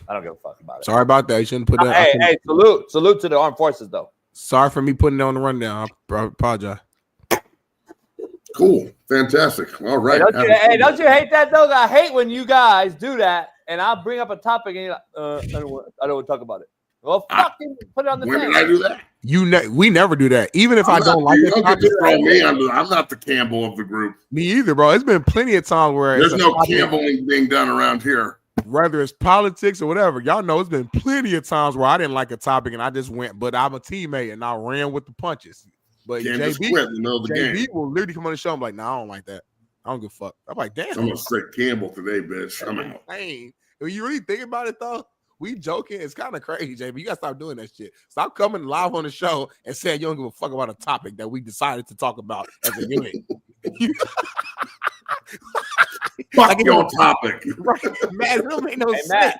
[SPEAKER 8] I don't give a fuck about it.
[SPEAKER 2] Sorry about that. You shouldn't put that.
[SPEAKER 8] Hey, salute to the armed forces, though.
[SPEAKER 2] Sorry for me putting it on the rundown. I apologize.
[SPEAKER 5] Cool, fantastic. All right.
[SPEAKER 8] Don't you hate that though? I hate when you guys do that, and I'll bring up a topic and you're like, I don't want to talk about it. Well, fucking put it on the
[SPEAKER 5] When
[SPEAKER 8] thing.
[SPEAKER 5] did I do that?
[SPEAKER 2] We never do that. Even if I don't like it,
[SPEAKER 5] don't get to throw me under. I'm not the Campbell of the group.
[SPEAKER 2] Me either, bro. It's been plenty of times where
[SPEAKER 5] There's no Campbelling being done around here.
[SPEAKER 2] Whether it's politics or whatever, y'all know it's been plenty of times where I didn't like a topic and I just went, but I'm a teammate and I ran with the punches. But
[SPEAKER 5] Can't just quit in the middle of the
[SPEAKER 2] JB
[SPEAKER 5] game.
[SPEAKER 2] will literally come on the show. I'm like, nah, I don't like that. I don't give a fuck. I'm like, damn.
[SPEAKER 5] I'm gonna sick Campbell today, bitch. I'm out.
[SPEAKER 2] Dang. When you really think about it, though, we joking. It's kind of crazy, JB. You gotta stop doing that shit. Stop coming live on the show and saying you don't give a fuck about a topic that we decided to talk about as a unit.
[SPEAKER 5] Fuck your topic.
[SPEAKER 2] Right. Matt, it don't make no sense.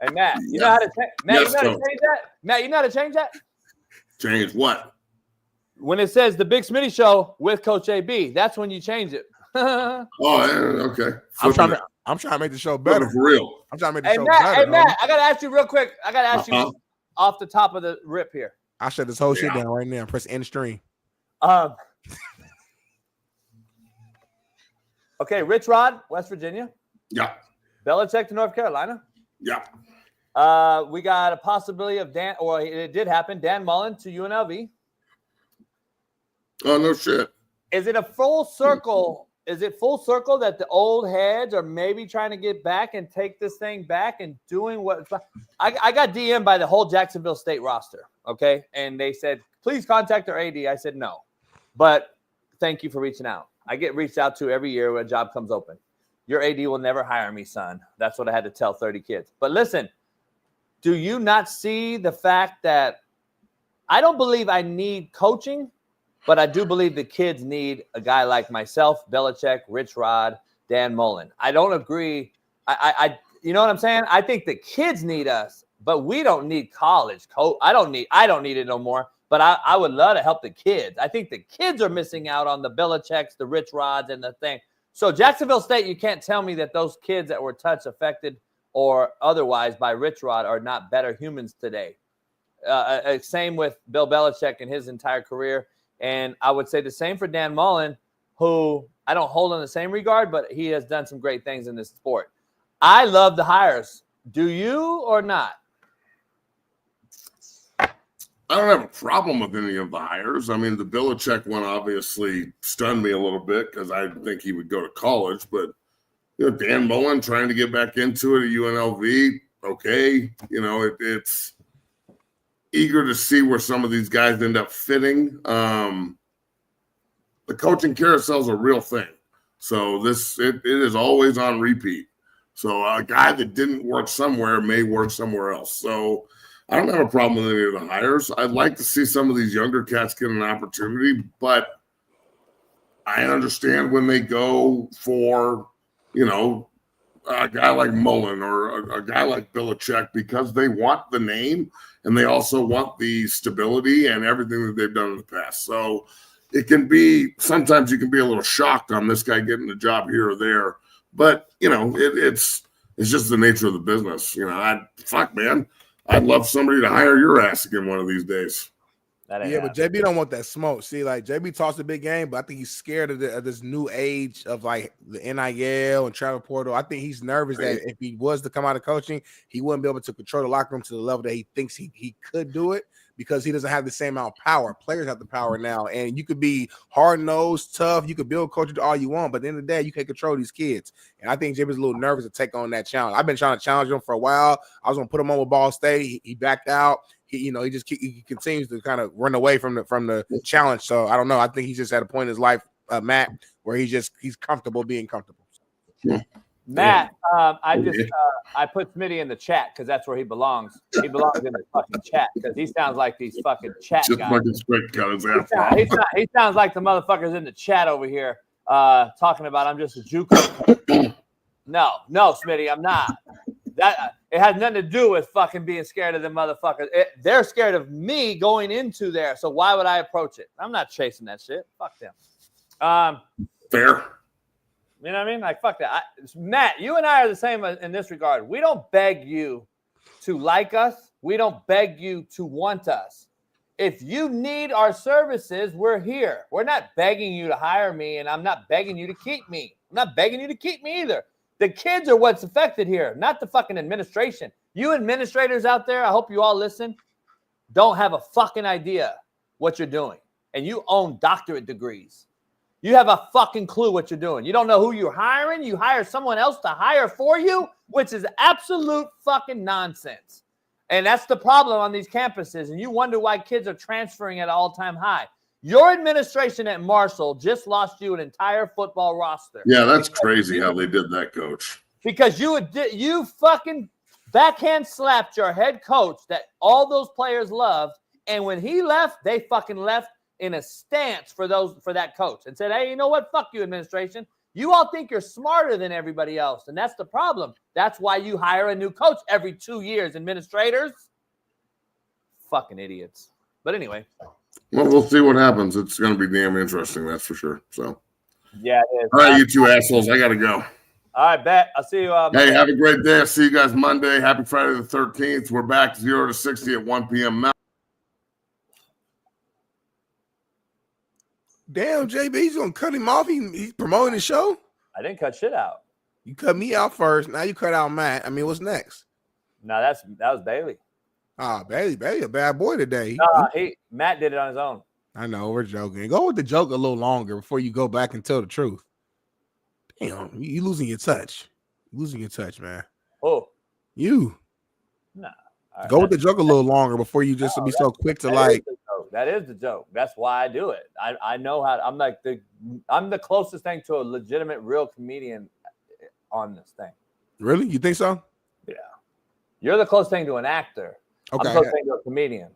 [SPEAKER 8] Hey, Matt, you know how to change that? Matt, you know how to change that?
[SPEAKER 5] Change what?
[SPEAKER 8] When it says the Big Smitty Show with Coach AB, that's when you change it.
[SPEAKER 5] Oh, yeah, okay.
[SPEAKER 2] I'm trying to make the show better.
[SPEAKER 5] For real.
[SPEAKER 2] I'm trying to make the show
[SPEAKER 8] Matt,
[SPEAKER 2] better.
[SPEAKER 8] Hey, Matt, I got to ask you real quick. I got to ask you off the top of the rip here.
[SPEAKER 2] I shut this whole shit down right now. Press end stream.
[SPEAKER 8] Okay, Rich Rod, West Virginia.
[SPEAKER 5] Yeah.
[SPEAKER 8] Belichick to North Carolina.
[SPEAKER 5] Yeah.
[SPEAKER 8] We got a possibility of it did happen, Dan Mullen to UNLV.
[SPEAKER 5] Oh, no shit.
[SPEAKER 8] Is it a full circle? Is it full circle that the old heads are maybe trying to get back and take this thing back and doing what I got DM'd by the whole Jacksonville State roster, okay? And they said, please contact our AD. I said, no. But thank you for reaching out. I get reached out to every year when a job comes open. Your AD will never hire me, son. That's what I had to tell 30 kids. But listen, do you not see the fact that I don't believe I need coaching, but I do believe the kids need a guy like myself, Belichick, Rich Rod, Dan Mullen. I don't agree. I you know what I'm saying? I think the kids need us, but we don't need college coach. I don't need it no more. But I would love to help the kids. I think the kids are missing out on the Belichicks, the Rich Rods, and the thing. So Jacksonville State, you can't tell me that those kids that were touched, affected, or otherwise by Rich Rod are not better humans today. Same with Bill Belichick and his entire career. And I would say the same for Dan Mullen, who I don't hold in the same regard, but he has done some great things in this sport. I love the hires. Do you or not?
[SPEAKER 5] I don't have a problem with any of the hires. I mean, the Belichick one obviously stunned me a little bit because I didn't think he would go to college. But, you know, Dan Mullen trying to get back into it at UNLV, okay. You know, it's eager to see where some of these guys end up fitting. The coaching carousel is a real thing. So it is always on repeat. So a guy that didn't work somewhere may work somewhere else. So I don't have a problem with any of the hires. I'd like to see some of these younger cats get an opportunity, but I understand when they go for, you know, a guy like Mullen or a guy like Belichick because they want the name and they also want the stability and everything that they've done in the past. So it can be, sometimes you can be a little shocked on this guy getting a job here or there, but you know, it's just the nature of the business. You know, man, I'd love somebody to hire your ass again one of these days.
[SPEAKER 2] Yeah, but JB don't want that smoke. See, like JB talks a big game, but I think he's scared of this new age of like the NIL and travel portal. I think he's nervous that if he was to come out of coaching, he wouldn't be able to control the locker room to the level that he thinks he could do it because he doesn't have the same amount of power. Players have the power now, and you could be hard-nosed, tough. You could build culture all you want, but at the end of the day, you can't control these kids. And I think JB's a little nervous to take on that challenge. I've been trying to challenge him for a while. I was going to put him on with Ball State. He backed out. He continues to kind of run away from the challenge. So I don't know. I think he's just at a point in his life, Matt, where he's comfortable being comfortable.
[SPEAKER 5] Yeah.
[SPEAKER 8] Matt, I put Smitty in the chat because that's where he belongs. He belongs in the fucking chat because he sounds like these fucking chat
[SPEAKER 5] Just
[SPEAKER 8] guys.
[SPEAKER 5] fucking straight cut his ass.
[SPEAKER 8] He sounds like the motherfuckers in the chat over here talking about I'm just a JUCO. No, Smitty, I'm not. That it has nothing to do with fucking being scared of them motherfuckers. They're scared of me going into there. So why would I approach it? I'm not chasing that shit. Fuck them.
[SPEAKER 5] Fair.
[SPEAKER 8] You know what I mean? Like, fuck that. Matt, you and I are the same in this regard. We don't beg you to like us. We don't beg you to want us. If you need our services, we're here. We're not begging you to hire me, and I'm not begging you to keep me. I'm not begging you to keep me either. The kids are what's affected here, not the fucking administration. You administrators out there, I hope you all listen, don't have a fucking idea what you're doing. And you own doctorate degrees. You have a fucking clue what you're doing. You don't know who you're hiring. You hire someone else to hire for you, which is absolute fucking nonsense. And that's the problem on these campuses. And you wonder why kids are transferring at an all-time high. Your administration at Marshall just lost you an entire football roster.
[SPEAKER 5] Yeah, that's crazy how they did that, Coach.
[SPEAKER 8] Because you fucking backhand slapped your head coach that all those players loved. And when he left, they fucking left in a stance for that coach and said, hey, you know what? Fuck you, administration. You all think you're smarter than everybody else. And that's the problem. That's why you hire a new coach every 2 years. Administrators, fucking idiots. But anyway.
[SPEAKER 5] Well, we'll see what happens. It's going to be damn interesting, that's for sure. So,
[SPEAKER 8] yeah, it is.
[SPEAKER 5] All right, you two assholes. I got to go.
[SPEAKER 8] All right, bet. I'll see you.
[SPEAKER 5] Hey, have a great day. I'll see you guys Monday. Happy Friday the 13th. We're back 0 to 60 at 1 p.m. Mountain.
[SPEAKER 2] Damn, JB, he's gonna cut him off. He's promoting the show.
[SPEAKER 8] I didn't cut shit out.
[SPEAKER 2] You cut me out first. Now you cut out Matt. I mean, what's next?
[SPEAKER 8] No, that was Bailey.
[SPEAKER 2] Bailey, a bad boy today.
[SPEAKER 8] Matt did it on his own.
[SPEAKER 2] I know, we're joking. Go with the joke a little longer before you go back and tell the truth. Damn, you losing your touch. Losing your touch, man.
[SPEAKER 8] Oh,
[SPEAKER 2] you.
[SPEAKER 8] Nah.
[SPEAKER 2] Go with the joke a little longer before you just be so quick to like.
[SPEAKER 8] That is the joke. That's why I do it. I know how. I'm the closest thing to a legitimate, real comedian on this thing.
[SPEAKER 2] Really? You think so?
[SPEAKER 8] Yeah. You're the closest thing to an actor.
[SPEAKER 2] Okay.
[SPEAKER 8] I'm the closest thing to a comedian.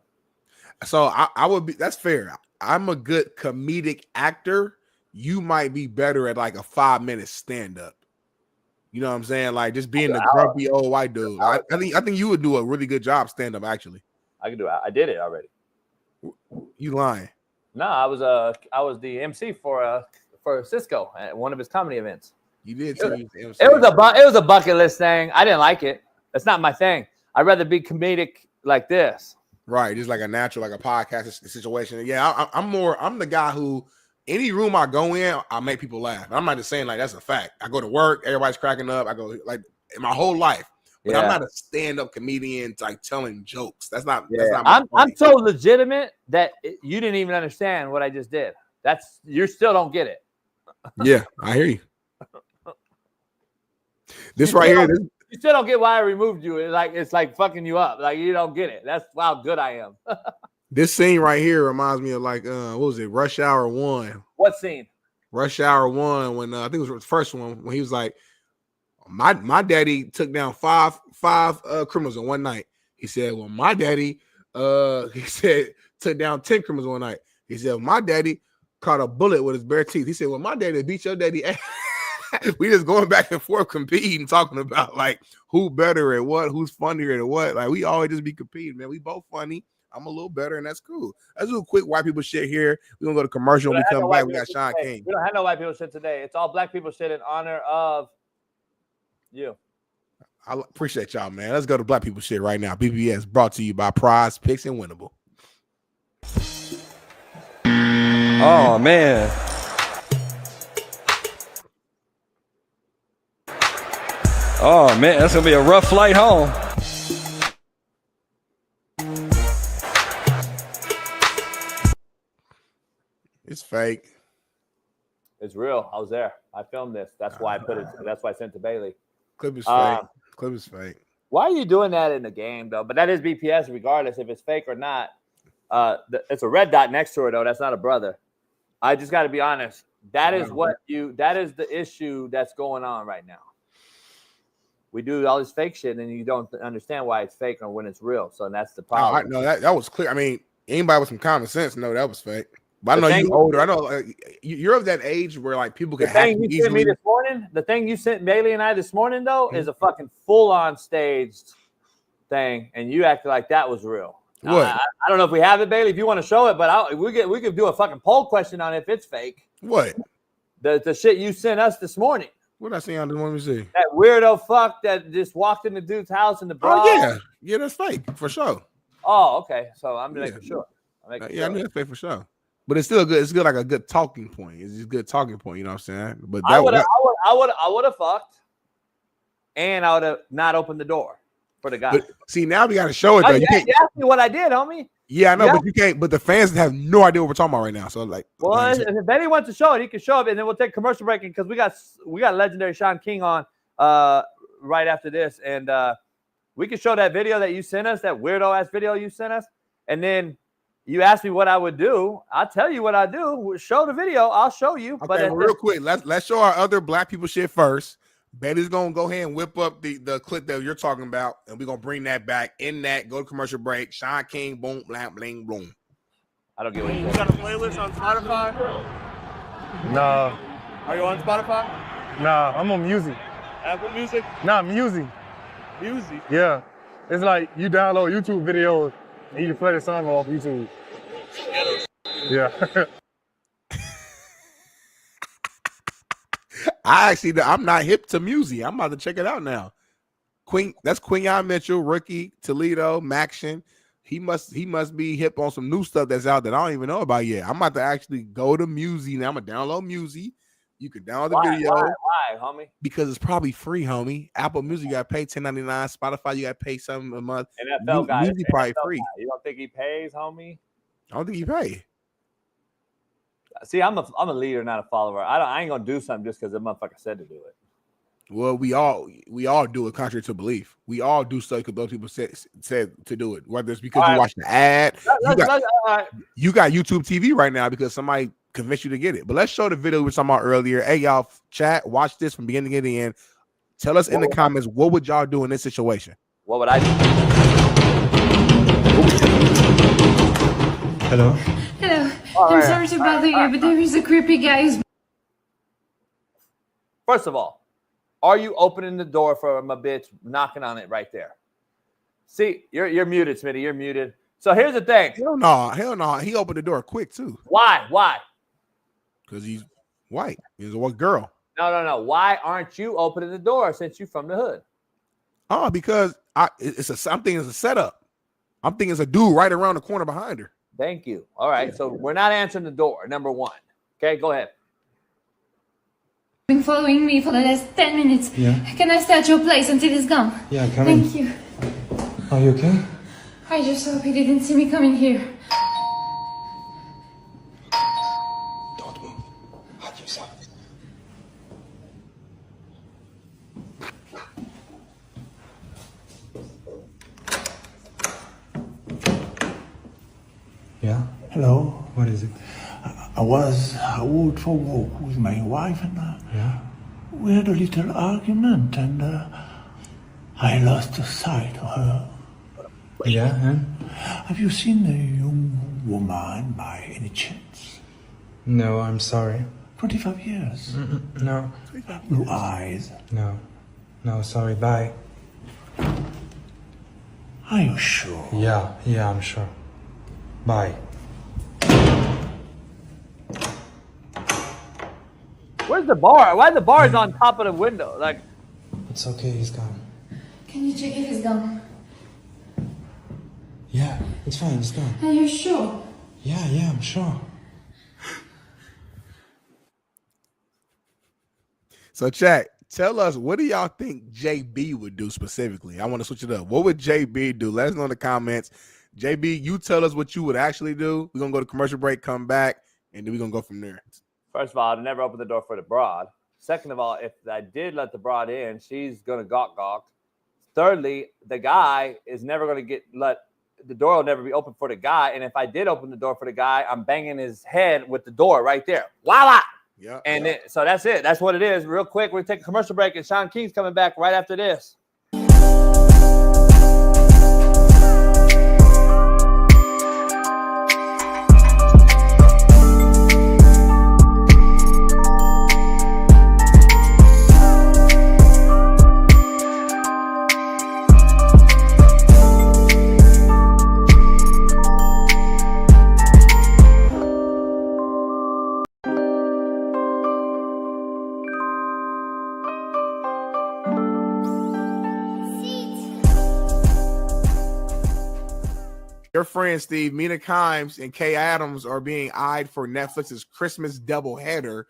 [SPEAKER 2] So I would be. That's fair. I'm a good comedic actor. You might be better at like a 5-minute stand-up. You know what I'm saying? Like just being the grumpy old white dude. I think you would do a really good job stand-up. Actually,
[SPEAKER 8] I could do it. I did it already.
[SPEAKER 2] You lying?
[SPEAKER 8] No, I was the MC for Cisco at one of his comedy events.
[SPEAKER 2] You did.
[SPEAKER 8] It was a bucket list thing. I didn't like it. That's not my thing. I'd rather be comedic like this.
[SPEAKER 2] Right, just like a natural, like a podcast situation. Yeah, I'm the guy who any room I go in, I make people laugh. I'm not just saying like that's a fact. I go to work, everybody's cracking up. I go like in my whole life. But I'm not a stand-up comedian like telling jokes. That's not.
[SPEAKER 8] I'm so legitimate that you didn't even understand what I just did. You still don't get it.
[SPEAKER 2] Yeah, I hear you. This right here.
[SPEAKER 8] You still don't get why I removed you. It's like fucking you up. Like you don't get it. That's how good I am.
[SPEAKER 2] This scene right here reminds me of like what was it? Rush Hour 1.
[SPEAKER 8] What scene?
[SPEAKER 2] Rush Hour 1 when I think it was the first one when he was like. My daddy took down five criminals in one night. He said, well, my daddy, took down 10 criminals one night. He said, well, my daddy caught a bullet with his bare teeth. He said, well, my daddy beat your daddy ass. We just going back and forth competing, talking about like who better at what, who's funnier at what. Like we always just be competing, man. We both funny. I'm a little better, and that's cool. Let's do a quick white people shit here. We're gonna go to commercial. When we come back, we got Shaun King.
[SPEAKER 8] We don't have no white people shit today. It's all black people shit in honor of you.
[SPEAKER 2] I appreciate y'all, man. Let's go to black people shit right now. BBS brought to you by Prize Picks and Winnable.
[SPEAKER 17] Oh man. Oh man, that's gonna be a rough flight home.
[SPEAKER 2] It's fake.
[SPEAKER 8] It's real. I was there. I filmed this. That's why I put it. That's why I sent it to Bailey.
[SPEAKER 2] Clip is fake. Clip is fake.
[SPEAKER 8] Why are you doing that in the game though? But that is BPS, regardless if it's fake or not. It's a red dot next to her though. That's not a brother. I just got to be honest. That is that is the issue that's going on right now. We do all this fake shit, and you don't understand why it's fake or when it's real. So that's the problem.
[SPEAKER 2] No, that was clear. I mean, anybody with some common sense know that was fake. But I know you're older. I know you're of that age where like people can hack you easily. Sent me this
[SPEAKER 8] morning, the thing you sent Bailey and I this morning though is a fucking full-on staged thing, and you acted like that was real.
[SPEAKER 2] What?
[SPEAKER 8] I don't know if we have it, Bailey. If you want to show it, but we could do a fucking poll question on if it's fake.
[SPEAKER 2] What?
[SPEAKER 8] The shit you sent us this morning.
[SPEAKER 2] What I see on the one we see?
[SPEAKER 8] That weirdo fuck that just walked in the dude's house in the bra.
[SPEAKER 2] Oh yeah, that's fake for sure.
[SPEAKER 8] Oh, okay. So I'm making sure.
[SPEAKER 2] I knew that's fake for sure. But it's still good. It's good, like a good talking point. It's just a good talking point. You know what I'm saying? But
[SPEAKER 8] I would have fucked, and I would have not opened the door. for the guy.
[SPEAKER 2] But see, now we got to show it though.
[SPEAKER 8] You asked me what I did, homie.
[SPEAKER 2] Yeah, I know, but you can't. But the fans have no idea what we're talking about right now. So like,
[SPEAKER 8] well, if Benny wants to show it, he can show it, and then we'll take commercial break because we got legendary Shaun King on right after this, and we can show that video that you sent us, that weirdo ass video you sent us, and then you asked me what I would do. I'll tell you what I do. Show the video. I'll show you.
[SPEAKER 2] Okay,
[SPEAKER 8] but
[SPEAKER 2] real quick, let's show our other black people shit first. Betty's gonna go ahead and whip up the clip that you're talking about, and we're gonna bring that back. In that, go to commercial break. Shaun King, boom, blam, bling, boom.
[SPEAKER 8] I don't get what
[SPEAKER 19] you got a playlist on Spotify?
[SPEAKER 13] Nah.
[SPEAKER 19] Are you on Spotify?
[SPEAKER 13] Nah, I'm on music.
[SPEAKER 19] Apple Music?
[SPEAKER 13] Nah, music.
[SPEAKER 19] Music?
[SPEAKER 13] Yeah. It's like you download YouTube videos and you play the song off YouTube. Yeah.
[SPEAKER 2] I'm not hip to music. I'm about to check it out now. That's Quinyon Mitchell, rookie, Toledo, Maction. He must be hip on some new stuff that's out that I don't even know about yet. I'm about to actually go to music now. I'm gonna download music. You can download the video.
[SPEAKER 8] Why, homie?
[SPEAKER 2] Because it's probably free, homie. Apple Music, you got to pay $10.99. Spotify, you got to pay something a month.
[SPEAKER 8] NFL guy.
[SPEAKER 2] Music probably
[SPEAKER 8] NFL
[SPEAKER 2] free.
[SPEAKER 8] Guy. You don't think he pays, homie?
[SPEAKER 2] I don't think he pays.
[SPEAKER 8] See, I'm a leader, not a follower. I ain't gonna do something just because the motherfucker said to do it.
[SPEAKER 2] Well, we all do it contrary to belief. We all do stuff because those people said to do it. Whether it's because you watch the ad, you got YouTube TV right now because somebody convinced you to get it. But let's show the video we were talking about earlier. Hey, y'all, chat, watch this from beginning to the end. Tell us in the comments, what would y'all do in this situation?
[SPEAKER 8] What would I do?
[SPEAKER 20] Hello.
[SPEAKER 21] Hello. I'm sorry to bother you, but there is a creepy guy.
[SPEAKER 8] First of all, are you opening the door for my bitch knocking on it right there? See, you're muted, Smitty. You're muted. So here's the thing.
[SPEAKER 2] Hell no. He opened the door quick too.
[SPEAKER 8] Why?
[SPEAKER 2] Because he's white. He's a white girl.
[SPEAKER 8] No. Why aren't you opening the door since you're from the hood?
[SPEAKER 2] Oh, because I'm thinking it's a setup. I'm thinking it's a dude right around the corner behind her.
[SPEAKER 8] Thank you. All right. So we're not answering the door. Number one. Okay, go ahead.
[SPEAKER 21] Been following me for the last 10 minutes.
[SPEAKER 20] Yeah.
[SPEAKER 21] Can I stay at your place until it's gone?
[SPEAKER 20] Yeah, come in.
[SPEAKER 21] Thank you.
[SPEAKER 20] Are you okay?
[SPEAKER 21] I just hope he didn't see me coming here.
[SPEAKER 20] Don't move. Hide yourself. Yeah?
[SPEAKER 22] Hello.
[SPEAKER 20] What is it?
[SPEAKER 22] I was out for a walk with my wife and
[SPEAKER 20] Yeah?
[SPEAKER 22] we had a little argument and I lost sight of her.
[SPEAKER 20] Yeah, and?
[SPEAKER 22] Have you seen a young woman by any chance?
[SPEAKER 20] No, I'm sorry.
[SPEAKER 22] 25 years.
[SPEAKER 20] No.
[SPEAKER 22] Blue eyes.
[SPEAKER 20] No, sorry, bye.
[SPEAKER 22] Are you sure?
[SPEAKER 20] Yeah, I'm sure. Bye.
[SPEAKER 8] Where's the bar? Why the bar is on top of the window? Like,
[SPEAKER 20] It's okay, he's gone.
[SPEAKER 21] Can you check if he's gone?
[SPEAKER 20] Yeah, it's fine, it's gone.
[SPEAKER 21] Are you sure?
[SPEAKER 20] Yeah, I'm sure.
[SPEAKER 2] So, chat, tell us, what do y'all think JB would do specifically? I want to switch it up. What would JB do? Let us know in the comments. JB, you tell us what you would actually do. We're going to go to commercial break, come back, and then we're going to go from there.
[SPEAKER 8] first of all, I'd never open the door for the broad. Second of all, if I did let the broad in, she's going to gawk. Thirdly, the guy is never going to the door will never be open for the guy. And if I did open the door for the guy, I'm banging his head with the door right there. Voila!
[SPEAKER 2] Yeah.
[SPEAKER 8] And so that's it. That's what it is. Real quick, we're going to take a commercial break, and Shaun King's coming back right after this.
[SPEAKER 2] Your friends, Steve, Mina Kimes and Kay Adams are being eyed for Netflix's Christmas doubleheader.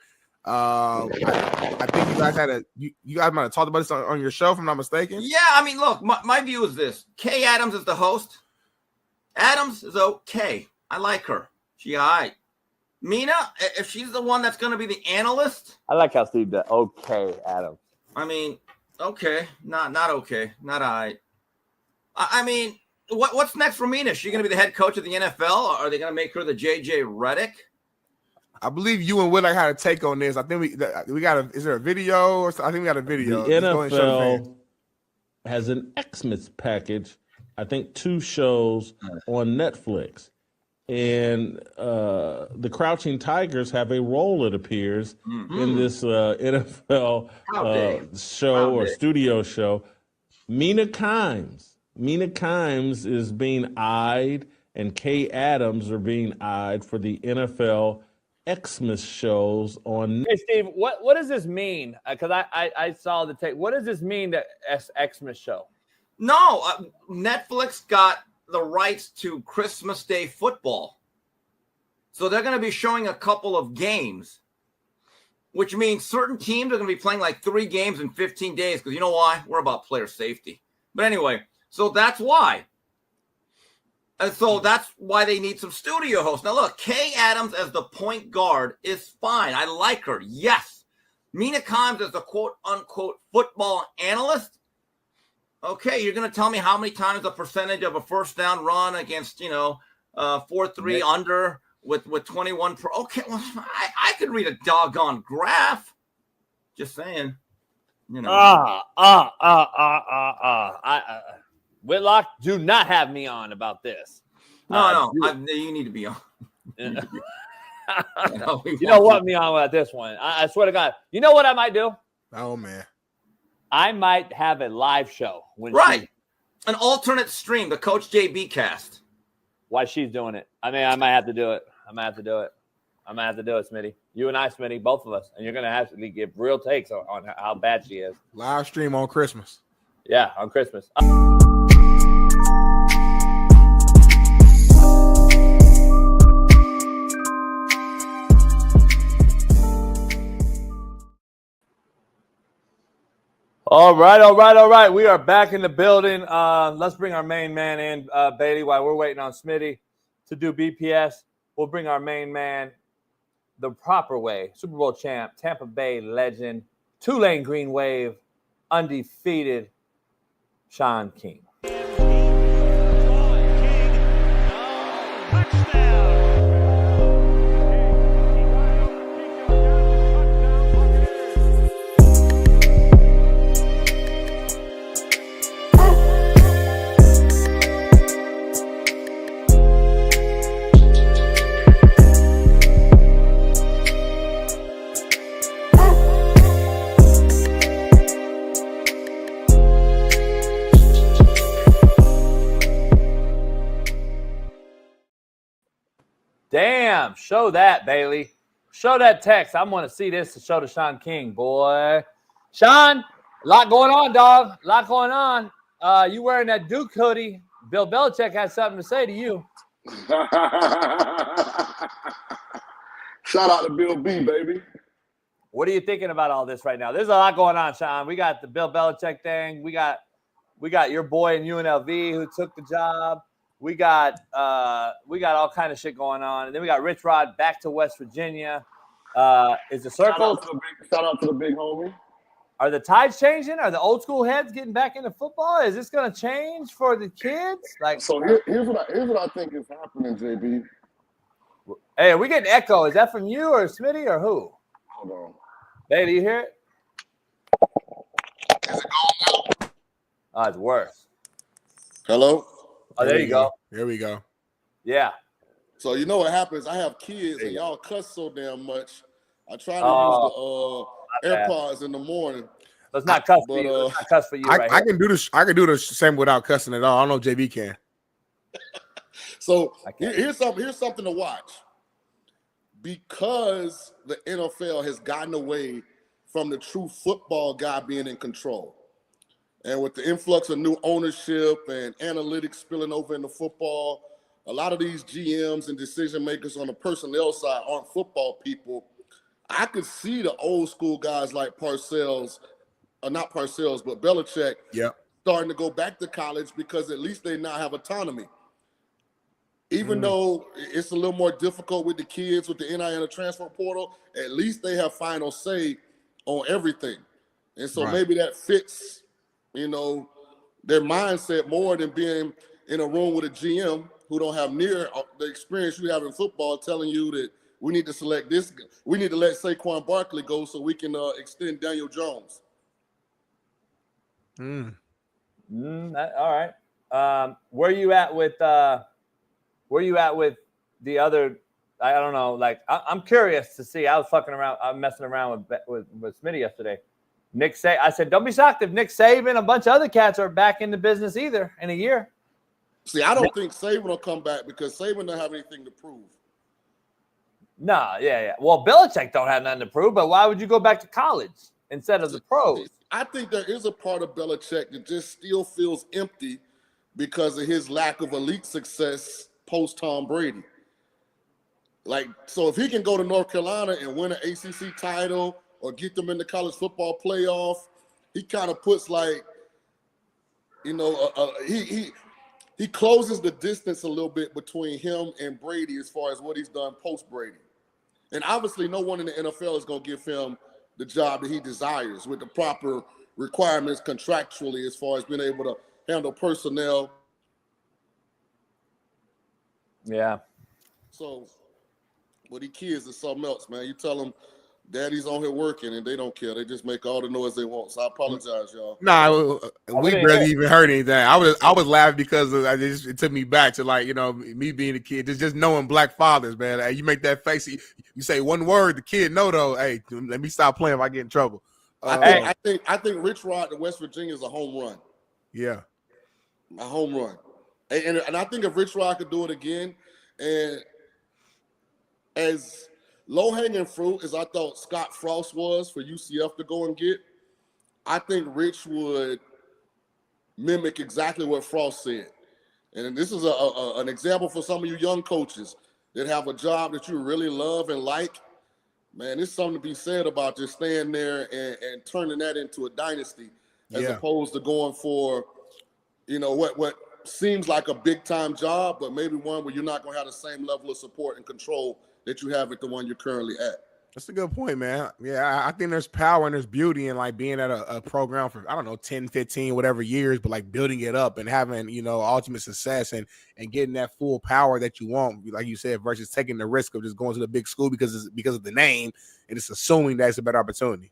[SPEAKER 2] I think you guys had you guys might have talked about this on your show, if I'm not mistaken.
[SPEAKER 10] Yeah, I mean, look, my view is this. Kay Adams is the host. Adams is okay. I like her. She all right. Mina, if she's the one that's going to be the analyst.
[SPEAKER 8] I like how Steve does. Okay, Adams.
[SPEAKER 10] I mean, okay. Not okay. Not all right. I mean, what's next for Mina? Is she going to be the head coach of the NFL? Or are they going to make her the J.J. Redick?
[SPEAKER 2] I believe you and Whitlock had a take on this. I think we got a. Is there a video or something? I think we got a video.
[SPEAKER 1] The NFL has an Xmas package. I think 2 shows on Netflix, and the Crouching Tigers have a role. It appears in this NFL show or studio show. Mina Kimes is being eyed, and Kay Adams are being eyed for the NFL Xmas shows on.
[SPEAKER 8] Hey, Steve, what does this mean? Because I saw the tape. What does this mean, that Xmas show?
[SPEAKER 10] No, Netflix got the rights to Christmas Day football. So they're going to be showing a couple of games, which means certain teams are going to be playing like 3 games in 15 days because you know why? We're about player safety. But anyway, so that's why. And so that's why they need some studio hosts. Now, look, Kay Adams as the point guard is fine. I like her. Yes. Mina Kimes as the quote-unquote football analyst. Okay, you're going to tell me how many times the percentage of a first down run against, 4-3 under with 21 pro. Okay, well, I could read a doggone graph. Just saying.
[SPEAKER 8] Whitlock, do not have me on about this.
[SPEAKER 10] No, you need to be on.
[SPEAKER 8] You don't want me on about this one. I swear to God. You know what I might do?
[SPEAKER 2] Oh, man.
[SPEAKER 8] I might have a live show.
[SPEAKER 10] An alternate stream, the Coach JB cast.
[SPEAKER 8] Why she's doing it. I mean, I might have to do it. Smitty. You and I, Smitty, both of us. And you're going to have to give real takes on how bad she is.
[SPEAKER 2] Live stream on Christmas.
[SPEAKER 8] Yeah, on Christmas. All right. We are back in the building. Let's bring our main man in, Bailey, while we're waiting on Smitty to do BPS. We'll bring our main man the proper way. Super Bowl champ, Tampa Bay legend, Tulane Green Wave, undefeated, Shaun King. Damn, show that, Bailey. Show that text. I want to see this to show to Shaun King, boy. Shaun, a lot going on, dog. A lot going on. You wearing that Duke hoodie. Bill Belichick has something to say to you.
[SPEAKER 5] Shout out to Bill B, baby.
[SPEAKER 8] What are you thinking about all this right now? There's a lot going on, Shaun. We got the Bill Belichick thing. We got your boy in UNLV who took the job. We got all kind of shit going on, and then we got Rich Rod back to West Virginia. Is the circle?
[SPEAKER 5] Shout out to the big homie.
[SPEAKER 8] Are the tides changing? Are the old school heads getting back into football? Is this going to change for the kids?
[SPEAKER 5] So here's what I think is happening, JB.
[SPEAKER 8] Hey, are we getting echo? Is that from you or Smitty or who?
[SPEAKER 5] Hold on.
[SPEAKER 8] Hey, do you hear it? Oh, it's worse.
[SPEAKER 5] Hello?
[SPEAKER 8] Oh, there you go.
[SPEAKER 2] There we go.
[SPEAKER 8] Yeah.
[SPEAKER 5] So you know what happens? I have kids and y'all cuss so damn much. I try to use the AirPods in the morning.
[SPEAKER 8] Let's not cuss for you. Let's not cuss for you
[SPEAKER 2] I can do this. I can do the same without cussing at all. I don't know if JB can.
[SPEAKER 5] So here's something to watch. Because the NFL has gotten away from the true football guy being in control. And with the influx of new ownership and analytics spilling over into football, a lot of these GMs and decision makers on the personnel side aren't football people. I could see the old school guys like Parcells, not Parcells, but Belichick, starting to go back to college because at least they now have autonomy. Even though it's a little more difficult with the kids with the NIL and the transfer portal, at least they have final say on everything. And so maybe that fits, you know, their mindset more than being in a room with a GM who don't have near the experience you have in football telling you that we need to select this. We need to let Saquon Barkley go so we can extend Daniel Jones.
[SPEAKER 8] All right. Where you at with the other? I don't know. Like I'm curious to see. I was messing around with Smitty yesterday. Nick I said, don't be shocked if Nick Saban, a bunch of other cats are back in the business either in a year.
[SPEAKER 5] See, I don't think Saban will come back because Saban don't have anything to prove.
[SPEAKER 8] No, yeah. Well, Belichick don't have nothing to prove, but why would you go back to college instead of the pros?
[SPEAKER 5] I think there is a part of Belichick that just still feels empty because of his lack of elite success post Tom Brady. Like, so if he can go to North Carolina and win an ACC title or get them in the college football playoff, he kind of puts like, you know, he closes the distance a little bit between him and Brady as far as what he's done post Brady. And obviously no one in the NFL is going to give him the job that he desires with the proper requirements contractually as far as being able to handle personnel.
[SPEAKER 8] Yeah.
[SPEAKER 5] So, but these kids is something else, man. You tell them daddy's on here working and they don't care. They just make all the noise they want. So I apologize, y'all.
[SPEAKER 2] Nah, we barely even heard anything. I was laughing because it took me back to, like, you know, me being a kid, just knowing black fathers, man. Hey, you make that face, you say one word, the kid know though. Hey, let me stop playing if I get in trouble.
[SPEAKER 5] I think Rich Rod to West Virginia is a home run.
[SPEAKER 2] Yeah,
[SPEAKER 5] a home run, and I think if Rich Rod could do it again, and as low-hanging fruit as I thought Scott Frost was for UCF to go and get, I think Rich would mimic exactly what Frost said. And this is an example for some of you young coaches that have a job that you really love and like. Man, there's something to be said about just staying there and turning that into a dynasty as opposed to going for, you know, what seems like a big-time job, but maybe one where you're not going to have the same level of support and control that you have at the one you're currently at.
[SPEAKER 2] That's a good point, man. Yeah, I think there's power and there's beauty in, like, being at a program for, I don't know, 10, 15, whatever years, but like building it up and having, you know, ultimate success and getting that full power that you want, like you said, versus taking the risk of just going to the big school because of the name and just assuming that's a better opportunity.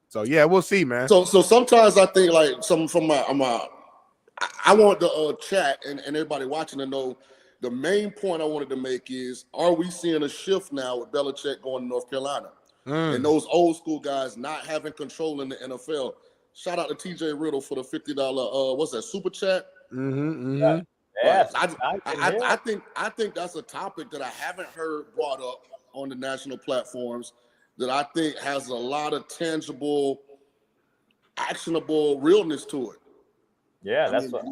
[SPEAKER 2] So yeah, we'll see, man.
[SPEAKER 5] So sometimes I think, like, something from I want the chat and everybody watching to know the main point I wanted to make is, are we seeing a shift now with Belichick going to North Carolina and those old school guys not having control in the NFL? Shout out to TJ Riddle for the $50 what's that, super chat?
[SPEAKER 8] Yes,
[SPEAKER 5] I think that's a topic that I haven't heard brought up on the national platforms that I think has a lot of tangible, actionable realness to it.
[SPEAKER 8] Yeah, that's what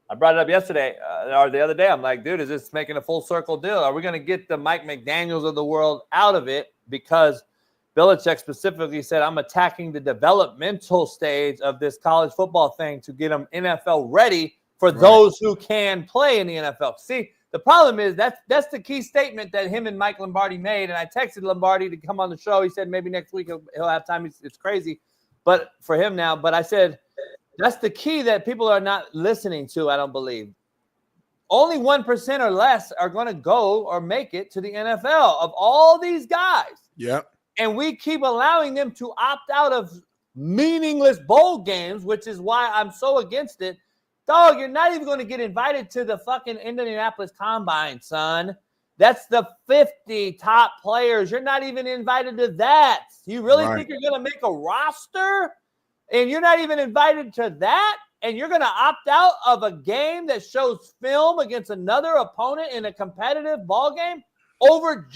[SPEAKER 8] I brought it up yesterday or the other day. I'm like, dude, is this making a full circle deal? Are we going to get the Mike McDaniels of the world out of it? Because Belichick specifically said, I'm attacking the developmental stage of this college football thing to get them NFL ready for those who can play in the NFL. See, the problem is that's the key statement that him and Mike Lombardi made. And I texted Lombardi to come on the show. He said maybe next week he'll have time. It's crazy, but for him now. But I said, that's the key that people are not listening to, I don't believe. Only 1% or less are going to go or make it to the NFL of all these guys.
[SPEAKER 2] Yep.
[SPEAKER 8] And we keep allowing them to opt out of meaningless bowl games, which is why I'm so against it. Dog, you're not even going to get invited to the fucking Indianapolis Combine, son. That's the 50 top players. You're not even invited to that. You really think you're going to make a roster? And you're not even invited to that, and you're going to opt out of a game that shows film against another opponent in a competitive ball game over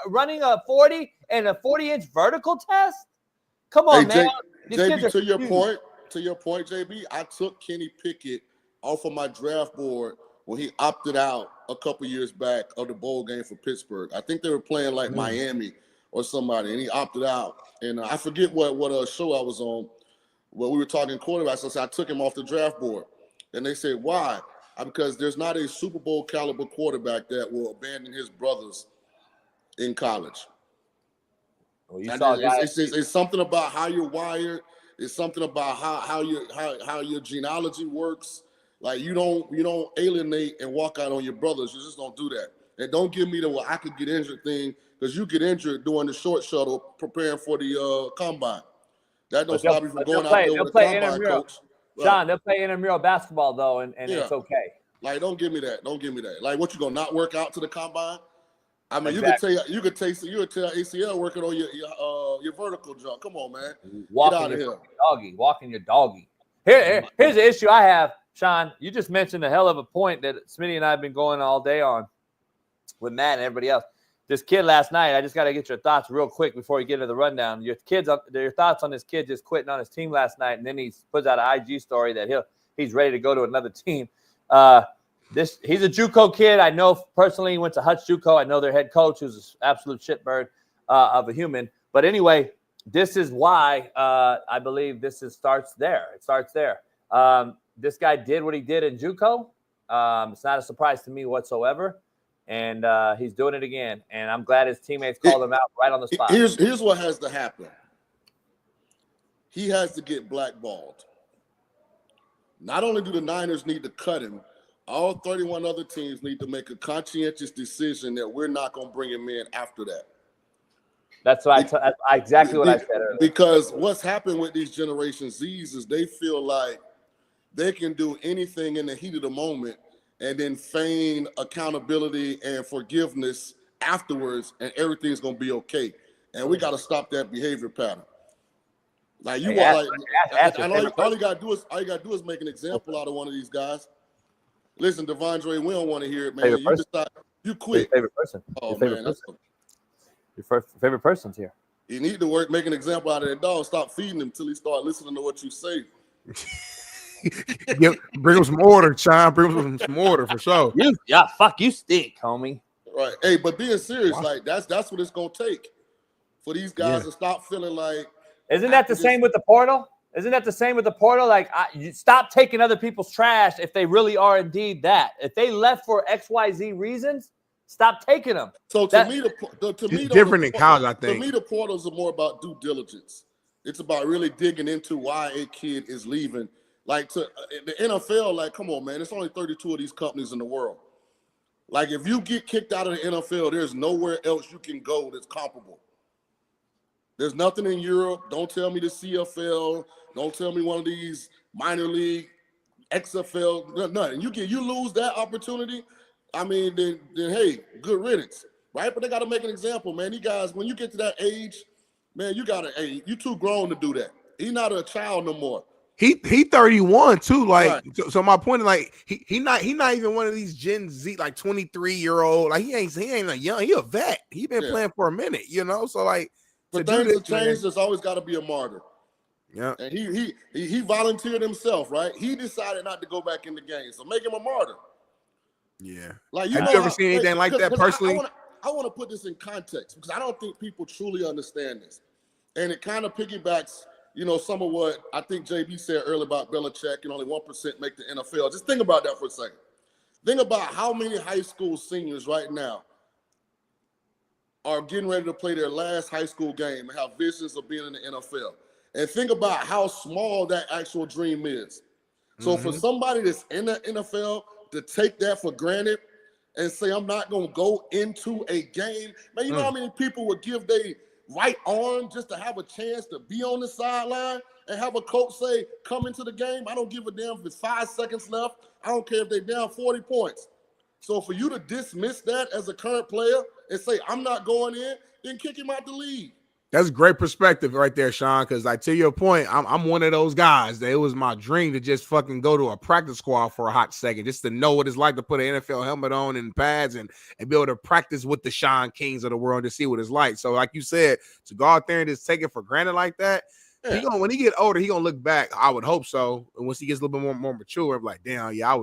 [SPEAKER 8] running a 40 and a 40-inch vertical test? Come on, man.
[SPEAKER 5] JB, to your point, JB, I took Kenny Pickett off of my draft board when he opted out a couple years back of the bowl game for Pittsburgh. I think they were playing like Miami or somebody, and he opted out. And I forget what show I was on, where we were talking quarterbacks. So I took him off the draft board. And they said, why? Because there's not a Super Bowl caliber quarterback that will abandon his brothers in college.
[SPEAKER 8] Well,
[SPEAKER 5] it's something about how you're wired. It's something about how your genealogy works. Like you don't alienate and walk out on your brothers. You just don't do that. And don't give me the well, I could get injured thing, because you get injured doing the short shuttle preparing for the combine. That don't stop you from going out there with a combine coach.
[SPEAKER 8] Shaun, they'll play intramural basketball though, and it's okay.
[SPEAKER 5] Like, don't give me that. Don't give me that. Like, what, you gonna not work out to the combine? I mean, exactly. you could tell ACL working on your vertical jump. Come on, man.
[SPEAKER 8] Walking your doggy. Here's the issue I have, Shaun. You just mentioned a hell of a point that Smitty and I have been going all day on with Matt and everybody else. This kid last night, I just got to get your thoughts real quick before we get into the rundown. Your thoughts on this kid just quitting on his team last night, and then he puts out an IG story that he's ready to go to another team. He's a JUCO kid. I know personally he went to Hutch JUCO. I know their head coach, who's an absolute shitbird of a human. But anyway, this is why I believe starts there. It starts there. This guy did what he did in JUCO. It's not a surprise to me whatsoever. And he's doing it again. And I'm glad his teammates called him out right on the spot.
[SPEAKER 5] Here's what has to happen. He has to get blackballed. Not only do the Niners need to cut him, all 31 other teams need to make a conscientious decision that we're not going to bring him in after that.
[SPEAKER 8] That's exactly what I said earlier.
[SPEAKER 5] Because what's happened with these Generation Zs is they feel like they can do anything in the heat of the moment and then feign accountability and forgiveness afterwards, and everything's going to be okay. And we got to stop that behavior pattern. Like all you gotta do is make an example out of one of these guys. Listen, Devondre, we don't want to hear it, man. You quit.
[SPEAKER 8] Your favorite person.
[SPEAKER 5] Oh,
[SPEAKER 8] your
[SPEAKER 5] man.
[SPEAKER 8] Your favorite person's here.
[SPEAKER 5] You need to make an example out of that dog. Stop feeding him until he start listening to what you say.
[SPEAKER 2] Bring him some order, Shaun. Bring him some order for sure.
[SPEAKER 8] Fuck you stink, homie.
[SPEAKER 5] Right. Hey, but being serious, like that's what it's gonna take for these guys to stop feeling like.
[SPEAKER 8] Isn't that the same with the portal? Isn't that the same with the portal? Like, you stop taking other people's trash if they really are indeed that. If they left for XYZ reasons, stop taking them.
[SPEAKER 5] So to me,
[SPEAKER 2] different in college, I think.
[SPEAKER 5] To me, the portals are more about due diligence. It's about really digging into why a kid is leaving. Like to the NFL, like, come on, man. There's only 32 of these companies in the world. Like, if you get kicked out of the NFL, there's nowhere else you can go that's comparable. There's nothing in Europe. Don't tell me the CFL. Don't tell me one of these minor league, XFL, nothing. You lose that opportunity, I mean, then hey, good riddance, right? But they got to make an example, man. You guys, when you get to that age, man, you too grown to do that. He's not a child no more.
[SPEAKER 2] He 31 too. Like, right. So my point is, like, he not even one of these Gen Z, like 23-year-old. Like, he ain't a young. He a vet. He been playing for a minute, you know. So like,
[SPEAKER 5] for things to change, there's always got to be a martyr.
[SPEAKER 2] Yeah.
[SPEAKER 5] And he volunteered himself, right? He decided not to go back in the game, so make him a martyr.
[SPEAKER 2] Yeah.
[SPEAKER 5] Like,
[SPEAKER 2] have you ever seen anything like that personally?
[SPEAKER 5] I want to put this in context because I don't think people truly understand this, and it kind of piggybacks, some of what I think JB said earlier about Belichick and only 1% make the NFL. Just think about that for a second. Think about how many high school seniors right now are getting ready to play their last high school game and have visions of being in the NFL. And think about how small that actual dream is. So for somebody that's in the NFL to take that for granted and say, I'm not going to go into a game, man, you know how many people would give their right arm just to have a chance to be on the sideline and have a coach say, come into the game. I don't give a damn if it's 5 seconds left. I don't care if they're down 40 points. So for you to dismiss that as a current player and say, I'm not going in, then kick him out the league.
[SPEAKER 2] That's great perspective right there, Shaun, because like, to your point, I'm one of those guys that it was my dream to just fucking go to a practice squad for a hot second, just to know what it's like to put an NFL helmet on and pads and be able to practice with the Shaun Kings of the world to see what it's like. So like you said, to go out there and just take it for granted like that, when he get older, he gonna look back, I would hope so. And once he gets a little bit more mature, I'm like, damn, yeah,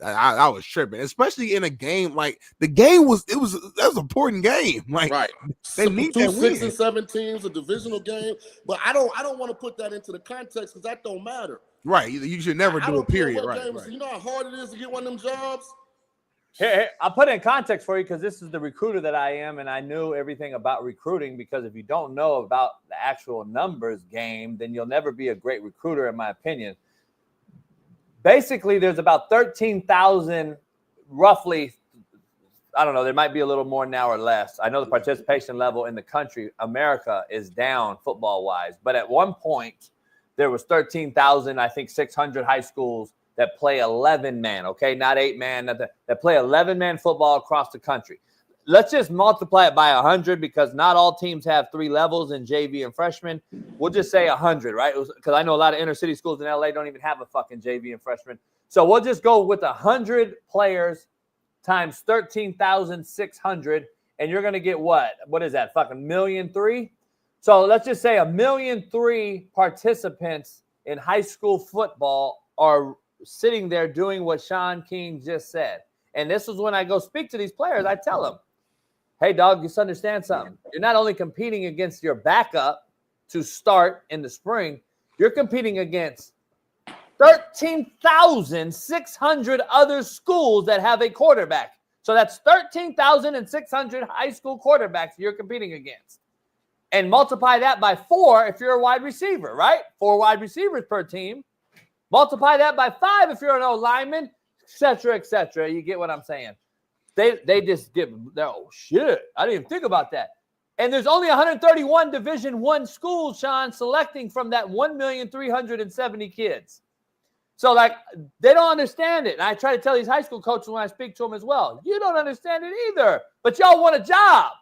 [SPEAKER 2] I was tripping, especially in a game like the game was that was an important game. Like
[SPEAKER 5] right,
[SPEAKER 2] they need
[SPEAKER 5] two
[SPEAKER 2] that
[SPEAKER 5] 6
[SPEAKER 2] win.
[SPEAKER 5] and 7 teams, a divisional game. But I don't want to put that into the context because that don't matter.
[SPEAKER 2] Right, you should never do a period. Right,
[SPEAKER 5] You know how hard it is to get one of them jobs.
[SPEAKER 8] Here, I'll put it in context for you because this is the recruiter that I am, and I knew everything about recruiting. Because if you don't know about the actual numbers game, then you'll never be a great recruiter, in my opinion. Basically, there's about 13,000, roughly. I don't know. There might be a little more now or less. I know the participation level in the country, America, is down football-wise. But at one point, there was 13,000, I think 600 high schools that play 11-man, okay? Not 8-man, that play 11-man football across the country. Let's just multiply it by 100 because not all teams have 3 levels in JV and freshman. We'll just say 100, right? Because I know a lot of inner city schools in LA don't even have a fucking JV and freshman. So we'll just go with 100 players times 13,600, and you're going to get what? What is that, fucking 1,000,003? So let's just say 1,000,003 participants in high school football are sitting there doing what Shaun King just said. And this is when I go speak to these players. I tell them, hey, dog, just understand something. You're not only competing against your backup to start in the spring, you're competing against 13,600 other schools that have a quarterback. So that's 13,600 high school quarterbacks you're competing against. And multiply that by 4 if you're a wide receiver, right? 4 wide receivers per team. Multiply that by 5 if you're an O-lineman, et cetera, et cetera. You get what I'm saying? They just give, oh, shit. I didn't even think about that. And there's only 131 Division I schools, Shaun, selecting from that 1,370,000 kids. So, like, they don't understand it. And I try to tell these high school coaches when I speak to them as well. You don't understand it either, but y'all want a job.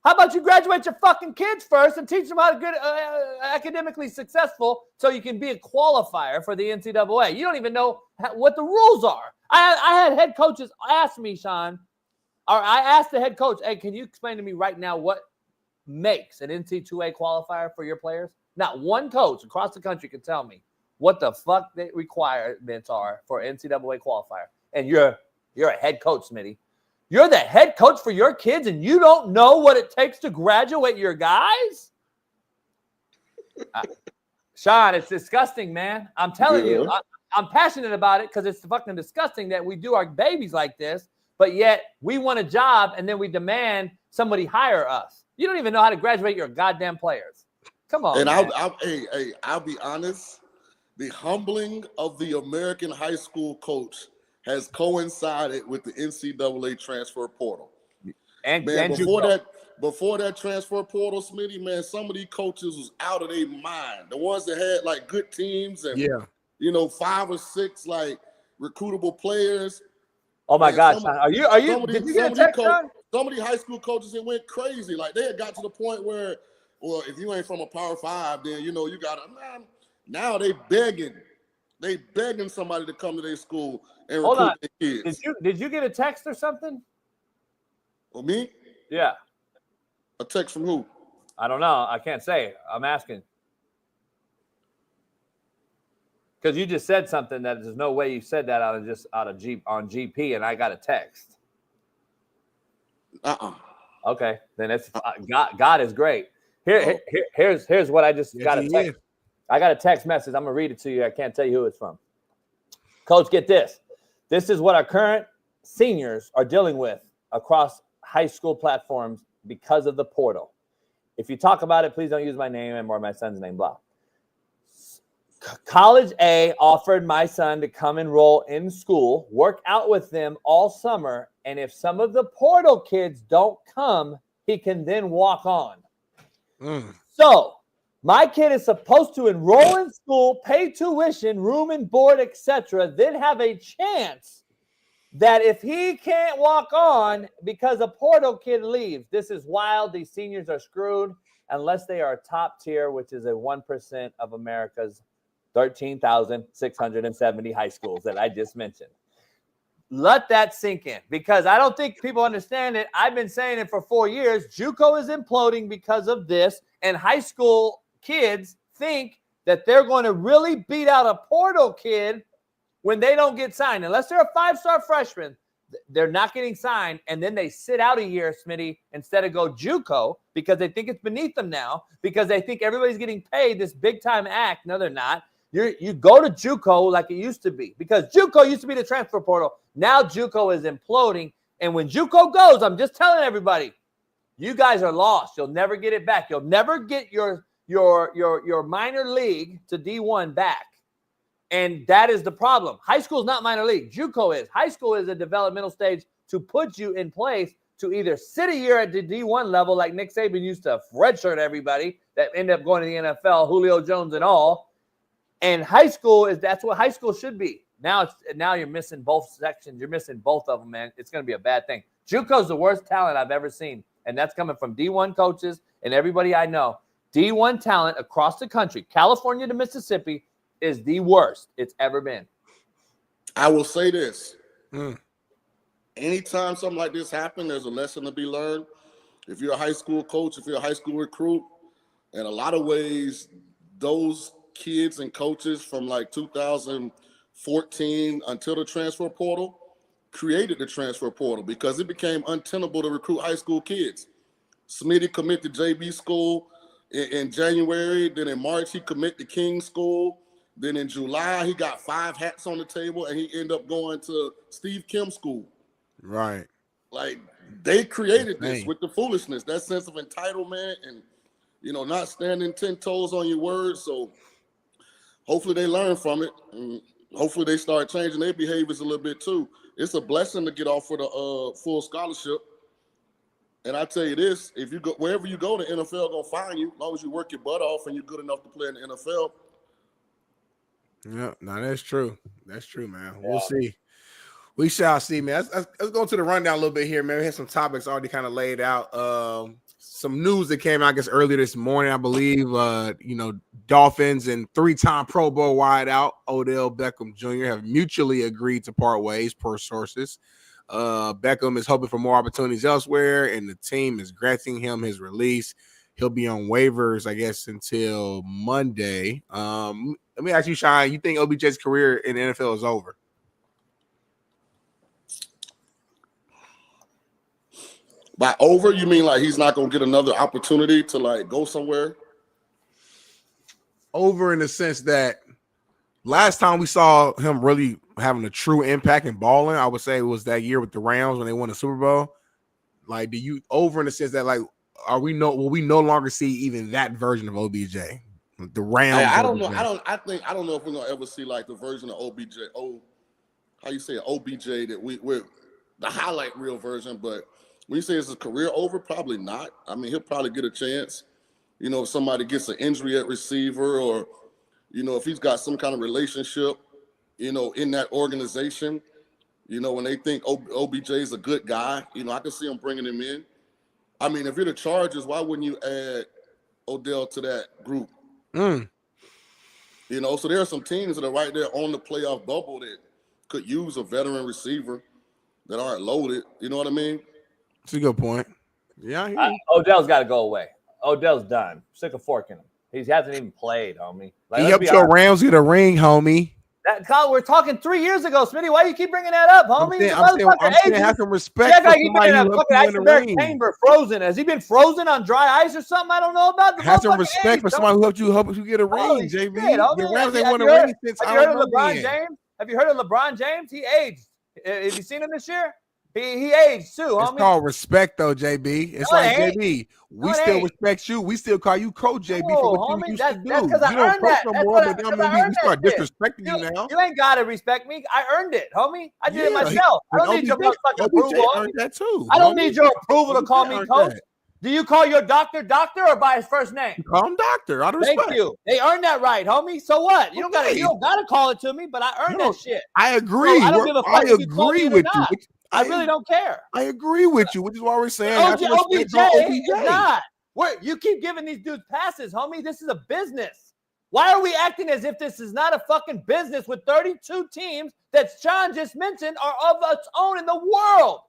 [SPEAKER 8] How about you graduate your fucking kids first and teach them how to get academically successful so you can be a qualifier for the NCAA? You don't even know what the rules are. I had head coaches ask me, Shaun, or I asked the head coach, hey, can you explain to me right now what makes an NC2A qualifier for your players? Not one coach across the country can tell me what the fuck the requirements are for NCAA qualifier. And you're a head coach, Smitty. You're the head coach for your kids and you don't know what it takes to graduate your guys? Shaun, it's disgusting, man. I'm telling you. I'm passionate about it because it's fucking disgusting that we do our babies like this, but yet we want a job and then we demand somebody hire us. You don't even know how to graduate your goddamn players. Come on,
[SPEAKER 5] And
[SPEAKER 8] man.
[SPEAKER 5] I'll be honest. The humbling of the American high school coach has coincided with the NCAA transfer portal.
[SPEAKER 8] And
[SPEAKER 5] before that transfer portal, Smitty, man, some of these coaches was out of their mind. The ones that had like good teams and 5 or 6 like recruitable players.
[SPEAKER 8] Oh my God, Shaun. Did you get a text, Shaun?
[SPEAKER 5] Some of these high school coaches that went crazy. Like they had got to the point where, well, if you ain't from a Power 5, then you gotta now they begging somebody to come to their school and recruit their kids.
[SPEAKER 8] Did you get a text or something?
[SPEAKER 5] Well, me?
[SPEAKER 8] Yeah.
[SPEAKER 5] A text from who?
[SPEAKER 8] I don't know. I can't say. I'm asking. Because you just said something that there's no way you said that on GP, and I got a text. Okay, then it's God is great. Here's what I just got a text. I got a text message. I'm gonna read it to you. I can't tell you who it's from. Coach, get this. This is what our current seniors are dealing with across high school platforms because of the portal. If you talk about it, please don't use my name or my son's name, blah. College A offered my son to come enroll in school, work out with them all summer, and if some of the portal kids don't come, he can then walk on. So my kid is supposed to enroll in school, pay tuition, room and board, etc., then have a chance that if he can't walk on because a portal kid leaves. This is wild. These seniors are screwed unless they are top tier, which is a 1% of America's 13,670 high schools that I just mentioned. Let that sink in because I don't think people understand it. I've been saying it for 4 years. JUCO is imploding because of this, and high school kids think that they're going to really beat out a portal kid when they don't get signed, unless they're a 5-star freshman, they're not getting signed, and then they sit out a year, Smitty, instead of go JUCO because they think it's beneath them now, because they think everybody's getting paid this big-time act. No, they're not. You go to JUCO like it used to be, because JUCO used to be the transfer portal. Now JUCO is imploding, and when JUCO goes, I'm just telling everybody, you guys are lost. You'll never get it back. You'll never get your minor league to D1 back. And that is the problem. High school is not minor league. JUCO is. High school is a developmental stage to put you in place to either sit a year at the D1 level like Nick Saban used to redshirt everybody that ended up going to the NFL, Julio Jones and all. And high school that's what high school should be. Now you're missing both sections. You're missing both of them, man. It's going to be a bad thing. JUCO is the worst talent I've ever seen. And that's coming from D1 coaches and everybody I know. D1 talent across the country, California to Mississippi, is the worst it's ever been.
[SPEAKER 5] I will say this. Anytime something like this happens, there's a lesson to be learned. If you're a high school coach, if you're a high school recruit, in a lot of ways, those kids and coaches from like 2014 until the transfer portal created the transfer portal because it became untenable to recruit high school kids. Smitty committed to JB school in January. Then in March, he committed to King school. Then in July, he got 5 hats on the table, and he ended up going to Steve Kim school.
[SPEAKER 2] Right.
[SPEAKER 5] Like, they created this with the foolishness, that sense of entitlement and, not standing 10 toes on your word. So hopefully they learn from it, and hopefully they start changing their behaviors a little bit too. It's a blessing to get off for the full scholarship. And I tell you this, if you go wherever you go, the NFL gonna find you as long as you work your butt off and you're good enough to play in the NFL.
[SPEAKER 2] Yeah, no, that's true. That's true, man. Yeah. We'll see. We shall see, man. Let's go to the rundown a little bit here, man. We had some topics already kind of laid out. Some news that came out, I guess, earlier this morning, I believe. Dolphins and 3-time Pro Bowl wideout Odell Beckham Jr. have mutually agreed to part ways, per sources. Beckham is hoping for more opportunities elsewhere, and the team is granting him his release. He'll be on waivers, I guess, until Monday. Let me ask you, Shaun, you think OBJ's career in the NFL is over?
[SPEAKER 5] By over, you mean like he's not going to get another opportunity to like go somewhere?
[SPEAKER 2] Over in the sense that last time we saw him really having a true impact and balling, I would say it was that year with the Rams when they won the Super Bowl. Like, do you over in the sense that like, will we no longer see even that version of OBJ? The Rams.
[SPEAKER 5] I don't know. I don't know if we're gonna ever see like the version of OBJ. How you say OBJ that we're the highlight reel version, but when you say is his career over, probably not. I mean, he'll probably get a chance. If somebody gets an injury at receiver, or if he's got some kind of relationship, in that organization, when they think OBJ is a good guy, I can see him bringing him in. I mean, if you're the Chargers, why wouldn't you add Odell to that group? So there are some teams that are right there on the playoff bubble that could use a veteran receiver that aren't loaded. You know what I mean?
[SPEAKER 2] That's a good point. Yeah,
[SPEAKER 8] Odell's got to go away. Odell's done. Sick of forking him. He hasn't even played, homie.
[SPEAKER 2] Like, he helped your Rams get a ring, homie.
[SPEAKER 8] We're talking 3 years ago, Smitty. Why do you keep bringing that up, homie?
[SPEAKER 2] I'm saying have some respect for somebody who helped you in the ring.
[SPEAKER 8] Chamber frozen. Has he been frozen on dry ice or something? I don't know about.
[SPEAKER 2] Have some respect for somebody who helped you get a ring, JB. The Rams ain't won a ring since
[SPEAKER 8] Have you heard of LeBron James? Have you heard of LeBron James? He aged. Have you seen him this year? He aged too, homie.
[SPEAKER 2] It's called respect, though, JB. It's JB. We still respect you. We still call you Coach JB for what you used to do.
[SPEAKER 8] That's because I earned that.
[SPEAKER 2] No more, but we start disrespecting you now.
[SPEAKER 8] You ain't got to respect me. I earned it, homie. I did it myself. I don't need your motherfucking approval.
[SPEAKER 2] I earned that too.
[SPEAKER 8] I don't need your approval to call me Coach. Do you call your doctor or by his first name?
[SPEAKER 2] You call him doctor. Out of respect.
[SPEAKER 8] Thank you. They earned that right, homie. So what? You don't gotta call it to me, but I earned that shit.
[SPEAKER 2] I agree.
[SPEAKER 8] So I don't give a fuck if you call me or not. I really don't care.
[SPEAKER 2] I agree with you, which is why we're saying
[SPEAKER 8] OBJ is not. You keep giving these dudes passes, homie. This is a business. Why are we acting as if this is not a fucking business with 32 teams that Shaun just mentioned are of its own in the world?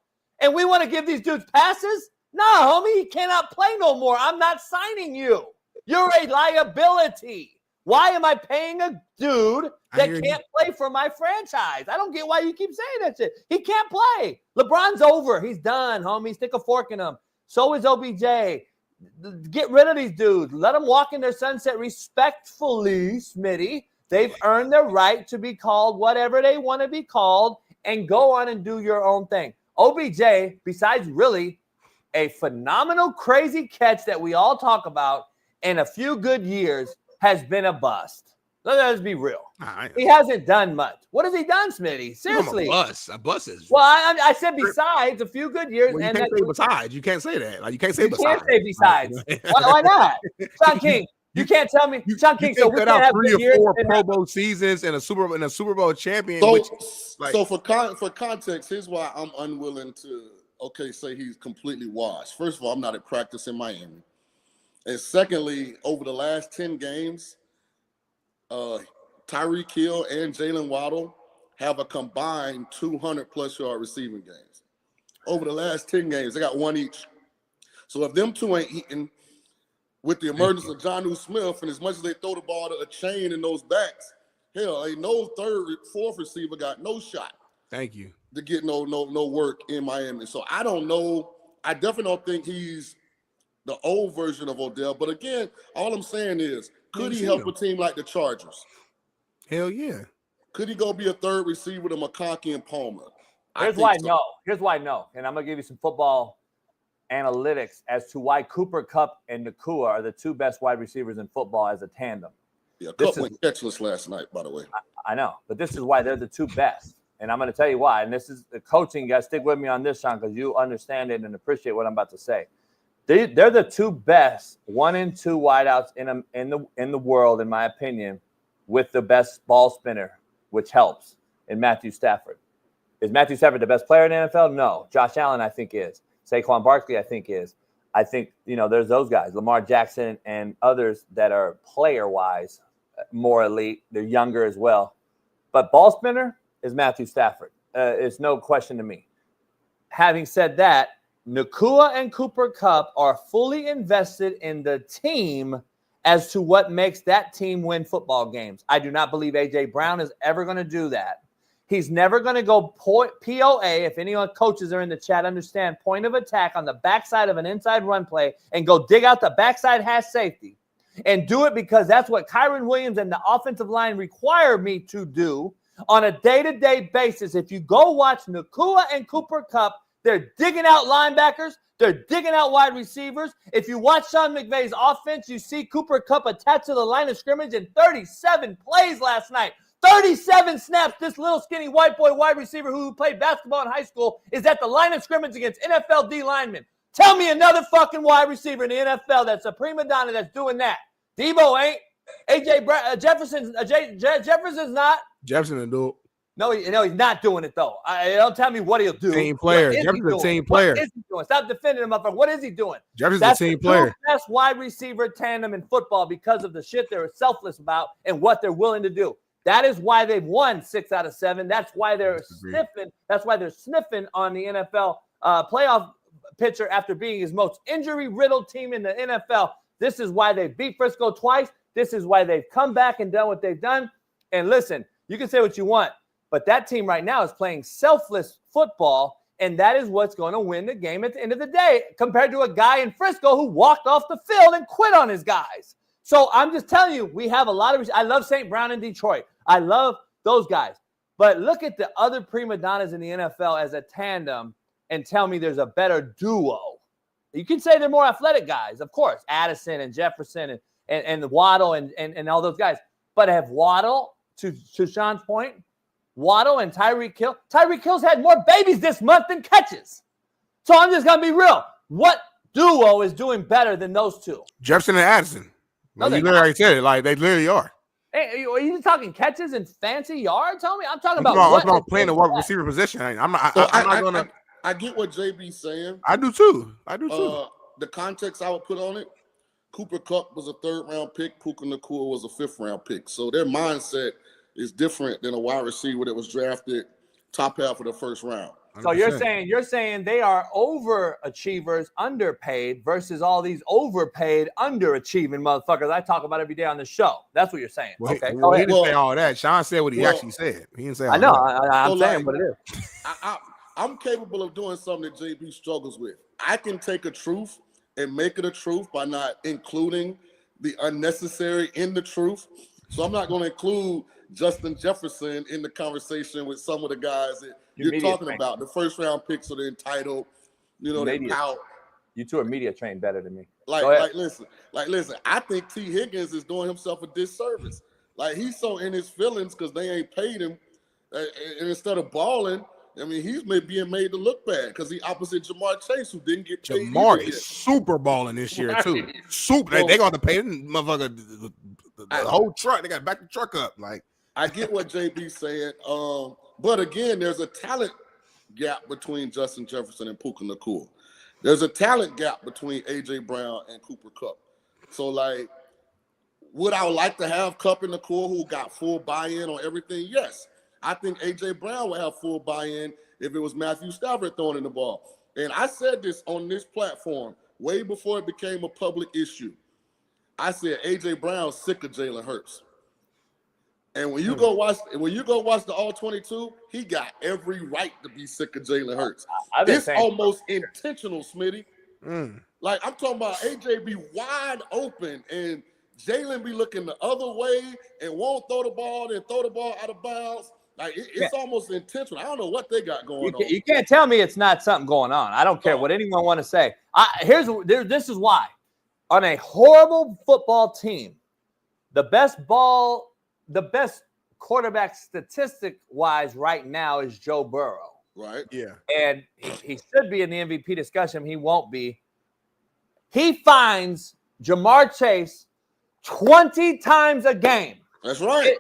[SPEAKER 8] And we want to give these dudes passes? Nah, homie, you cannot play no more. I'm not signing you. You're a liability. Why am I paying a dude that can't play for my franchise? I don't get why you keep saying that shit. He can't play. LeBron's over. He's done, homie. Stick a fork in him. So is OBJ. Get rid of these dudes. Let them walk in their sunset respectfully, Smitty. They've earned their right to be called whatever they want to be called and go on and do your own thing. OBJ, besides really a phenomenal, crazy catch that we all talk about in a few good years, has been a bust. Let's be real. He hasn't done much. What has he done, Smitty? Seriously.
[SPEAKER 2] A bust is.
[SPEAKER 8] Well, I said besides a few good years.
[SPEAKER 2] Well, you
[SPEAKER 8] and
[SPEAKER 2] can't say besides. You can't say that. Like you can't say besides.
[SPEAKER 8] You can't say besides. Why not? Sean King, you can't tell me. Sean King, so we can't have
[SPEAKER 2] 3 or 4 Pro Bowl seasons and a Super Bowl champion.
[SPEAKER 5] So for context, here's why I'm unwilling to say he's completely washed. First of all, I'm not at practice in Miami. And secondly, over the last 10 games, Tyreek Hill and Jalen Waddle have a combined 200-plus yard receiving games. Over the last 10 games, they got 1 each. So if them two ain't eating with the emergence of Darnell Smith, and as much as they throw the ball to a chain in those backs, hell, ain't no fourth receiver got no shot.
[SPEAKER 2] Thank you.
[SPEAKER 5] To get no work in Miami. So I don't know. I definitely don't think he's the old version of Odell. But again, all I'm saying is, could he help a team like the Chargers?
[SPEAKER 2] Hell yeah.
[SPEAKER 5] Could he go be a third receiver to McConkey and Palmer?
[SPEAKER 8] Here's why no. Here's why no. And I'm going to give you some football analytics as to why Cooper Kupp and Nacua are the 2 best wide receivers in football as a tandem.
[SPEAKER 5] Yeah, Kupp went catchless last night, by the way.
[SPEAKER 8] I know. But this is why they're the 2 best. And I'm going to tell you why. And this is the coaching. You guys stick with me on this, Shaun, because you understand it and appreciate what I'm about to say. They're the 2 best 1 and 2 wideouts in the world, in my opinion, with the best ball spinner, which helps, in Matthew Stafford. Is Matthew Stafford the best player in the NFL? No. Josh Allen, I think, is. Saquon Barkley, I think, is. I think, there's those guys, Lamar Jackson and others that are player-wise more elite. They're younger as well. But ball spinner is Matthew Stafford. It's no question to me. Having said that, Nacua and Cooper Kupp are fully invested in the team as to what makes that team win football games. I do not believe A.J. Brown is ever going to do that. He's never going to go POA, if any coaches are in the chat, understand, point of attack on the backside of an inside run play and go dig out the backside hash safety and do it because that's what Kyron Williams and the offensive line require me to do on a day-to-day basis. If you go watch Nacua and Cooper Kupp, they're digging out linebackers. They're digging out wide receivers. If you watch Sean McVay's offense, you see Cooper Kupp attached to the line of scrimmage in 37 plays last night. 37 snaps. This little skinny white boy wide receiver who played basketball in high school is at the line of scrimmage against NFL D linemen. Tell me another fucking wide receiver in the NFL that's a prima donna that's doing that. Debo ain't. Jefferson's not.
[SPEAKER 2] Jefferson will do it.
[SPEAKER 8] No, he's not doing it, though. Don't tell me what he'll do.
[SPEAKER 2] Team player. Jefferson's a team player.
[SPEAKER 8] What is he doing? Stop defending him up. What is he doing?
[SPEAKER 2] Jefferson's a team player.
[SPEAKER 8] That's the best wide receiver tandem in football because of the shit they're selfless about and what they're willing to do. That is why they've won 6 out of 7. That's why they're sniffing. That's why they're sniffing on the NFL playoff picture after being his most injury-riddled team in the NFL. This is why they beat Frisco twice. This is why they've come back and done what they've done. And listen, you can say what you want, but that team right now is playing selfless football, and that is what's going to win the game at the end of the day compared to a guy in Frisco who walked off the field and quit on his guys. So I'm just telling you, we have a lot of – I love St. Brown in Detroit. I love those guys. But look at the other prima donnas in the NFL as a tandem and tell me there's a better duo. You can say they're more athletic guys, of course, Addison and Jefferson and the Waddle and all those guys. But have Waddle, to Shaun's point, Waddle and Tyreek Hill. Tyreek Hill's had more babies this month than catches. So I'm just going to be real. What duo is doing better than those two?
[SPEAKER 2] Jefferson and Addison.
[SPEAKER 8] No,
[SPEAKER 2] you literally said it. Like, they literally are.
[SPEAKER 8] Hey, are you talking catches and fancy yards? Tell me. I'm talking
[SPEAKER 2] I'm
[SPEAKER 8] about
[SPEAKER 2] playing the wide receiver position. I'm not going to.
[SPEAKER 5] I get what JB's saying.
[SPEAKER 2] I do too.
[SPEAKER 5] The context I would put on it, Cooper Kupp was a 3rd-round pick. Puka Nacua was a 5th-round pick. So their mindset is different than a wide receiver that was drafted top half of the 1st round.
[SPEAKER 8] So you're saying they are overachievers, underpaid versus all these overpaid, underachieving motherfuckers I talk about every day on the show. That's what you're saying.
[SPEAKER 2] Well,
[SPEAKER 8] okay.
[SPEAKER 2] He didn't say all that. Shaun said what he actually said. He didn't say all
[SPEAKER 8] I know.
[SPEAKER 2] that.
[SPEAKER 8] I'm saying what it is.
[SPEAKER 5] I'm capable of doing something that JB struggles with. I can take a truth and make it a truth by not including the unnecessary in the truth. So I'm not going to include Justin Jefferson in the conversation with some of the guys that you're talking about. The first round picks are entitled, they pout.
[SPEAKER 8] You two are media trained better than me.
[SPEAKER 5] Listen. I think T. Higgins is doing himself a disservice. Like, he's so in his feelings because they ain't paid him, and instead of balling, I mean, he's being made to look bad because he opposite Jamar Chase, who didn't get paid.
[SPEAKER 2] Jamar is super balling this year too. Super. They're going to pay him, motherfucker, the whole truck. They got to back the truck up. Like,
[SPEAKER 5] I get what JB's saying, but again, there's a talent gap between Justin Jefferson and Puka Nacua. There's a talent gap between AJ Brown and Cooper Kupp. So, like, would I like to have Kupp and Nacua who got full buy-in on everything? Yes. I think AJ Brown would have full buy-in if it was Matthew Stafford throwing in the ball. And I said this on this platform way before it became a public issue. I said AJ Brown's sick of Jalen Hurts. And when you go watch the All-22, he got every right to be sick of Jalen Hurts. It's almost intentional, Smitty. Like, I'm talking about AJ be wide open and Jalen be looking the other way and won't throw the ball, then throw the ball out of bounds. Like, it's almost intentional. I don't know what they got going on.
[SPEAKER 8] You can't tell me it's not something going on. I don't care what anyone want to say. This is why. On a horrible football team, the best quarterback statistic-wise right now is Joe Burrow.
[SPEAKER 5] Right.
[SPEAKER 2] Yeah.
[SPEAKER 8] And he should be in the MVP discussion. He won't be. He finds Jamar Chase 20 times a game.
[SPEAKER 5] That's right.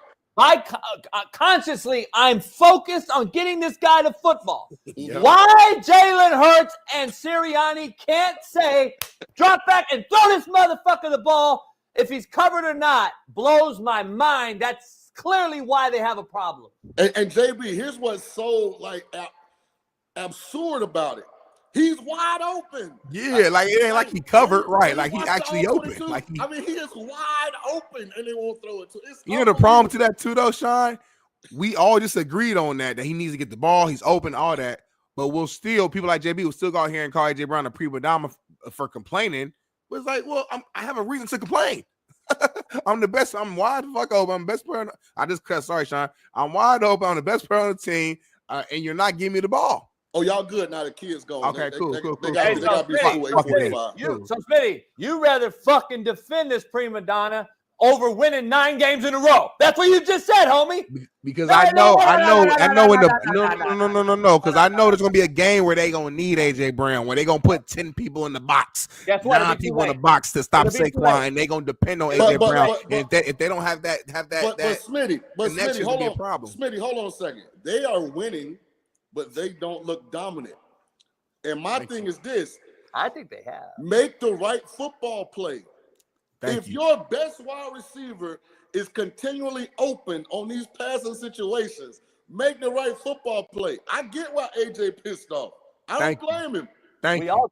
[SPEAKER 8] Consciously, I'm focused on getting this guy to football.
[SPEAKER 5] Yeah.
[SPEAKER 8] Why Jalen Hurts and Sirianni can't say, drop back and throw this motherfucker the ball if he's covered or not blows my mind. That's clearly why they have a problem.
[SPEAKER 5] And JB, here's what's so, like, absurd about it. He's wide open.
[SPEAKER 2] Yeah, like, it ain't like he covered, right? Like, he actually open. Like,
[SPEAKER 5] he is wide open, and they won't throw it to.
[SPEAKER 2] You know the problem to that too, though, Shaun? We all just agreed on that he needs to get the ball. He's open, all that. But people like JB will still go out here and call AJ Brown a prima donna for complaining. But it's like, well, I have a reason to complain. I'm the best. I'm wide the fuck open. I'm the best player. I just cut. Sorry, Shaun. I'm wide open. I'm the best player on the team, and you're not giving me the ball.
[SPEAKER 5] Oh, y'all good now. The kids going.
[SPEAKER 2] Okay, cool.
[SPEAKER 5] They got to be full 8:45.
[SPEAKER 8] So, Smitty, you rather fucking defend this prima donna over winning 9 games in a row. That's what you just said, homie.
[SPEAKER 2] Because I know because I know there's gonna be a game where they gonna need AJ Brown, where they gonna put 10 people in the box, 9 people in the box to stop Saquon, and they gonna depend on AJ Brown. And if they don't have that,
[SPEAKER 5] but Smitty,
[SPEAKER 2] hold on, problem.
[SPEAKER 5] Smitty, hold on a second. They are winning, but they don't look dominant. And my thing is this:
[SPEAKER 8] I think they have.
[SPEAKER 5] Make the right football play. If your best wide receiver is continually open on these passing situations, make the right football play. I get why AJ pissed off. I don't blame him.
[SPEAKER 8] We all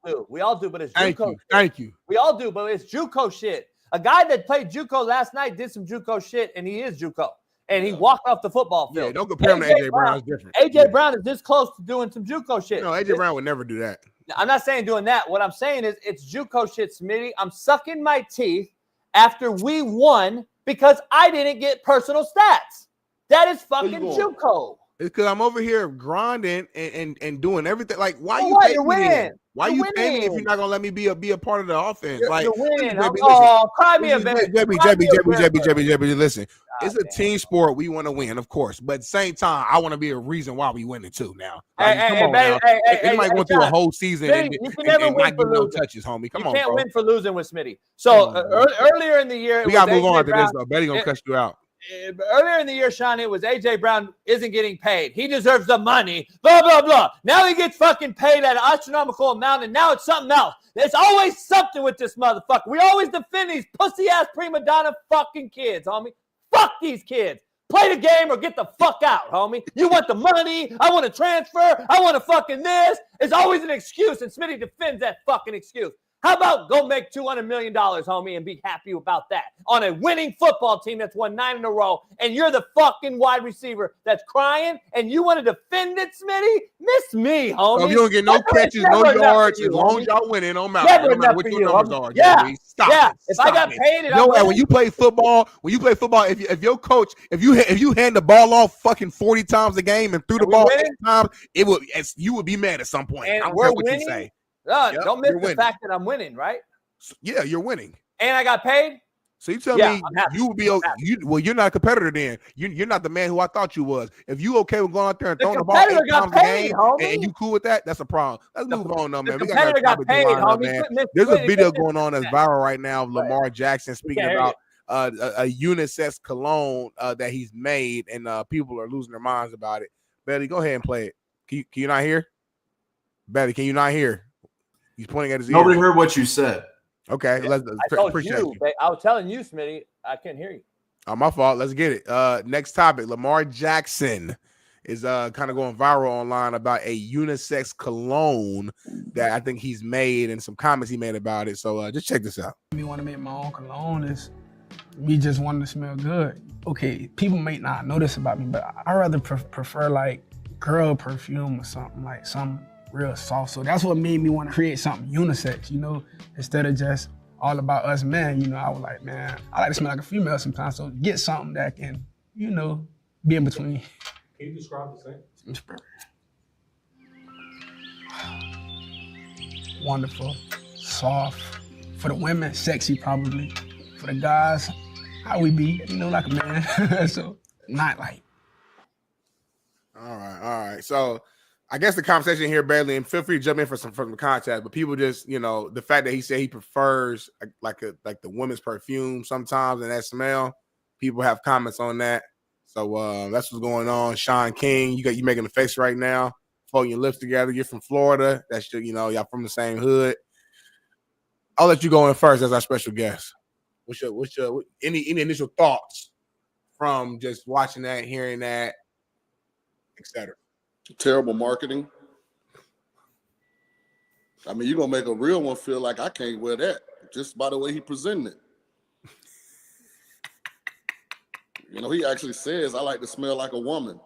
[SPEAKER 8] do, but it's JUCO.
[SPEAKER 2] Thank you.
[SPEAKER 8] We all do, but it's JUCO shit. A guy that played JUCO last night did some JUCO shit, and he is JUCO. And he walked off the football field.
[SPEAKER 2] Yeah, don't compare him to AJ Brown. It's different.
[SPEAKER 8] AJ Brown is this close to doing some JUCO shit.
[SPEAKER 2] No, AJ Brown would never do that.
[SPEAKER 8] I'm not saying doing that. What I'm saying is it's JUCO shit, Smitty. I'm sucking my teeth after we won because I didn't get personal stats. That is fucking JUCO.
[SPEAKER 2] It's because I'm over here grinding and doing everything. Like, why you
[SPEAKER 8] what?
[SPEAKER 2] pay
[SPEAKER 8] You're
[SPEAKER 2] me?
[SPEAKER 8] winning.
[SPEAKER 2] Why you pay me if you're not gonna let me be a part of the offense?
[SPEAKER 8] You're winning. Cry me a baby.
[SPEAKER 2] JB, listen. It's a team sport. We want to win, of course, but at the same time, I want to be a reason why we winning too. Now, anybody going through a whole season and not give no touches, homie. Come on,
[SPEAKER 8] you can't
[SPEAKER 2] bro.
[SPEAKER 8] win for losing with Smitty. So earlier in the year,
[SPEAKER 2] we gotta move on to this. Though. Betty gonna cuss you out.
[SPEAKER 8] Earlier in the year, Shaun, it was AJ Brown isn't getting paid. He deserves the money. Blah blah blah. Now he gets fucking paid at an astronomical amount, and now it's something else. There's always something with this motherfucker. We always defend these pussy ass prima donna fucking kids, homie. Fuck these kids. Play the game or get the fuck out, homie. You want the money. I want to transfer. I want to fucking this. It's always an excuse, and Smitty defends that fucking excuse. How about go make $200 million, homie, and be happy about that on a winning football team that's won 9 in a row, and you're the fucking wide receiver that's crying, and you want to defend it, Smitty? Miss me, homie.
[SPEAKER 2] So if you don't get no catches, no yards, as long as y'all winning, no matter what your numbers are.
[SPEAKER 8] Yeah,
[SPEAKER 2] Stop
[SPEAKER 8] yeah.
[SPEAKER 2] it.
[SPEAKER 8] If I got paid,
[SPEAKER 2] when you play football, if your coach, if you hand the ball off fucking 40 times a game and threw the ball 8 times, you would be mad at some point.
[SPEAKER 8] And
[SPEAKER 2] I don't
[SPEAKER 8] we're
[SPEAKER 2] care what
[SPEAKER 8] winning.
[SPEAKER 2] you say.
[SPEAKER 8] Don't miss the fact that I'm winning, right?
[SPEAKER 2] Yeah, you're winning.
[SPEAKER 8] And I got paid?
[SPEAKER 2] So you tell me you would be you're not a competitor then. You're not the man who I thought you was. If you okay with going out there and throwing the ball 8 times a game and you cool with that, that's a problem. Let's move on though, man. We got man. There's a video going on that's viral right now of Lamar Jackson speaking about a unisex cologne that he's made, and people are losing their minds about it. Betty, go ahead and play it. Can you not hear? Betty, can you not hear? He's pointing at his ear.
[SPEAKER 4] Nobody heard what you said.
[SPEAKER 2] Okay,
[SPEAKER 8] I was telling you, Smitty, I couldn't hear you.
[SPEAKER 2] Oh, my fault. Let's get it. Next topic. Lamar Jackson is kind of going viral online about a unisex cologne that I think he's made and some comments he made about it. So just check this out.
[SPEAKER 6] Me want to make my own cologne is me just wanting to smell good. Okay, people may not know this about me, but I rather prefer like girl perfume or something, like something real soft. So that's what made me want to create something unisex, instead of just all about us men. I was like, man, I like to smell like a female sometimes. So get something that can, be in between.
[SPEAKER 23] Can you describe the scent?
[SPEAKER 6] Wonderful, soft. For the women, sexy probably. For the guys, how we be, like a man. So not like.
[SPEAKER 2] All right. So I guess the conversation here, Bailey, and feel free to jump in from the context, but people just, the fact that he said he prefers like the women's perfume sometimes and that smell, people have comments on that. So that's what's going on. Shaun King, you making a face right now, folding your lips together. You're from Florida. That's y'all from the same hood. I'll let you go in first as our special guest. What's your any initial thoughts from just watching that, hearing that, etc.?
[SPEAKER 5] Terrible marketing. I mean, you're going to make a real one feel like I can't wear that just by the way he presented it. He actually says, I like to smell like a woman.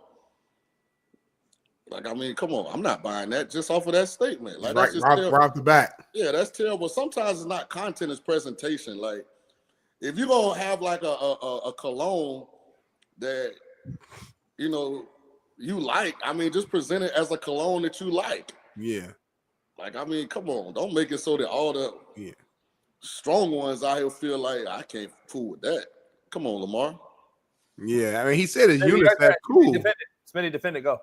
[SPEAKER 5] Like, I mean, come on. I'm not buying that just off of that statement. Like, that's just
[SPEAKER 2] right off the bat.
[SPEAKER 5] Yeah, that's terrible. Sometimes it's not content, it's presentation. Like, if you're going to have like a cologne that, you like, I mean, just present it as a cologne that you like.
[SPEAKER 2] Yeah.
[SPEAKER 5] Like, I mean, come on. Don't make it so that all the strong ones out here feel like I can't fool with that. Come on, Lamar.
[SPEAKER 2] Yeah, I mean, he said it's unisex. Cool.
[SPEAKER 8] Smitty, defend it. Go.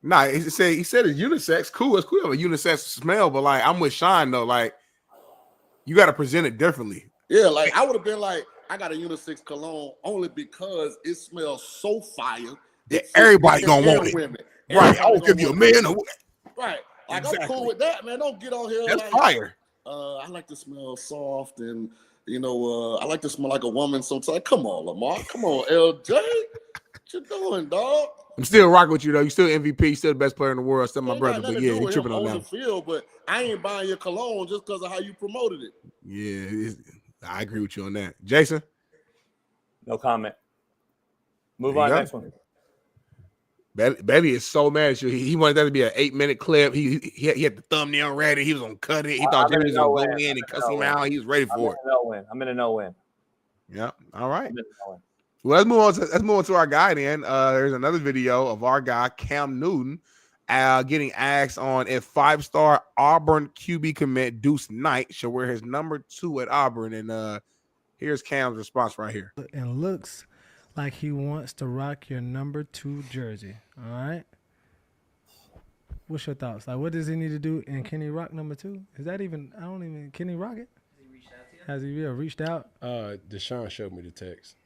[SPEAKER 2] Nah, he said it's unisex. Cool. It's cool to have a unisex smell, but like, I'm with Shaun though. Like, you got to present it differently.
[SPEAKER 5] Yeah, like I would have been like, I got a unisex cologne only because it smells so fire.
[SPEAKER 2] Everybody gonna want it.
[SPEAKER 5] Women.
[SPEAKER 2] Right. I don't give you a man.
[SPEAKER 5] Right. Like,
[SPEAKER 2] exactly.
[SPEAKER 5] I'm cool with that, man. Don't get on here.
[SPEAKER 2] That's
[SPEAKER 5] like,
[SPEAKER 2] fire.
[SPEAKER 5] I like to smell soft and, I like to smell like a woman sometimes. Come on, Lamar. Come on, LJ. What you doing, dog?
[SPEAKER 2] I'm still rocking with you, though. You still MVP. You still the best player in the world. Still my brother. But yeah, you tripping on that.
[SPEAKER 5] Field, but I ain't buying your cologne just because of how you promoted it.
[SPEAKER 2] Yeah, I agree with you on that. Jason?
[SPEAKER 8] No comment. Move on, next one.
[SPEAKER 2] Betty is so mad at you. He wanted that to be an 8-minute clip. He had the thumbnail ready. He was gonna cut it. He thought Jimmy was gonna go in and cuss him out. He was ready for it.
[SPEAKER 8] I'm in a no-win.
[SPEAKER 2] Yeah. All right. Well, let's move on to our guy then. There's another video of our guy Cam Newton getting asked on if 5-star Auburn QB commit Deuce Knight should wear his number 2 at Auburn. And here's Cam's response right here.
[SPEAKER 24] And looks like he wants to rock your number 2 jersey. All right. What's your thoughts? Like, what does he need to do? And can he rock number 2? Is that even? Can he rock it? Has he reached out?
[SPEAKER 23] Deshaun showed me the text.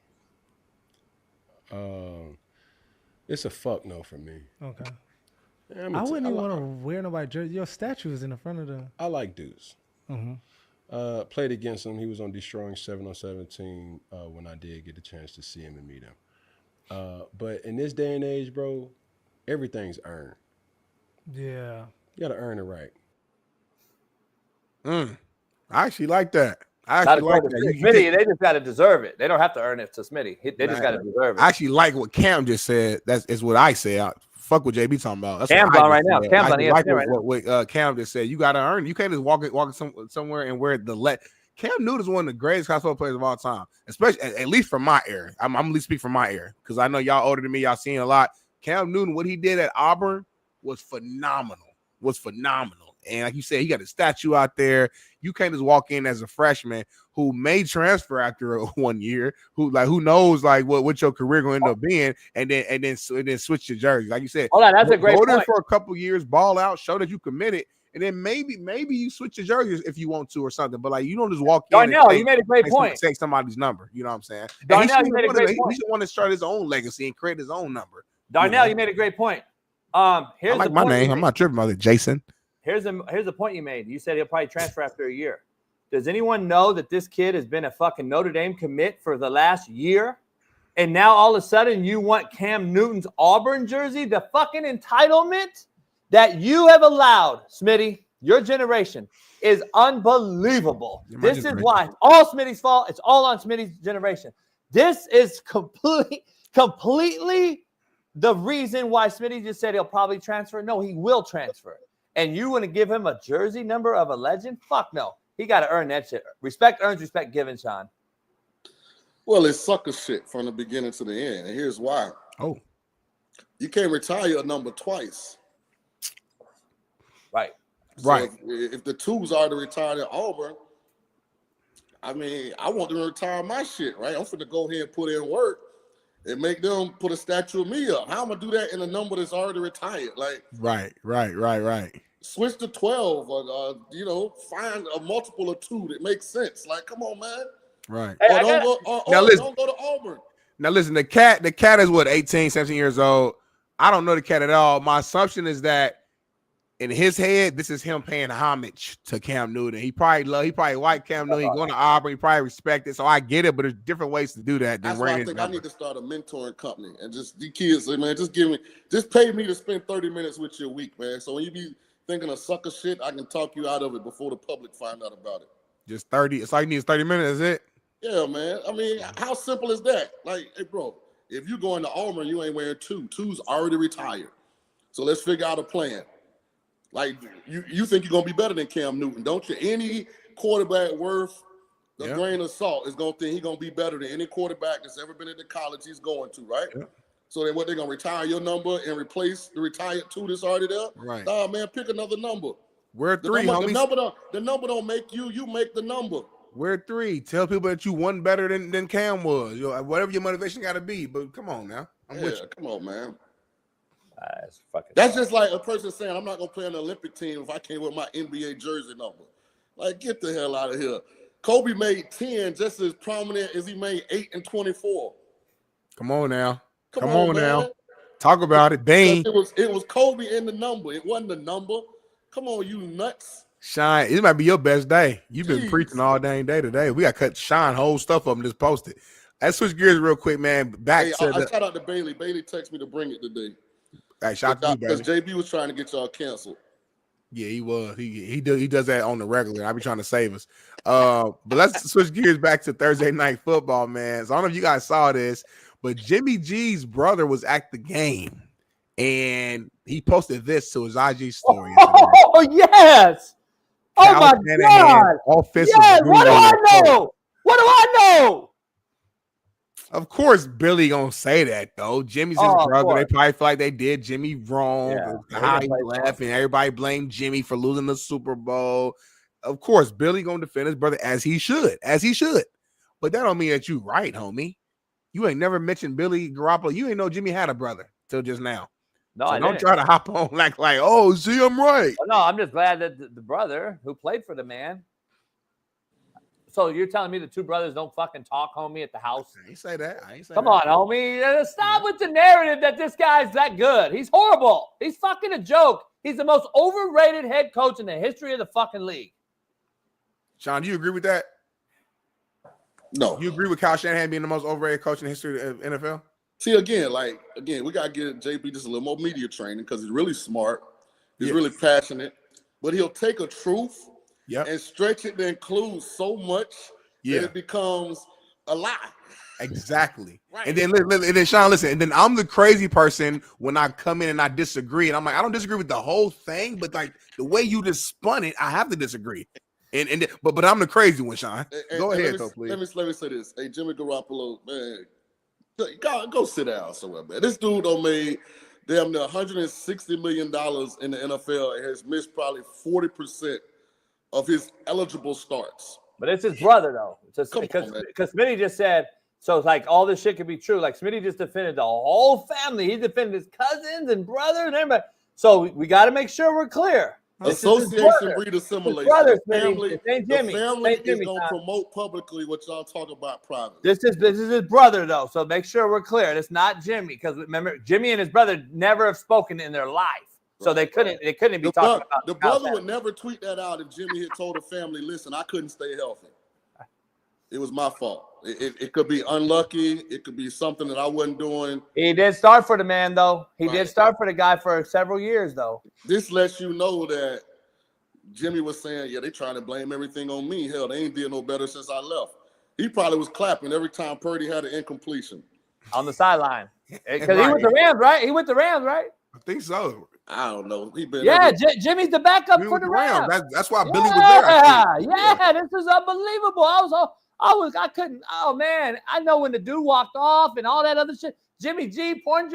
[SPEAKER 23] It's a fuck no for me.
[SPEAKER 24] Okay. I wouldn't even want to wear nobody's jersey. Your statue is in the front of the.
[SPEAKER 23] I like Deuce.
[SPEAKER 24] Mm-hmm.
[SPEAKER 23] Played against him. He was on Destroying 7 on 17 when I did get a chance to see him and meet him. But in this day and age, bro, everything's earned.
[SPEAKER 24] Yeah.
[SPEAKER 23] You got to earn it right.
[SPEAKER 2] I actually like that. I
[SPEAKER 8] Not
[SPEAKER 2] actually like that.
[SPEAKER 8] Smitty, they just got to deserve it. They don't have to earn it to Smitty. They just got to deserve it.
[SPEAKER 2] I actually like what Cam just said. Is what I say. Fuck what JB talking about. That's
[SPEAKER 8] Cam's
[SPEAKER 2] what
[SPEAKER 8] on right now. Cam's on ESPN
[SPEAKER 2] like
[SPEAKER 8] right now.
[SPEAKER 2] what Cam just said. You got to earn. You can't just walk somewhere and wear the Cam Newton is one of the greatest college football players of all time, especially at least from my era. I'm at least speak from my era because I know y'all older than me. Y'all seen a lot. Cam Newton, what he did at Auburn was phenomenal. And like you said, he got a statue out there. You can't just walk in as a freshman who may transfer after 1 year, who knows what your career going to end up being, and then switch your jersey. Like you said,
[SPEAKER 8] hold on, that's a great
[SPEAKER 2] go there
[SPEAKER 8] point.
[SPEAKER 2] for a couple years, ball out, show that you committed, and then maybe you switch your jersey if you want to or something. But you don't just walk in.
[SPEAKER 8] Darnell, you made a great point.
[SPEAKER 2] Take somebody's number. You know what I'm saying?
[SPEAKER 8] Darnell, you made a great point.
[SPEAKER 2] He should want to start his own legacy and create his own number.
[SPEAKER 8] Darnell, you made a great point. Here's
[SPEAKER 2] I like my name. I'm not tripping about it, Jason.
[SPEAKER 8] Here's the point you made. You said he'll probably transfer after a year. Does anyone know that this kid has been a fucking Notre Dame commit for the last year? And now all of a sudden you want Cam Newton's Auburn jersey? The fucking entitlement that you have allowed, Smitty, your generation, is unbelievable. This is why. It's all Smitty's fault. It's all on Smitty's generation. This is completely the reason why Smitty just said he'll probably transfer. No, he will transfer. And you want to give him a jersey number of a legend? Fuck no. He got to earn that shit. Respect earns, respect given, Shaun.
[SPEAKER 5] Well, it's sucker shit from the beginning to the end. And here's why.
[SPEAKER 2] Oh.
[SPEAKER 5] You can't retire a number twice.
[SPEAKER 8] Right.
[SPEAKER 5] So if the twos are to retire at Auburn, I mean, I want them to retire my shit, right? I'm finna go ahead and put in work and make them put a statue of me up. How am I do that in a number that's already retired?
[SPEAKER 2] Right.
[SPEAKER 5] Switch to 12 or, find a multiple of 2 that makes sense. Come on, man.
[SPEAKER 2] Right.
[SPEAKER 5] Or don't go to Auburn.
[SPEAKER 2] Now, listen, the cat is what, 18, 17 years old. I don't know the cat at all. My assumption is that in his head, this is him paying homage to Cam Newton. He probably like Cam Newton. He's going to Auburn. He probably respect it. So I get it, but there's different ways to do that.
[SPEAKER 5] That's why I think I need to start a mentoring company and just the kids, man, just pay me to spend 30 minutes with you a week, man. So when you be thinking of sucker shit, I can talk you out of it before the public find out about it.
[SPEAKER 2] Just 30. It's like you need 30 minutes, is it?
[SPEAKER 5] Yeah, man. I mean, how simple is that? Hey, bro, if you going to Auburn, you ain't wearing 2. 2's already retired. So let's figure out a plan. You think you're gonna be better than Cam Newton, don't you? Any quarterback worth a grain of salt is gonna think he's gonna be better than any quarterback that's ever been into college he's going to, right? Yeah. So then what, they're gonna retire your number and replace the retired 2 that's already there?
[SPEAKER 2] Right.
[SPEAKER 5] Nah, man, pick another number.
[SPEAKER 2] We're 3,
[SPEAKER 5] homies. The number don't make you. You make the number.
[SPEAKER 2] We're 3. Tell people that you won better than Cam was. Whatever your motivation got to be. But come on now. I'm with you.
[SPEAKER 5] Come on, man.
[SPEAKER 8] That's
[SPEAKER 5] just like a person saying, I'm not going to play on the Olympic team if I can't wear my NBA jersey number. Get the hell out of here. Kobe made 10 just as prominent as he made 8 and 24.
[SPEAKER 2] Come on now. Come on now. Talk about it. Bang.
[SPEAKER 5] It was Kobe in the number. It wasn't the number. Come on, you nuts.
[SPEAKER 2] Shaun, it might be your best day. You've been preaching all dang day today. We got to cut Shaun whole stuff up and just post it. Let's switch gears real quick, man.
[SPEAKER 5] Shout out to Bailey. Bailey texted me to bring it today.
[SPEAKER 2] Hey, shout out to you,
[SPEAKER 5] because JB was trying to get y'all canceled.
[SPEAKER 2] Yeah, he was. He does that on the regular. I be trying to save us. But let's switch gears back to Thursday night football, man. So I don't know if you guys saw this, but Jimmy G's brother was at the game, and he posted this to his IG story.
[SPEAKER 8] Oh yes! Oh my God!
[SPEAKER 2] Offensive.
[SPEAKER 8] Yes. What do I know? What do I know?
[SPEAKER 2] Of course, Billy gonna say that though. Jimmy's his brother. They probably feel like they did Jimmy wrong. How he left, and everybody blamed Jimmy for losing the Super Bowl. Of course, Billy gonna defend his brother as he should. But that don't mean that you right, homie. You ain't never mentioned Billy Garoppolo. You ain't know Jimmy had a brother till just now.
[SPEAKER 8] No,
[SPEAKER 2] so
[SPEAKER 8] I
[SPEAKER 2] don't
[SPEAKER 8] didn't.
[SPEAKER 2] try to hop on like, oh, see, I'm right.
[SPEAKER 8] Well, no, I'm just glad that the brother who played for the man. So you're telling me the 2 brothers don't fucking talk, homie, at the house?
[SPEAKER 2] I ain't say that.
[SPEAKER 8] Come on, homie. Stop with the narrative that this guy's that good. He's horrible. He's fucking a joke. He's the most overrated head coach in the history of the fucking league.
[SPEAKER 2] Shaun, do you agree with that?
[SPEAKER 5] No.
[SPEAKER 2] You agree with Kyle Shanahan being the most overrated coach in the history of NFL?
[SPEAKER 5] See, again, we got to give JB just a little more media training because he's really smart. He's really passionate. But he'll take a truth and stretch it to include so much that it becomes a lie.
[SPEAKER 2] Exactly. Right. And then Shaun, listen, and then I'm the crazy person when I come in and I disagree. And I'm like, I don't disagree with the whole thing, but like the way you just spun it, I have to disagree. But I'm the crazy one, Shaun. Go ahead, though, please.
[SPEAKER 5] Let me say this. Hey, Jimmy Garoppolo, man, go sit down somewhere, man. This dude made damn near $160 million in the NFL and has missed probably 40% of his eligible starts.
[SPEAKER 8] But it's his brother, though. Because Smitty just said, so it's like all this shit could be true. Like Smitty just defended the whole family. He defended his cousins and brother and everybody. So we got to make sure we're clear.
[SPEAKER 5] Association breed assimilation.
[SPEAKER 8] Brother,
[SPEAKER 5] the family is
[SPEAKER 8] going
[SPEAKER 5] to promote publicly what y'all talk about privately.
[SPEAKER 8] This is his brother, though. So make sure we're clear. It's not Jimmy, because remember, Jimmy and his brother never have spoken in their life. So they couldn't be talking about
[SPEAKER 5] the brother would never tweet that out if Jimmy had told the family, listen, I couldn't stay healthy. It was my fault. It could be unlucky. It could be something that I wasn't doing.
[SPEAKER 8] He did start for the man, though. He did start for the guy for several years, though.
[SPEAKER 5] This lets you know that Jimmy was saying, yeah, they trying to blame everything on me. Hell, they ain't did no better since I left. He probably was clapping every time Purdy had an incompletion.
[SPEAKER 8] On the sideline. Because he went to Rams, right? He went to Rams, right?
[SPEAKER 2] I think so.
[SPEAKER 5] I don't know.
[SPEAKER 8] Jimmy's the backup for the Rams.
[SPEAKER 2] That's why Billy was there.
[SPEAKER 8] Yeah, this is unbelievable. I couldn't. Oh man, I know when the dude walked off and all that other shit. Jimmy G, porn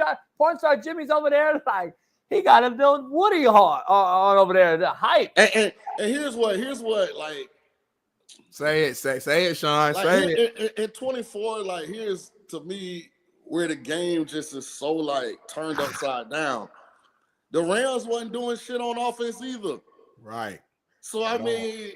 [SPEAKER 8] star Jimmy's over there, like he got him doing Woody on over there, the hype.
[SPEAKER 5] And here's what, like,
[SPEAKER 2] say it, Shaun.
[SPEAKER 5] Like,
[SPEAKER 2] say it.
[SPEAKER 5] In 24, like, here's to me where the game just is so like turned upside down. The Rams wasn't doing shit on offense either.
[SPEAKER 2] Right.
[SPEAKER 5] So I mean.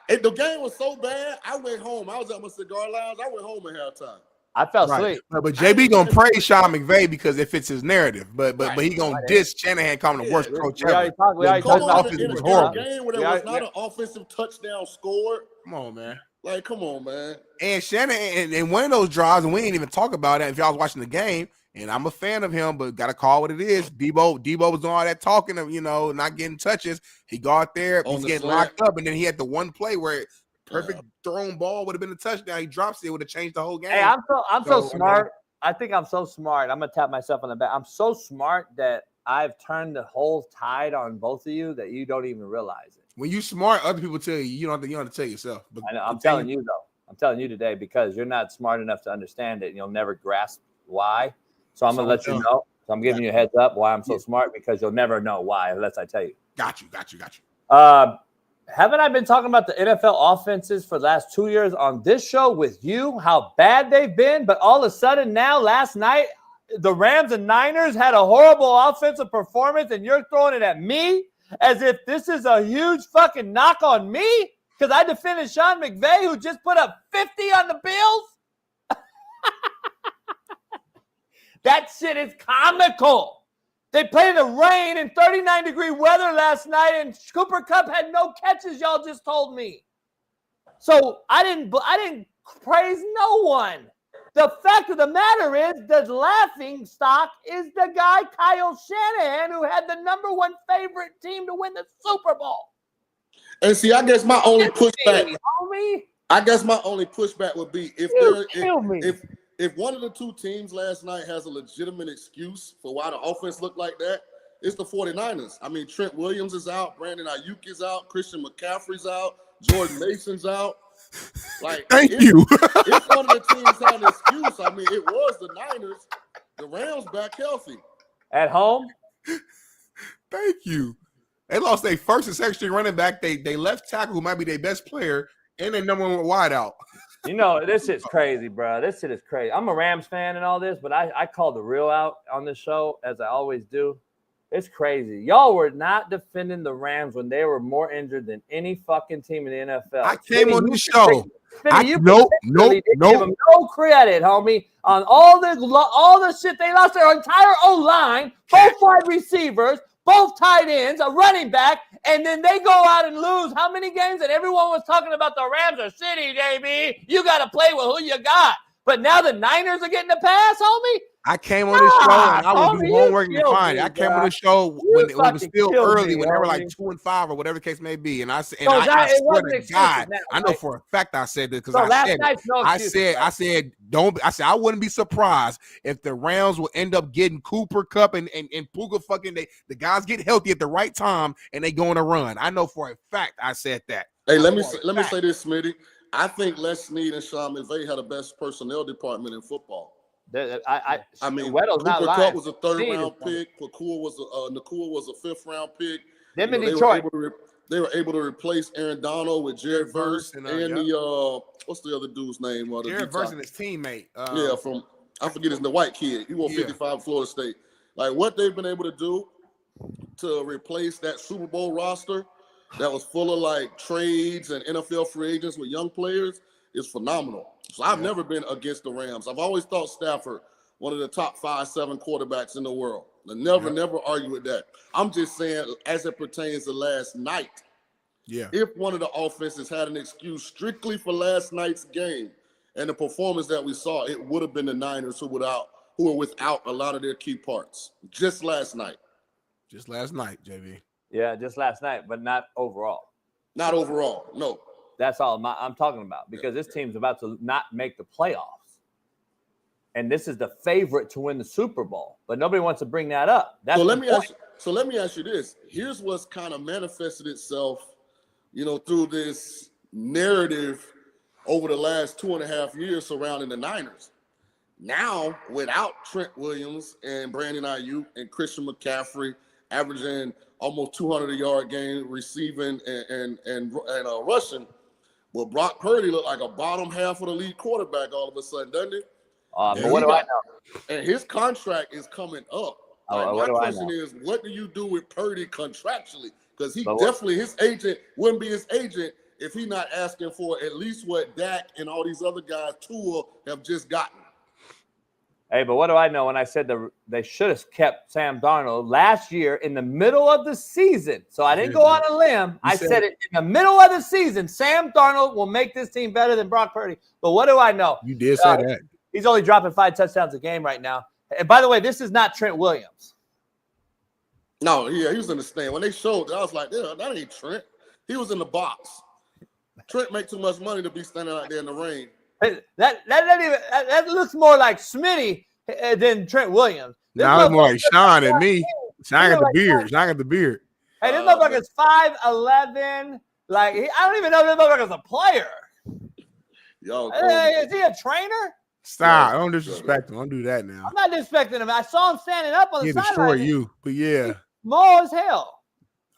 [SPEAKER 5] The game was so bad, I went home. I was at my cigar lounge. I went home at halftime.
[SPEAKER 8] I fell asleep.
[SPEAKER 2] But JB gonna praise Sean McVay because it fits his narrative. But he gonna diss Shanahan, calling the worst coach ever.
[SPEAKER 5] We already talked about it in a game where there was not an offensive touchdown scored.
[SPEAKER 2] Come on, man.
[SPEAKER 5] Like, come on, man.
[SPEAKER 2] And Shanahan, and one of those drives, and we ain't even talk about it if y'all was watching the game. And I'm a fan of him, but got to call what it is. Debo was doing all that talking of, not getting touches. He go out there, he's getting locked up, and then he had the one play where perfect thrown ball would have been a touchdown. He drops it, would have changed the whole game.
[SPEAKER 8] Hey, I'm so smart. I think I'm so smart. I'm gonna tap myself on the back. I'm so smart that I've turned the whole tide on both of you that you don't even realize it.
[SPEAKER 2] When you smart, other people tell you. You don't have to tell yourself. But
[SPEAKER 8] I know, I'm telling you though. I'm telling you today because you're not smart enough to understand it, and you'll never grasp why. So I'm going to let you know. So I'm giving you a heads up why I'm so smart, because you'll never know why unless I tell you.
[SPEAKER 2] Got you.
[SPEAKER 8] Haven't I been talking about the NFL offenses for the last 2 years on this show with you, how bad they've been? But all of a sudden now, last night, the Rams and Niners had a horrible offensive performance, and you're throwing it at me as if this is a huge fucking knock on me because I defended Sean McVay, who just put up 50 on the Bills? That shit is comical. They played in the rain in 39-degree weather last night, and Cooper Kupp had no catches, y'all just told me. So I didn't praise no one. The fact of the matter is the laughing stock is the guy Kyle Shanahan, who had the #1 favorite team to win the Super Bowl.
[SPEAKER 5] And see, I guess my only pushback would be if one of the two teams last night has a legitimate excuse for why the offense looked like that, it's the 49ers. I mean, Trent Williams is out, Brandon Ayuk is out, Christian McCaffrey's out, Jordan Mason's out. Like, if one of the teams had an excuse, I mean, it was the Niners. The Rams back healthy.
[SPEAKER 8] At home?
[SPEAKER 2] Thank you. They lost their first and second string running back. They left tackle, who might be their best player, and their #1 wide out.
[SPEAKER 8] This shit's crazy, bro. This shit is crazy. I'm a Rams fan and all this, but I call the real out on this show, as I always do. It's crazy. Y'all were not defending the Rams when they were more injured than any fucking team in the NFL.
[SPEAKER 2] I came on this show.
[SPEAKER 8] Nope. Give them no credit, homie, on all the shit. They lost their entire O-line, both wide receivers, both tight ends, a running back, and then they go out and lose how many games? And everyone was talking about the Rams are shitty, JB. You got to play with who you got. But now the Niners are getting a pass, homie.
[SPEAKER 2] I came on this show and I would do
[SPEAKER 8] homie,
[SPEAKER 2] homework
[SPEAKER 8] you
[SPEAKER 2] and
[SPEAKER 8] killed
[SPEAKER 2] find it.
[SPEAKER 8] me,
[SPEAKER 2] I came on
[SPEAKER 8] bro.
[SPEAKER 2] the show
[SPEAKER 8] You
[SPEAKER 2] when it was
[SPEAKER 8] fucking
[SPEAKER 2] still
[SPEAKER 8] killed
[SPEAKER 2] early,
[SPEAKER 8] me,
[SPEAKER 2] when they were like
[SPEAKER 8] homie.
[SPEAKER 2] 2-5 or whatever the case may be. And I said,
[SPEAKER 8] So
[SPEAKER 2] I
[SPEAKER 8] it
[SPEAKER 2] swear
[SPEAKER 8] wasn't
[SPEAKER 2] to
[SPEAKER 8] excuses
[SPEAKER 2] God,
[SPEAKER 8] now,
[SPEAKER 2] I know
[SPEAKER 8] right?
[SPEAKER 2] for a fact I said this because
[SPEAKER 8] So
[SPEAKER 2] I
[SPEAKER 8] last
[SPEAKER 2] said
[SPEAKER 8] night's no
[SPEAKER 2] I
[SPEAKER 8] excuses,
[SPEAKER 2] said,
[SPEAKER 8] right?
[SPEAKER 2] I said, don't. I said I wouldn't be surprised if the Rams will end up getting Cooper Kupp and Puka fucking. The guys get healthy at the right time and they go on a run. I know for a fact I said that.
[SPEAKER 5] Hey, let me say this, Smitty. I think Les Snead and Shaun McVay had the best personnel department in football.
[SPEAKER 8] I
[SPEAKER 5] mean,
[SPEAKER 8] Weddle's not
[SPEAKER 5] Cooper
[SPEAKER 8] lying.
[SPEAKER 5] Kupp was a third-round pick. Nakua was a fifth-round pick.
[SPEAKER 8] Them in Detroit.
[SPEAKER 5] They were able to replace Aaron Donald with Jared Verse and the what's the other dude's name?
[SPEAKER 2] Jared Verse and his teammate.
[SPEAKER 5] I forget his the white kid. He won 55 Florida State. Like what they've been able to do to replace that Super Bowl roster that was full of like trades and NFL free agents with young players is phenomenal. So I've never been against the Rams. I've always thought Stafford one of the top 5-7 quarterbacks in the world. I never argue with that. I'm just saying, as it pertains to last night, if one of the offenses had an excuse strictly for last night's game and the performance that we saw, it would have been the Niners who were without a lot of their key parts. Just last night.
[SPEAKER 2] Just last night, JV.
[SPEAKER 8] Yeah, just last night, but not overall.
[SPEAKER 5] Not overall, no.
[SPEAKER 8] That's all I'm talking about because this team's about to not make the playoffs. And this is the favorite to win the Super Bowl, but nobody wants to bring that up. That's
[SPEAKER 5] So let me ask you this. Here's what's kind of manifested itself, through this narrative over the last 2.5 years surrounding the Niners. Now, without Trent Williams and Brandon Ayuk and Christian McCaffrey averaging almost 200-yard game, receiving and rushing, well, Brock Purdy looked like a bottom half of the league quarterback all of a sudden, doesn't it?
[SPEAKER 8] But what do I know?
[SPEAKER 5] And his contract is coming up. My question is, what do you do with Purdy contractually? Because his agent wouldn't be his agent if he's not asking for at least what Dak and all these other guys, Tua, have just gotten.
[SPEAKER 8] Hey, but what do I know when I said they should have kept Sam Darnold last year in the middle of the season? So I didn't go on a limb. I said it in the middle of the season. Sam Darnold will make this team better than Brock Purdy. But what do I know?
[SPEAKER 2] You did say that.
[SPEAKER 8] He's only dropping 5 touchdowns a game right now. And by the way, this is not Trent Williams.
[SPEAKER 5] No, he was in the stand. When they showed, I was like, that ain't Trent. He was in the box. Trent make too much money to be standing out there in the rain.
[SPEAKER 8] That looks more like Smitty than Trent Williams.
[SPEAKER 2] Now it's more like Shaun and me. Shaun got the beard. Shaun got the beard.
[SPEAKER 8] Hey, this motherfucker's 5'11". Like I don't even know if this motherfucker's a player.
[SPEAKER 5] Yo,
[SPEAKER 8] is he a trainer?
[SPEAKER 2] Stop! Don't disrespect him. Don't do that now.
[SPEAKER 8] I'm not disrespecting him. I saw him standing up on the
[SPEAKER 2] He destroy
[SPEAKER 8] sideline.
[SPEAKER 2] you, but yeah.
[SPEAKER 8] Small as hell.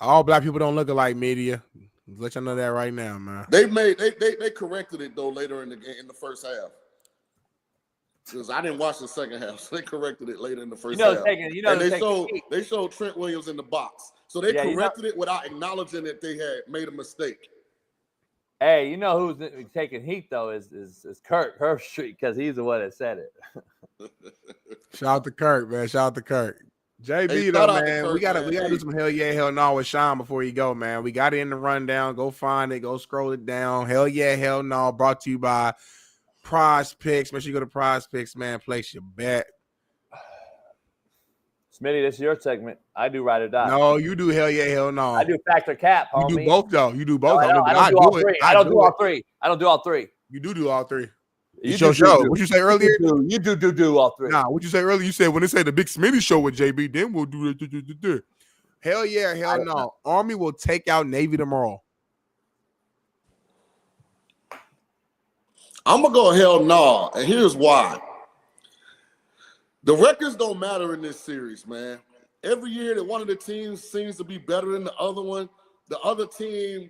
[SPEAKER 2] All black people don't look alike, media. Let y'all know that right now, man.
[SPEAKER 5] They corrected it though later in the first half. Because I didn't watch the second half, so they corrected it later in the first half. They showed Trent Williams in the box, so they corrected it without acknowledging that they had made a mistake.
[SPEAKER 8] Hey, you know who's taking heat though is Kirk Herbstreit because he's the one that said it.
[SPEAKER 2] Shout out to Kirk, man. Shout out to Kirk. JB,
[SPEAKER 5] Hey,
[SPEAKER 2] though,
[SPEAKER 5] shout out to
[SPEAKER 2] man.
[SPEAKER 5] Kirk,
[SPEAKER 2] we gotta
[SPEAKER 5] man.
[SPEAKER 2] do some hell yeah, hell no with Shaun before you go, man. We got it in the rundown. Go find it. Go scroll it down. Hell yeah, hell no. Brought to you by Prize Picks. Make sure you go to Prize Picks, man. Place your bet.
[SPEAKER 8] Smitty, this is your segment. I do ride or die.
[SPEAKER 2] No, you do hell yeah, hell no.
[SPEAKER 8] I do factor cap, homie.
[SPEAKER 2] You do both though. You do both.
[SPEAKER 8] No, I don't do all three. I don't do all three. I don't do all three.
[SPEAKER 2] You do all three.
[SPEAKER 8] You
[SPEAKER 2] show. What you say earlier?
[SPEAKER 8] You do all three.
[SPEAKER 2] Nah, what you say earlier? You said when they say the Big Smitty show with JB, then we'll do it. Hell yeah, hell no. Army will take out Navy tomorrow.
[SPEAKER 5] I'm gonna go hell no, and here's why. The records don't matter in this series, man. Every year that one of the teams seems to be better than the other one, the other team,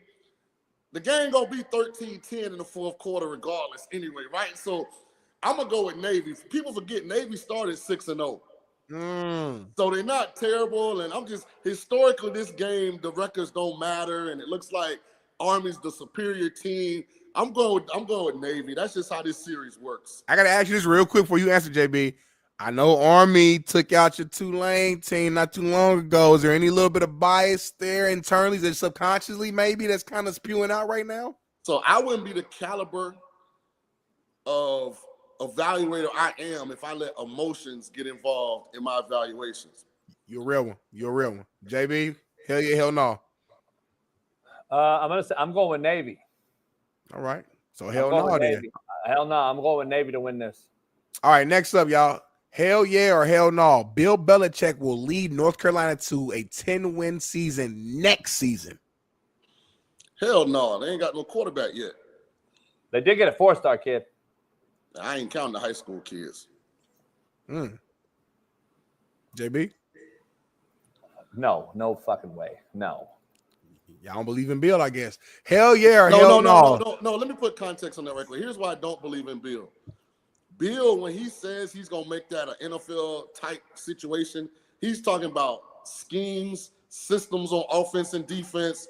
[SPEAKER 5] the game gonna be 13-10 in the fourth quarter regardless anyway, right? So I'm gonna go with Navy. People forget Navy started 6-0. So they're not terrible, and I'm just historically this game, the records don't matter, and it looks like Army's the superior team. I'm going with Navy. That's just how this series works.
[SPEAKER 2] I gotta ask you this real quick before you answer, JB. I know Army took out your Tulane team not too long ago. Is there any little bit of bias there internally, that subconsciously maybe that's kind of spewing out right now?
[SPEAKER 5] So I wouldn't be the caliber of evaluator I am if I let emotions get involved in my evaluations.
[SPEAKER 2] You're a real one. You're a real one. JB, hell yeah, hell no.
[SPEAKER 8] I'm going with Navy.
[SPEAKER 2] All right. So hell no then.
[SPEAKER 8] Hell no. I'm going with Navy to win this.
[SPEAKER 2] All right, next up, y'all. Hell yeah or hell no. Bill Belichick will lead North Carolina to a 10-win season next season.
[SPEAKER 5] Hell no. They ain't got no quarterback yet.
[SPEAKER 8] They did get a 4-star kid.
[SPEAKER 5] I ain't counting the high school kids.
[SPEAKER 2] JB?
[SPEAKER 8] No fucking way. No.
[SPEAKER 2] Y'all don't believe in Bill, I guess. Hell yeah or hell no.
[SPEAKER 5] No. Let me put context on that right quick. Here's why I don't believe in Bill. Bill, when he says he's going to make that an NFL-type situation, he's talking about schemes, systems on offense and defense.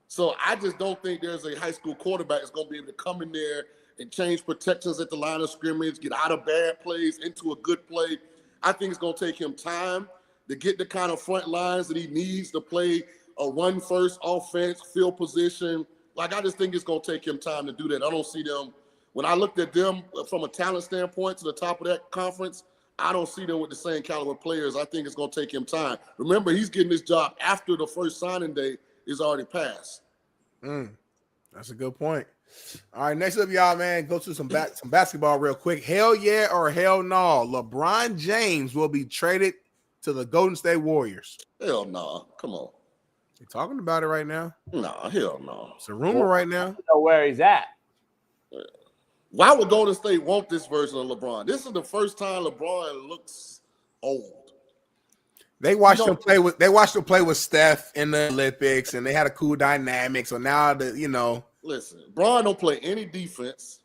[SPEAKER 5] So I just don't think there's a high school quarterback that's going to be able to come in there and change protections at the line of scrimmage, get out of bad plays into a good play. I think it's going to take him time to get the kind of front lines that he needs to play a run-first offense, field position. Like, I just think it's going to take him time to do that. I don't see them. When I looked at them from a talent standpoint to the top of that conference, I don't see them with the same caliber players. I think it's going to take him time. Remember, he's getting this job after the first signing day is already passed.
[SPEAKER 2] That's a good point. All right, next up, y'all, man, go to some basketball real quick. Hell yeah or hell no. LeBron James will be traded to the Golden State Warriors.
[SPEAKER 5] Hell no. Come on.
[SPEAKER 2] They're talking about it right now.
[SPEAKER 5] No, hell no.
[SPEAKER 2] It's a rumor right now.
[SPEAKER 8] I don't know where he's at.
[SPEAKER 5] Why would Golden State want this version of LeBron? This is the first time LeBron looks old.
[SPEAKER 2] They watched him play with Steph in the Olympics, and they had a cool dynamic. So now
[SPEAKER 5] Listen, Bron don't play any defense.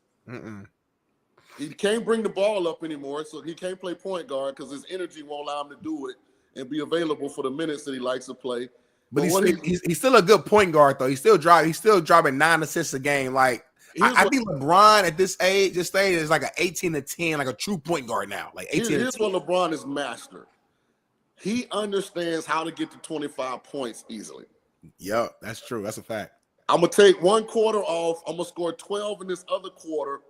[SPEAKER 5] He can't bring the ball up anymore, so he can't play point guard because his energy won't allow him to do it and be available for the minutes that he likes to play.
[SPEAKER 2] But he's still a good point guard, though. He's still dropping 9 assists a game. Like, I think LeBron at this stage is like an 18-10, like a true point guard now. Like 18.
[SPEAKER 5] Here's what LeBron is master. He understands how to get to 25 points easily.
[SPEAKER 2] Yep, that's true. That's a fact.
[SPEAKER 5] I'm going to take one quarter off. I'm going to score 12 in this other quarter,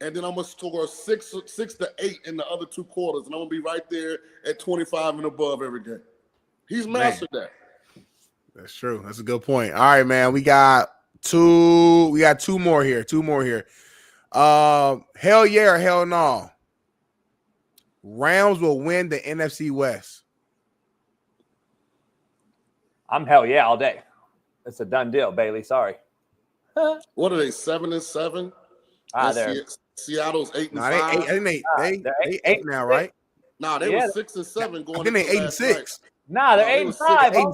[SPEAKER 5] and then I'm going to score 6 to 8 in the other 2 quarters, and I'm going to be right there at 25 and above every game. He's mastered that.
[SPEAKER 2] That's true. That's a good point. All right, man. We got two more here. Hell yeah or hell no. Rams will win the NFC West.
[SPEAKER 8] I'm hell yeah all day. It's a done deal, Bailey. Sorry.
[SPEAKER 5] What are they, 7-7? Seattle's 8-5.
[SPEAKER 2] They 8 now, right?
[SPEAKER 5] Nah, they were 6-7 going.
[SPEAKER 2] I think they 8-6.
[SPEAKER 8] Nah, they're 8-5.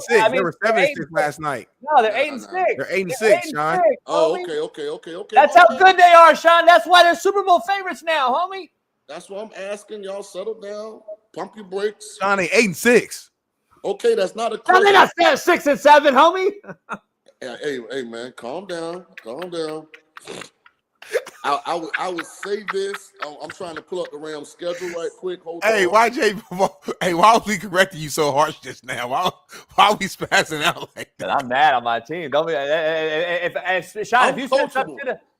[SPEAKER 2] 8-6. They were 7-6 last night.
[SPEAKER 8] No, they're 8-6.
[SPEAKER 2] They're 8-6, Shaun.
[SPEAKER 5] Oh, okay.
[SPEAKER 8] That's how good they are, Shaun. That's why they're Super Bowl favorites now, homie.
[SPEAKER 5] That's what I'm asking. Y'all settle down. Pump your brakes.
[SPEAKER 2] Shaun, they 8-6.
[SPEAKER 5] Okay, that's not a.
[SPEAKER 8] No, they're not 6-7, homie.
[SPEAKER 5] Hey, man, calm down. I would say this. I'm trying to pull up the Rams schedule right quick.
[SPEAKER 2] Hey, why was we correcting you so harsh just now? Why are we spazzing out like that?
[SPEAKER 8] I'm mad on my team. Don't be.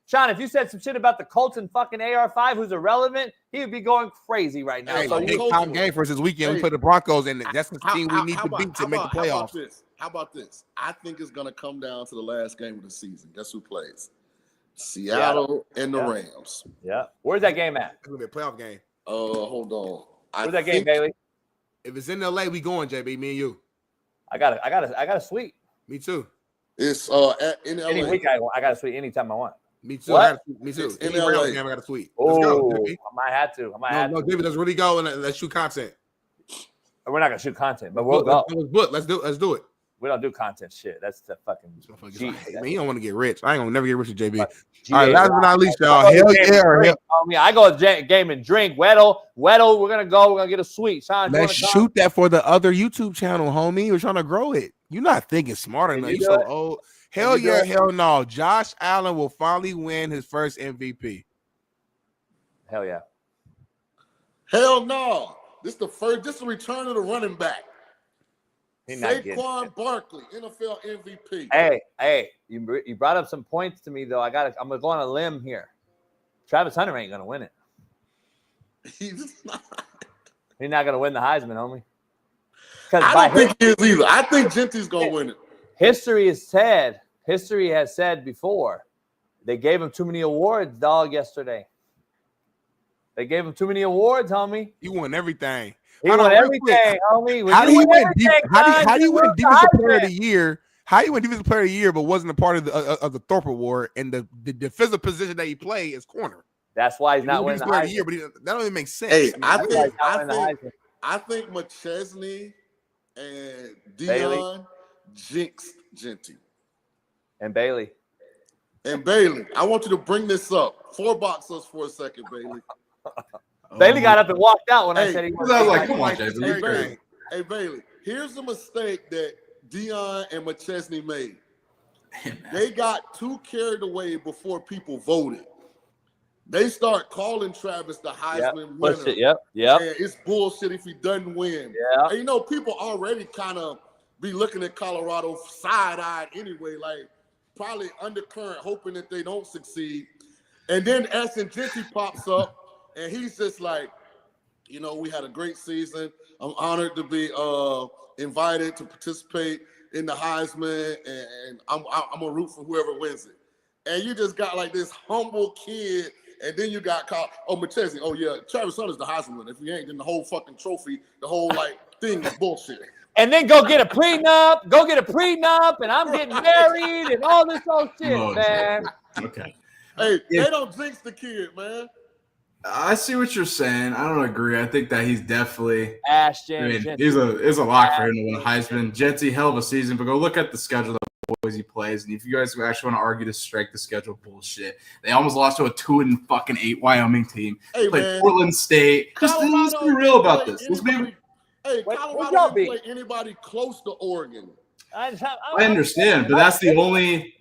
[SPEAKER 8] Shaun, if you said some shit about the Colts and fucking AR5, who's irrelevant, he would be going crazy right now.
[SPEAKER 2] Hey, big time game for us this weekend. We put the Broncos in. That's the team we need to beat to make the playoffs.
[SPEAKER 5] How about this? I think it's going to come down to the last game of the season. Guess who plays? Seattle and the Rams.
[SPEAKER 8] Yeah. Where's that game at?
[SPEAKER 2] It's going to be a playoff game.
[SPEAKER 5] Hold on.
[SPEAKER 8] Where's that game, Bailey?
[SPEAKER 2] If it's in LA, we going, JB, me and you.
[SPEAKER 8] I got a suite.
[SPEAKER 2] Me too.
[SPEAKER 5] It's in LA.
[SPEAKER 8] Any week I got a suite anytime I want.
[SPEAKER 2] Me too. Me too.
[SPEAKER 5] In
[SPEAKER 2] LA.
[SPEAKER 5] LA.
[SPEAKER 2] I got a tweet.
[SPEAKER 8] Let's go, I might have to.
[SPEAKER 2] No, David, let's really go and let's shoot content.
[SPEAKER 8] We're not gonna shoot content, but we'll go.
[SPEAKER 2] Let's do it.
[SPEAKER 8] We don't do content shit. That's the fucking.
[SPEAKER 2] Man, you don't want to get rich. I ain't gonna never get rich with JB. All right, last but not least, y'all. Hell yeah or hell.
[SPEAKER 8] I go game and drink. Weddle. We're gonna go. We're gonna get a suite. Shaun,
[SPEAKER 2] let's shoot that for the other YouTube channel, homie. We're trying to grow it. You're not thinking smart enough. You're so old. Hell yeah, hell no. Josh Allen will finally win his first MVP.
[SPEAKER 8] Hell yeah.
[SPEAKER 5] Hell no. This is the return of the running back. Saquon Barkley, NFL MVP.
[SPEAKER 8] Hey, you brought up some points to me though. I'm gonna go on a limb here. Travis Hunter ain't gonna win it.
[SPEAKER 5] He's not.
[SPEAKER 8] He's not going to win the Heisman, homie.
[SPEAKER 5] I don't think he is either. I think Genty's going to win it.
[SPEAKER 8] History has said before, they gave him too many awards, dog, yesterday. They gave him too many awards, homie.
[SPEAKER 2] He won everything.
[SPEAKER 8] He won everything, homie.
[SPEAKER 2] How do you win Defensive Player of the Year? How you win Defensive Player of the Year, but wasn't a part of the Thorpe Award, and the defensive position that he played is corner.
[SPEAKER 8] That's why he's not winning the
[SPEAKER 2] Player of the
[SPEAKER 8] Heisman.
[SPEAKER 2] Year, but that don't even make sense.
[SPEAKER 5] Hey, I
[SPEAKER 2] think
[SPEAKER 5] McChesney and
[SPEAKER 8] Bailey.
[SPEAKER 5] Deion jinxed Genty.
[SPEAKER 8] And Bailey.
[SPEAKER 5] I want you to bring this up. 4-box us for a second, Bailey.
[SPEAKER 8] Bailey got up and walked out when I said he was.
[SPEAKER 5] I was like, come on, Bailey. Hey, Bailey, here's the mistake that Deion and McChesney made. They got too carried away before people voted. They start calling Travis the Heisman winner.
[SPEAKER 8] Yep.
[SPEAKER 5] And it's bullshit if he doesn't win.
[SPEAKER 8] Yeah.
[SPEAKER 5] And you know, people already kind of be looking at Colorado side-eyed anyway, like probably undercurrent, hoping that they don't succeed. And then Ashton Genty pops up, and he's just like, you know, we had a great season. I'm honored to be invited to participate in the Heisman, and I'm gonna root for whoever wins it. And you just got like this humble kid, and then you got called, McChesney. Oh yeah, Travis Hunter's the Heisman winner. If he ain't, then the whole fucking trophy, the whole like thing is bullshit.
[SPEAKER 8] And then go get a prenup, and I'm getting married, and all this old shit, man.
[SPEAKER 4] Okay.
[SPEAKER 5] Hey, they don't jinx the kid, man.
[SPEAKER 4] I see what you're saying. I don't agree. I think that he's definitely
[SPEAKER 8] Ashton.
[SPEAKER 4] He's a lock for him to win a Heisman. Genty, hell of a season, but go look at the schedule of boys he plays. And if you guys actually want to argue to strike the schedule, bullshit. They almost lost to a 2-8 Wyoming team.
[SPEAKER 5] Hey,
[SPEAKER 4] played
[SPEAKER 5] man.
[SPEAKER 4] Portland State. Let's be real about this.
[SPEAKER 5] Colorado don't play anybody close to Oregon.
[SPEAKER 4] I understand, but that's the only.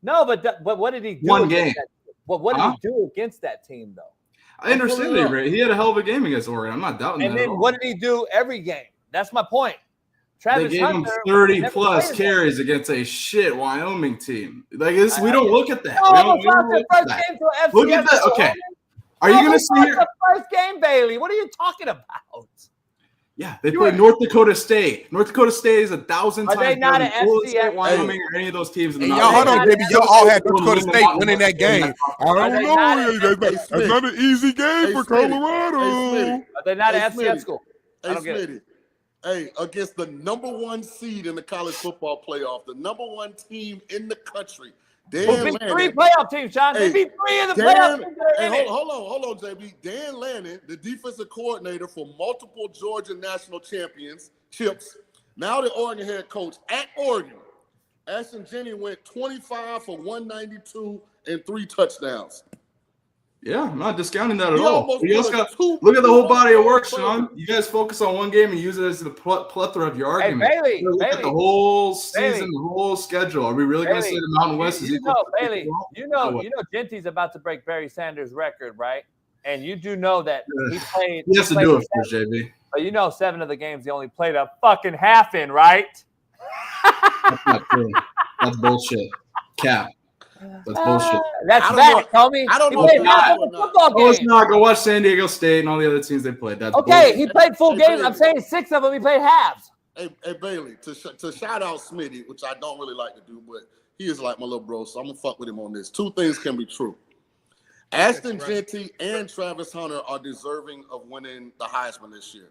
[SPEAKER 8] No, but what did he do?
[SPEAKER 4] One game.
[SPEAKER 8] What did he do against that team, though?
[SPEAKER 4] I understand that, right? He had a hell of a game against Oregon. I'm not doubting that.
[SPEAKER 8] And then what did he do every game? That's my point. Travis
[SPEAKER 4] they gave him 30-plus carries against a shit Wyoming team. Like this, we don't look at that. Look at that. Okay. Are you going to see here?
[SPEAKER 8] The first game, Bailey. What are you talking about?
[SPEAKER 4] Yeah, they played North Dakota State. North Dakota State is 1,000 times
[SPEAKER 8] they not
[SPEAKER 4] better than
[SPEAKER 8] an
[SPEAKER 4] Florida
[SPEAKER 8] FCS?
[SPEAKER 4] State, Wyoming, or any of those teams.
[SPEAKER 2] Hey, y'all, hold on, baby. Y'all all had North Dakota State winning that game. I don't know. That's not an easy game for Colorado.
[SPEAKER 8] Are they not an FCS school?
[SPEAKER 5] Hey, Smitty. Hey, against the number 1 seed in the college football playoff, the number 1 team in the country.
[SPEAKER 8] Beat 3 playoff teams, Shaun. They beat 3 of the playoff teams.
[SPEAKER 5] Hey, hold on, JB. Dan Lannon, the defensive coordinator for multiple Georgia national championships, now the Oregon head coach at Oregon. Ashton Genty went 25 for 192 and 3 touchdowns.
[SPEAKER 4] Yeah, I'm not discounting that at all. You also got look at the whole body of work, Shaun. You guys focus on one game and use it as the plethora of your argument.
[SPEAKER 8] Hey, Bailey,
[SPEAKER 4] look at the whole season, the whole schedule. Are we really going to say the Mountain West is equal?
[SPEAKER 8] Bailey, you know, Genty's about to break Barry Sanders' record, right? And you do know that he played.
[SPEAKER 4] He has to do it for JB.
[SPEAKER 8] But you know, 7 of the games he only played a fucking half in, right?
[SPEAKER 4] That's not true. That's bullshit. Cap. That's bullshit.
[SPEAKER 8] That's fact, homie.
[SPEAKER 5] I don't know.
[SPEAKER 4] Oh, it's not. Go watch San Diego State and all the other teams they played. That's
[SPEAKER 8] okay.
[SPEAKER 4] bullshit.
[SPEAKER 8] He played full games. I'm saying 6 of them he played halves.
[SPEAKER 5] Hey Bailey, to shout out Smitty, which I don't really like to do, but he is like my little bro, so I'm gonna fuck with him on this. 2 things can be true. Ashton Genty and Travis Hunter are deserving of winning the Heisman this year.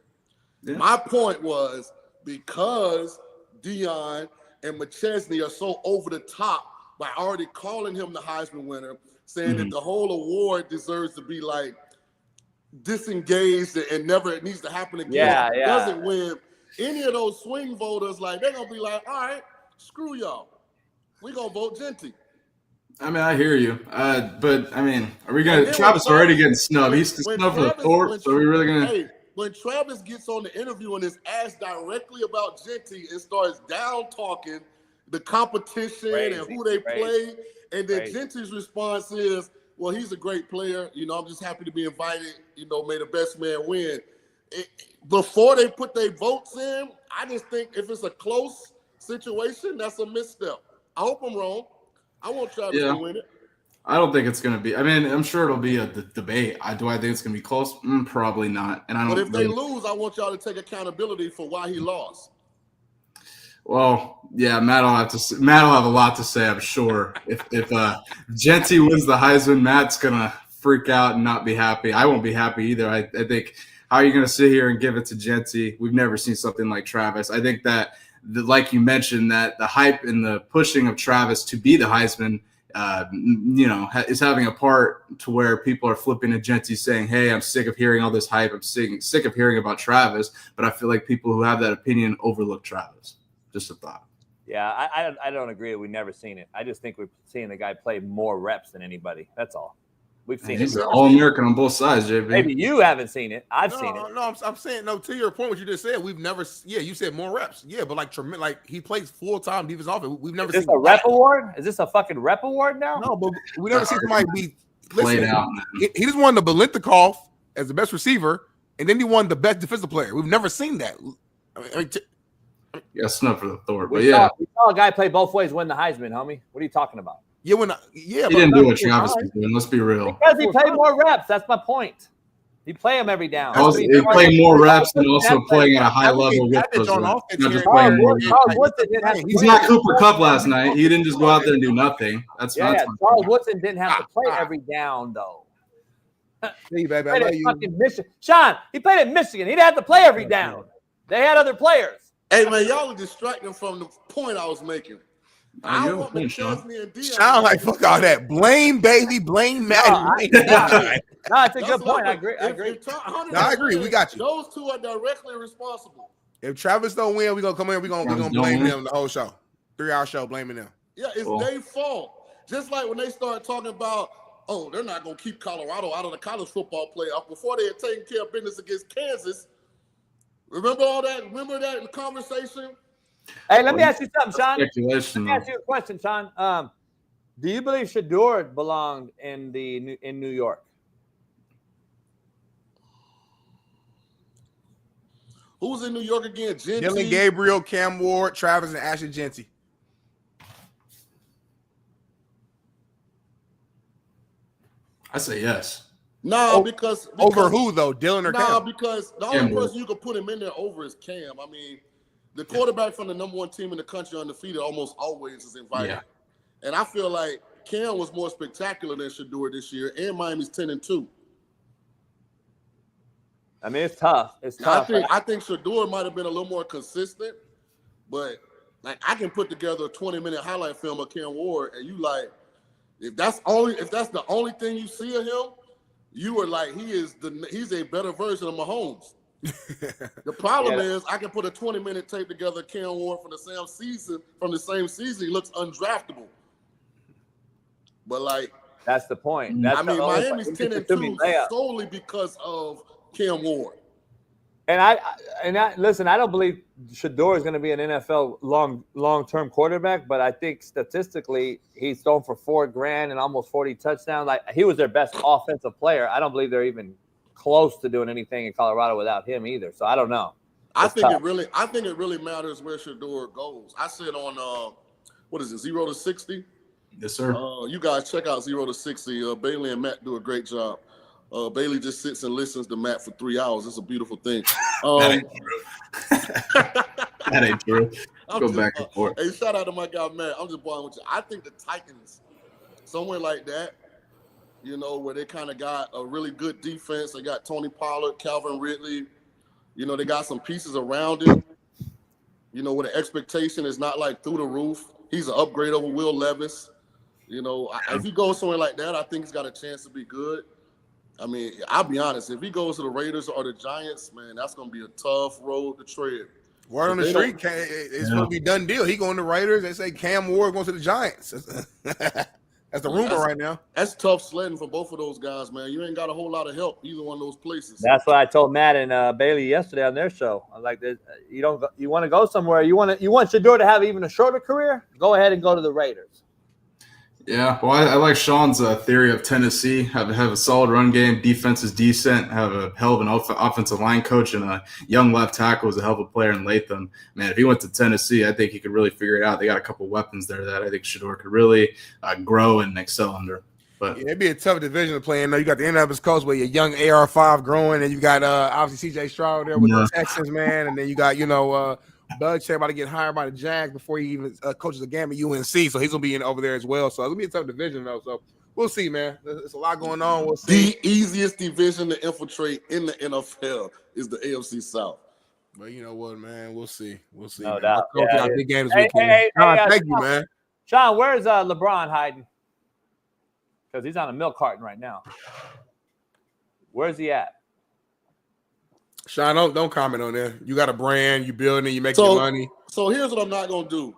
[SPEAKER 5] Yeah. My point was because Deion and McChesney are so over the top by already calling him the Heisman winner, saying that the whole award deserves to be like disengaged and never it needs to happen again. Doesn't win. Any of those swing voters, like they're gonna be like, all right, screw y'all. We gonna vote Genty.
[SPEAKER 4] I mean, I hear you, but I mean, are we gonna? Travis already getting snubbed. He's snubbed for the Thorpe, so are we really gonna?
[SPEAKER 5] Hey, when Travis gets on the interview and is asked directly about Genty and starts down talking the competition and who they play, and then Genty's response is, "Well, he's a great player. You know, I'm just happy to be invited. You know, may the best man win." Before they put their votes in, I just think if it's a close situation, that's a misstep. I hope I'm wrong. I want Travis to win it.
[SPEAKER 4] I don't think it's going to be. I mean, I'm sure it'll be a debate. Do I think it's going to be close? Probably not. And I don't.
[SPEAKER 5] But if they lose, I want y'all to take accountability for why he lost.
[SPEAKER 4] Well, yeah, Matt will have a lot to say, I'm sure. If Genty wins the Heisman, Matt's gonna freak out and not be happy. I won't be happy either. I think, how are you gonna sit here and give it to Genty? We've never seen something like Travis. I think that, like you mentioned, that the hype and the pushing of Travis to be the Heisman, is having a part to where people are flipping to Genty saying, hey, I'm sick of hearing all this hype. I'm sick of hearing about Travis. But I feel like people who have that opinion overlook Travis. Just a thought.
[SPEAKER 8] Yeah, I don't agree. We've never seen it. I just think we've seen the guy play more reps than anybody. That's all. We've seen
[SPEAKER 4] He's
[SPEAKER 8] it.
[SPEAKER 4] an All-American on both sides, JB.
[SPEAKER 8] Maybe you haven't seen it. I've seen it.
[SPEAKER 2] No, I'm saying, to your point, what you just said, we've never, you said more reps. Yeah, but like he plays full-time defense offense. We've never seen.
[SPEAKER 8] Is this a rep award? Is this a fucking rep award now?
[SPEAKER 2] No, but we never seen somebody be
[SPEAKER 4] played out.
[SPEAKER 2] He just won the Biletnikoff as the best receiver, and then he won the best defensive player. We've never seen that.
[SPEAKER 4] Yeah, snub for the Thor, but
[SPEAKER 8] we saw a guy play both ways, win the Heisman, homie. What are you talking about?
[SPEAKER 2] He
[SPEAKER 4] didn't do what Travis was doing. Let's be real.
[SPEAKER 8] Because he played more reps. That's my point. He play them every down.
[SPEAKER 4] He played more reps and also playing at a high level with those reps. Not just playing more. He's not Cooper Kupp last night. He didn't just go out there and do nothing. That's
[SPEAKER 8] Charles Woodson didn't have to play every down though.
[SPEAKER 2] See, baby, I love you.
[SPEAKER 8] Shaun, he played at Michigan. He didn't have to play every down. They had other players.
[SPEAKER 5] Hey man, y'all are distracting from the point I was making. I want McChesney and Dion.
[SPEAKER 2] Sound like fuck all that. Blame baby, blame Maddie.
[SPEAKER 8] No, it's a good point. I agree. I
[SPEAKER 2] agree. We got you.
[SPEAKER 5] Those two are directly responsible.
[SPEAKER 2] If Travis don't win, we're gonna come in. We're gonna blame them the whole show. 3-hour show blaming them.
[SPEAKER 5] Yeah, it's their fault. Just like when they started talking about, oh, they're not gonna keep Colorado out of the college football playoff before they had taken care of business against Kansas. Remember all that? Remember that in the conversation?
[SPEAKER 8] Hey, let me ask you something, Shaun. Let
[SPEAKER 4] Speculation,
[SPEAKER 8] me ask you a question, Shaun. Do you believe Shedeur belonged in New York?
[SPEAKER 5] Who's in New York again? Genty?
[SPEAKER 2] Dylan Gabriel, Cam Ward, Travis, and Ashley Genty.
[SPEAKER 4] I say yes.
[SPEAKER 5] No, because
[SPEAKER 2] over who though? Dylan or Cam?
[SPEAKER 5] No, because the only person you could put him in there over is Cam. I mean, the quarterback from the #1 team in the country undefeated almost always is invited. Yeah. And I feel like Cam was more spectacular than Shedeur this year, and Miami's 10-2.
[SPEAKER 8] I mean, it's tough. It's tough.
[SPEAKER 5] I think Shedeur might have been a little more consistent, but like I can put together a 20-minute highlight film of Cam Ward, and you like, if that's the only thing you see of him, you are like, he's a better version of Mahomes. The problem is I can put a 20-minute tape together, Cam Ward from the same season, he looks undraftable. But like,
[SPEAKER 8] that's the point.
[SPEAKER 5] Miami's 10-2 solely because of Cam Ward.
[SPEAKER 8] And listen, I don't believe Shedeur is going to be an NFL long-term quarterback, but I think statistically he's thrown for $4,000 and almost 40 touchdowns. Like, he was their best offensive player. I don't believe they're even close to doing anything in Colorado without him either. So I don't know.
[SPEAKER 5] I think it really matters where Shedeur goes. I said on what is it, 0 to 60?
[SPEAKER 4] Yes, sir.
[SPEAKER 5] You guys check out 0 to 60. Bailey and Matt do a great job. Bailey just sits and listens to Matt for 3 hours. It's a beautiful thing.
[SPEAKER 4] That ain't true. That ain't true. Go back and forth.
[SPEAKER 5] Hey, shout out to my guy Matt. I'm just boring with you. I think the Titans, somewhere like that, you know, where they kind of got a really good defense. They got Tony Pollard, Calvin Ridley. You know, they got some pieces around him. You know, where the expectation is not like through the roof. He's an upgrade over Will Levis. You know, if he goes somewhere like that, I think he's got a chance to be good. I mean, I'll be honest. If he goes to the Raiders or the Giants, man, that's going to be a tough road to tread.
[SPEAKER 2] Word on the street, it's going to be done deal. He going to Raiders. They say Cam Ward going to the Giants. That's the rumor right now.
[SPEAKER 5] That's tough sledding for both of those guys, man. You ain't got a whole lot of help either one of those places.
[SPEAKER 8] That's what I told Matt and Bailey yesterday on their show. I'm like, you want to go somewhere. You want Shedeur to have even a shorter career? Go ahead and go to the Raiders.
[SPEAKER 4] Yeah, well, I like Shaun's theory of Tennessee. Have a solid run game. Defense is decent. Have a hell of an offensive line coach, and a young left tackle is a hell of a player in Latham. Man, if he went to Tennessee, I think he could really figure it out. They got a couple weapons there that I think Shedeur could really grow and excel under. But
[SPEAKER 2] it'd be a tough division to play in. You got the Indianapolis Colts where your young AR5 growing, and you got obviously CJ Stroud there with the Texans, man, and then you got Belichick about to get hired by the Jags before he even coaches a game at UNC, so he's gonna be in over there as well. So it's gonna be a tough division though. So we'll see, man. There's a lot going on. We'll see.
[SPEAKER 5] The easiest division to infiltrate in the NFL is the AFC South.
[SPEAKER 2] But you know what, man? We'll see. We'll see.
[SPEAKER 8] No
[SPEAKER 2] man.
[SPEAKER 8] doubt.
[SPEAKER 2] Yeah, big game this weekend. Thank you, man.
[SPEAKER 8] Shaun, where's LeBron hiding? Because he's on a milk carton right now. Where's he at?
[SPEAKER 2] Shaun, don't comment on that. You got a brand, you building, you make your money.
[SPEAKER 5] So here's what I'm not going to do.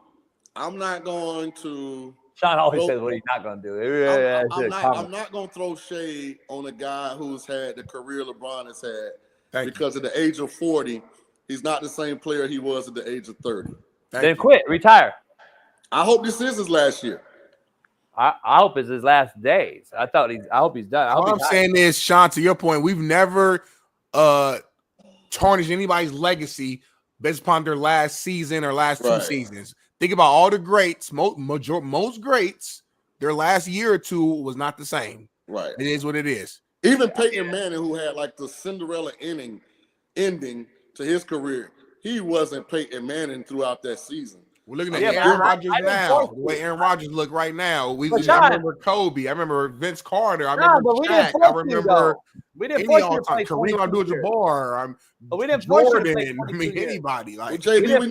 [SPEAKER 5] I'm not going to.
[SPEAKER 8] Shaun always says what he's not going to do.
[SPEAKER 5] I'm not going to throw shade on a guy who's had the career LeBron has had because at the age of 40, he's not the same player he was at the age of 30.
[SPEAKER 8] Then quit, retire.
[SPEAKER 5] I hope this is his last year.
[SPEAKER 8] I hope it's his last days. I hope he's done.
[SPEAKER 2] All I'm saying is, Shaun, to your point, we've never tarnished anybody's legacy based upon their last season or last two seasons. Think about all the greats, most greats, their last year or two was not the same.
[SPEAKER 5] Right.
[SPEAKER 2] It is what it is.
[SPEAKER 5] Even Peyton Manning, who had like the Cinderella ending to his career, he wasn't Peyton Manning throughout that season.
[SPEAKER 2] We're looking at Aaron Rodgers now. The way Aaron Rodgers look right now. I remember Kobe. I remember Vince Carter. I remember Shaq. I remember Kareem Abdul-Jabbar.
[SPEAKER 8] But we didn't
[SPEAKER 2] Jordan. Anybody. Like
[SPEAKER 5] JB,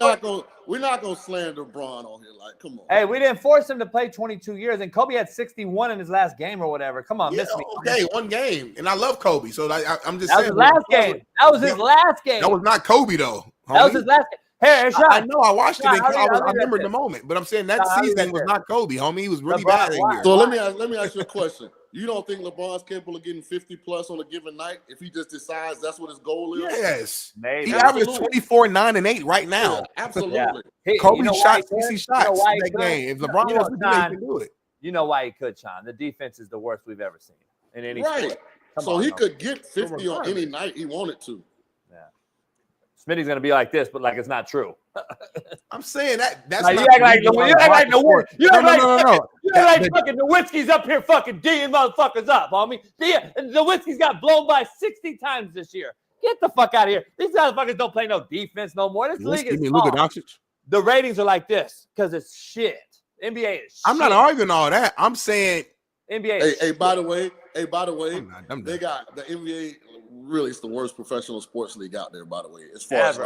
[SPEAKER 5] we're not gonna slander LeBron on here. Like, come on.
[SPEAKER 8] Hey, we didn't force him to play 22 years, and Kobe had 61 in his last game or whatever. Come on, miss me.
[SPEAKER 2] Okay, one game, and I love Kobe. So I'm just
[SPEAKER 8] saying. That was his last game. That was his last game.
[SPEAKER 2] That was not Kobe though.
[SPEAKER 8] That was his last game. Hey, Shaun,
[SPEAKER 2] I know I watched it. I remember the moment, but I'm saying that season was not Kobe, homie. He was really bad that year.
[SPEAKER 5] So let me ask you a question. You don't think LeBron's capable of getting 50 plus on a given night if he just decides that's what his goal is?
[SPEAKER 2] Yes,
[SPEAKER 8] maybe.
[SPEAKER 2] He averages 24, 9, and 8 right now.
[SPEAKER 5] Yeah, absolutely.
[SPEAKER 8] Yeah.
[SPEAKER 2] Kobe shot 60 shots in that game. If LeBron wants to do it, he can do it.
[SPEAKER 8] You know why he could, Shaun? The defense is the worst we've ever seen in any sport.
[SPEAKER 5] So he could get 50 on any night he wanted to.
[SPEAKER 8] Smitty's gonna be like this, but like it's not true.
[SPEAKER 2] I'm saying that's
[SPEAKER 8] you act like fucking Nowitzki's up here fucking D'ing motherfuckers up, homie. Nowitzki's got blown by 60 times this year. Get the fuck out of here. These motherfuckers don't play no defense no more. This league is the ratings are like this because it's shit. NBA is shit.
[SPEAKER 2] I'm not arguing all that. I'm saying
[SPEAKER 8] NBA.
[SPEAKER 5] Hey, by the way, they got the NBA. Really, it's the worst professional sports league out there, by the way, as far as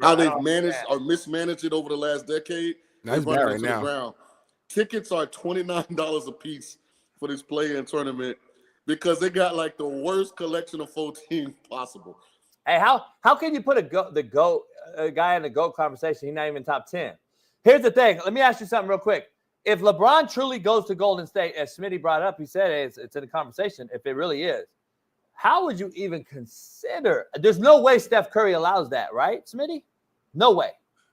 [SPEAKER 5] how they've managed or mismanaged it over the last decade.
[SPEAKER 2] That's bad right now.
[SPEAKER 5] Tickets are $29 a piece for this play-in tournament because they got like the worst collection of 4 teams possible.
[SPEAKER 8] Hey, how can you put a guy in the GOAT conversation? He's not even top 10. Here's the thing. Let me ask you something real quick. If LeBron truly goes to Golden State, as Smitty brought up, he said it's in the conversation. If it really is. How would you even consider? There's no way Steph Curry allows that, right, Smitty? No way.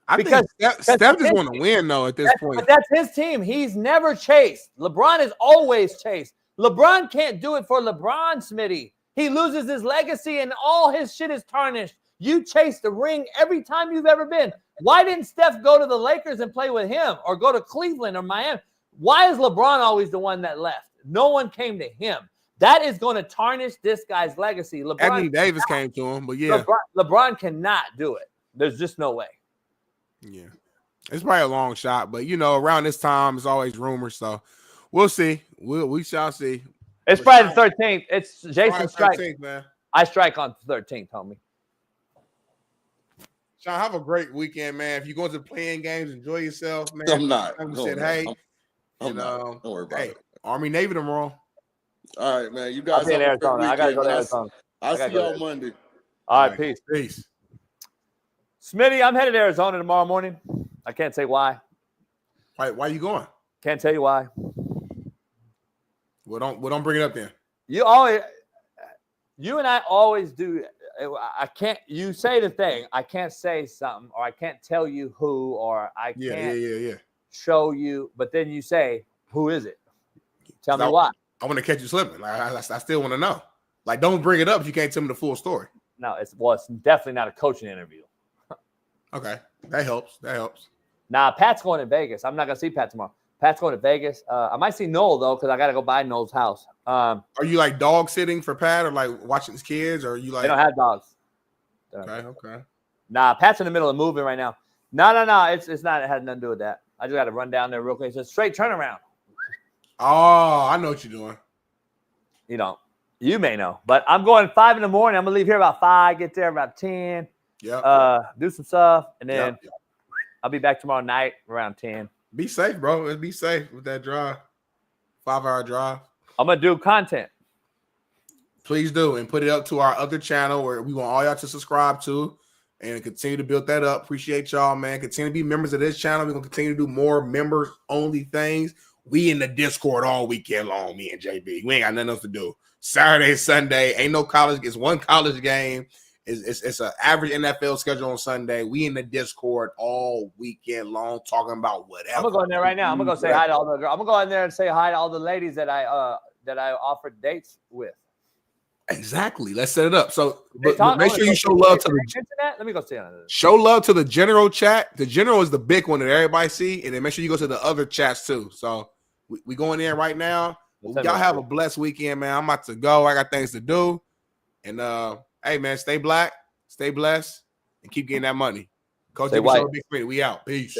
[SPEAKER 2] I think Steph just want to win, though, at this point.
[SPEAKER 8] But that's his team. He's never chased. LeBron is always chased. LeBron can't do it for LeBron, Smitty. He loses his legacy and all his shit is tarnished. You chase the ring every time you've ever been. Why didn't Steph go to the Lakers and play with him or go to Cleveland or Miami? Why is LeBron always the one that left? No one came to him. That is going to tarnish this guy's legacy.
[SPEAKER 2] Anthony Davis came to him, but yeah.
[SPEAKER 8] LeBron cannot do it. There's just no way.
[SPEAKER 2] Yeah. It's probably a long shot, but, around this time, it's always rumors, so we'll see. We shall see.
[SPEAKER 8] It's Friday the 13th. It's Jason strike.
[SPEAKER 2] 13th, man.
[SPEAKER 8] I strike on the 13th, homie.
[SPEAKER 2] Shaun, have a great weekend, man. If you're going to playing games, enjoy yourself, man.
[SPEAKER 5] I'm not.
[SPEAKER 2] Don't worry about it. Army Navy tomorrow.
[SPEAKER 5] All right, man. You guys
[SPEAKER 8] have a great weekend. I gotta go to Arizona.
[SPEAKER 5] I'll see y'all Monday.
[SPEAKER 8] All right, peace.
[SPEAKER 2] Peace.
[SPEAKER 8] Smitty, I'm headed to Arizona tomorrow morning. I can't say why.
[SPEAKER 2] Why are you going?
[SPEAKER 8] Can't tell you why.
[SPEAKER 2] Well, don't bring it up then.
[SPEAKER 8] You and I always do. I can't. You say the thing. I can't say something, or I can't tell you who, or I can't show you. But then you say, "Who is it?" Tell me why.
[SPEAKER 2] I want to catch you slipping. I still want to know. Like, don't bring it up if you can't tell me the full story.
[SPEAKER 8] No, it's definitely not a coaching interview.
[SPEAKER 2] Okay, that helps.
[SPEAKER 8] Nah, Pat's going in Vegas. I'm not gonna see Pat tomorrow. Pat's going to Vegas. I might see Noel though, because I got to go by Noel's house.
[SPEAKER 2] Are you like dog sitting for Pat, or like watching his kids, or are you like?
[SPEAKER 8] They don't have dogs.
[SPEAKER 2] Okay.
[SPEAKER 8] Nah, Pat's in the middle of moving right now. No. It's not. It has nothing to do with that. I just got to run down there real quick. It's a straight turnaround.
[SPEAKER 2] Oh, I know what you're doing.
[SPEAKER 8] You know, you may know, but I'm going 5 in the morning. I'm gonna leave here about 5. Get there about 10.
[SPEAKER 2] Yeah.
[SPEAKER 8] Do some stuff, and then I'll be back tomorrow night around 10.
[SPEAKER 2] Be safe, bro. Let's be safe with that drive. 5-hour drive.
[SPEAKER 8] I'm gonna do content.
[SPEAKER 2] Please do, and put it up to our other channel where we want all y'all to subscribe to and continue to build that up. Appreciate y'all, man. Continue to be members of this channel. We're gonna continue to do more members only things. We in the Discord all weekend long, me and JB. We ain't got nothing else to do. Saturday, Sunday, ain't no college. It's one college game. It's an average NFL schedule on Sunday. We in the Discord all weekend long talking about whatever.
[SPEAKER 8] I'm gonna go in there right now. I'm gonna go say hi to all the girls. I'm gonna go in there and say hi to all the ladies that I offered dates with.
[SPEAKER 2] Exactly. Let's set it up. So but make sure you show love to the
[SPEAKER 8] internet. Let me go see it.
[SPEAKER 2] Show love to the general chat. The general is the big one that everybody see, and then make sure you go to the other chats too. So we going in right now. Y'all have a blessed weekend, man. I'm about to go. I got things to do. And hey, man, stay black, stay blessed, and keep getting that money. Coach Big Smitty, we out. Peace.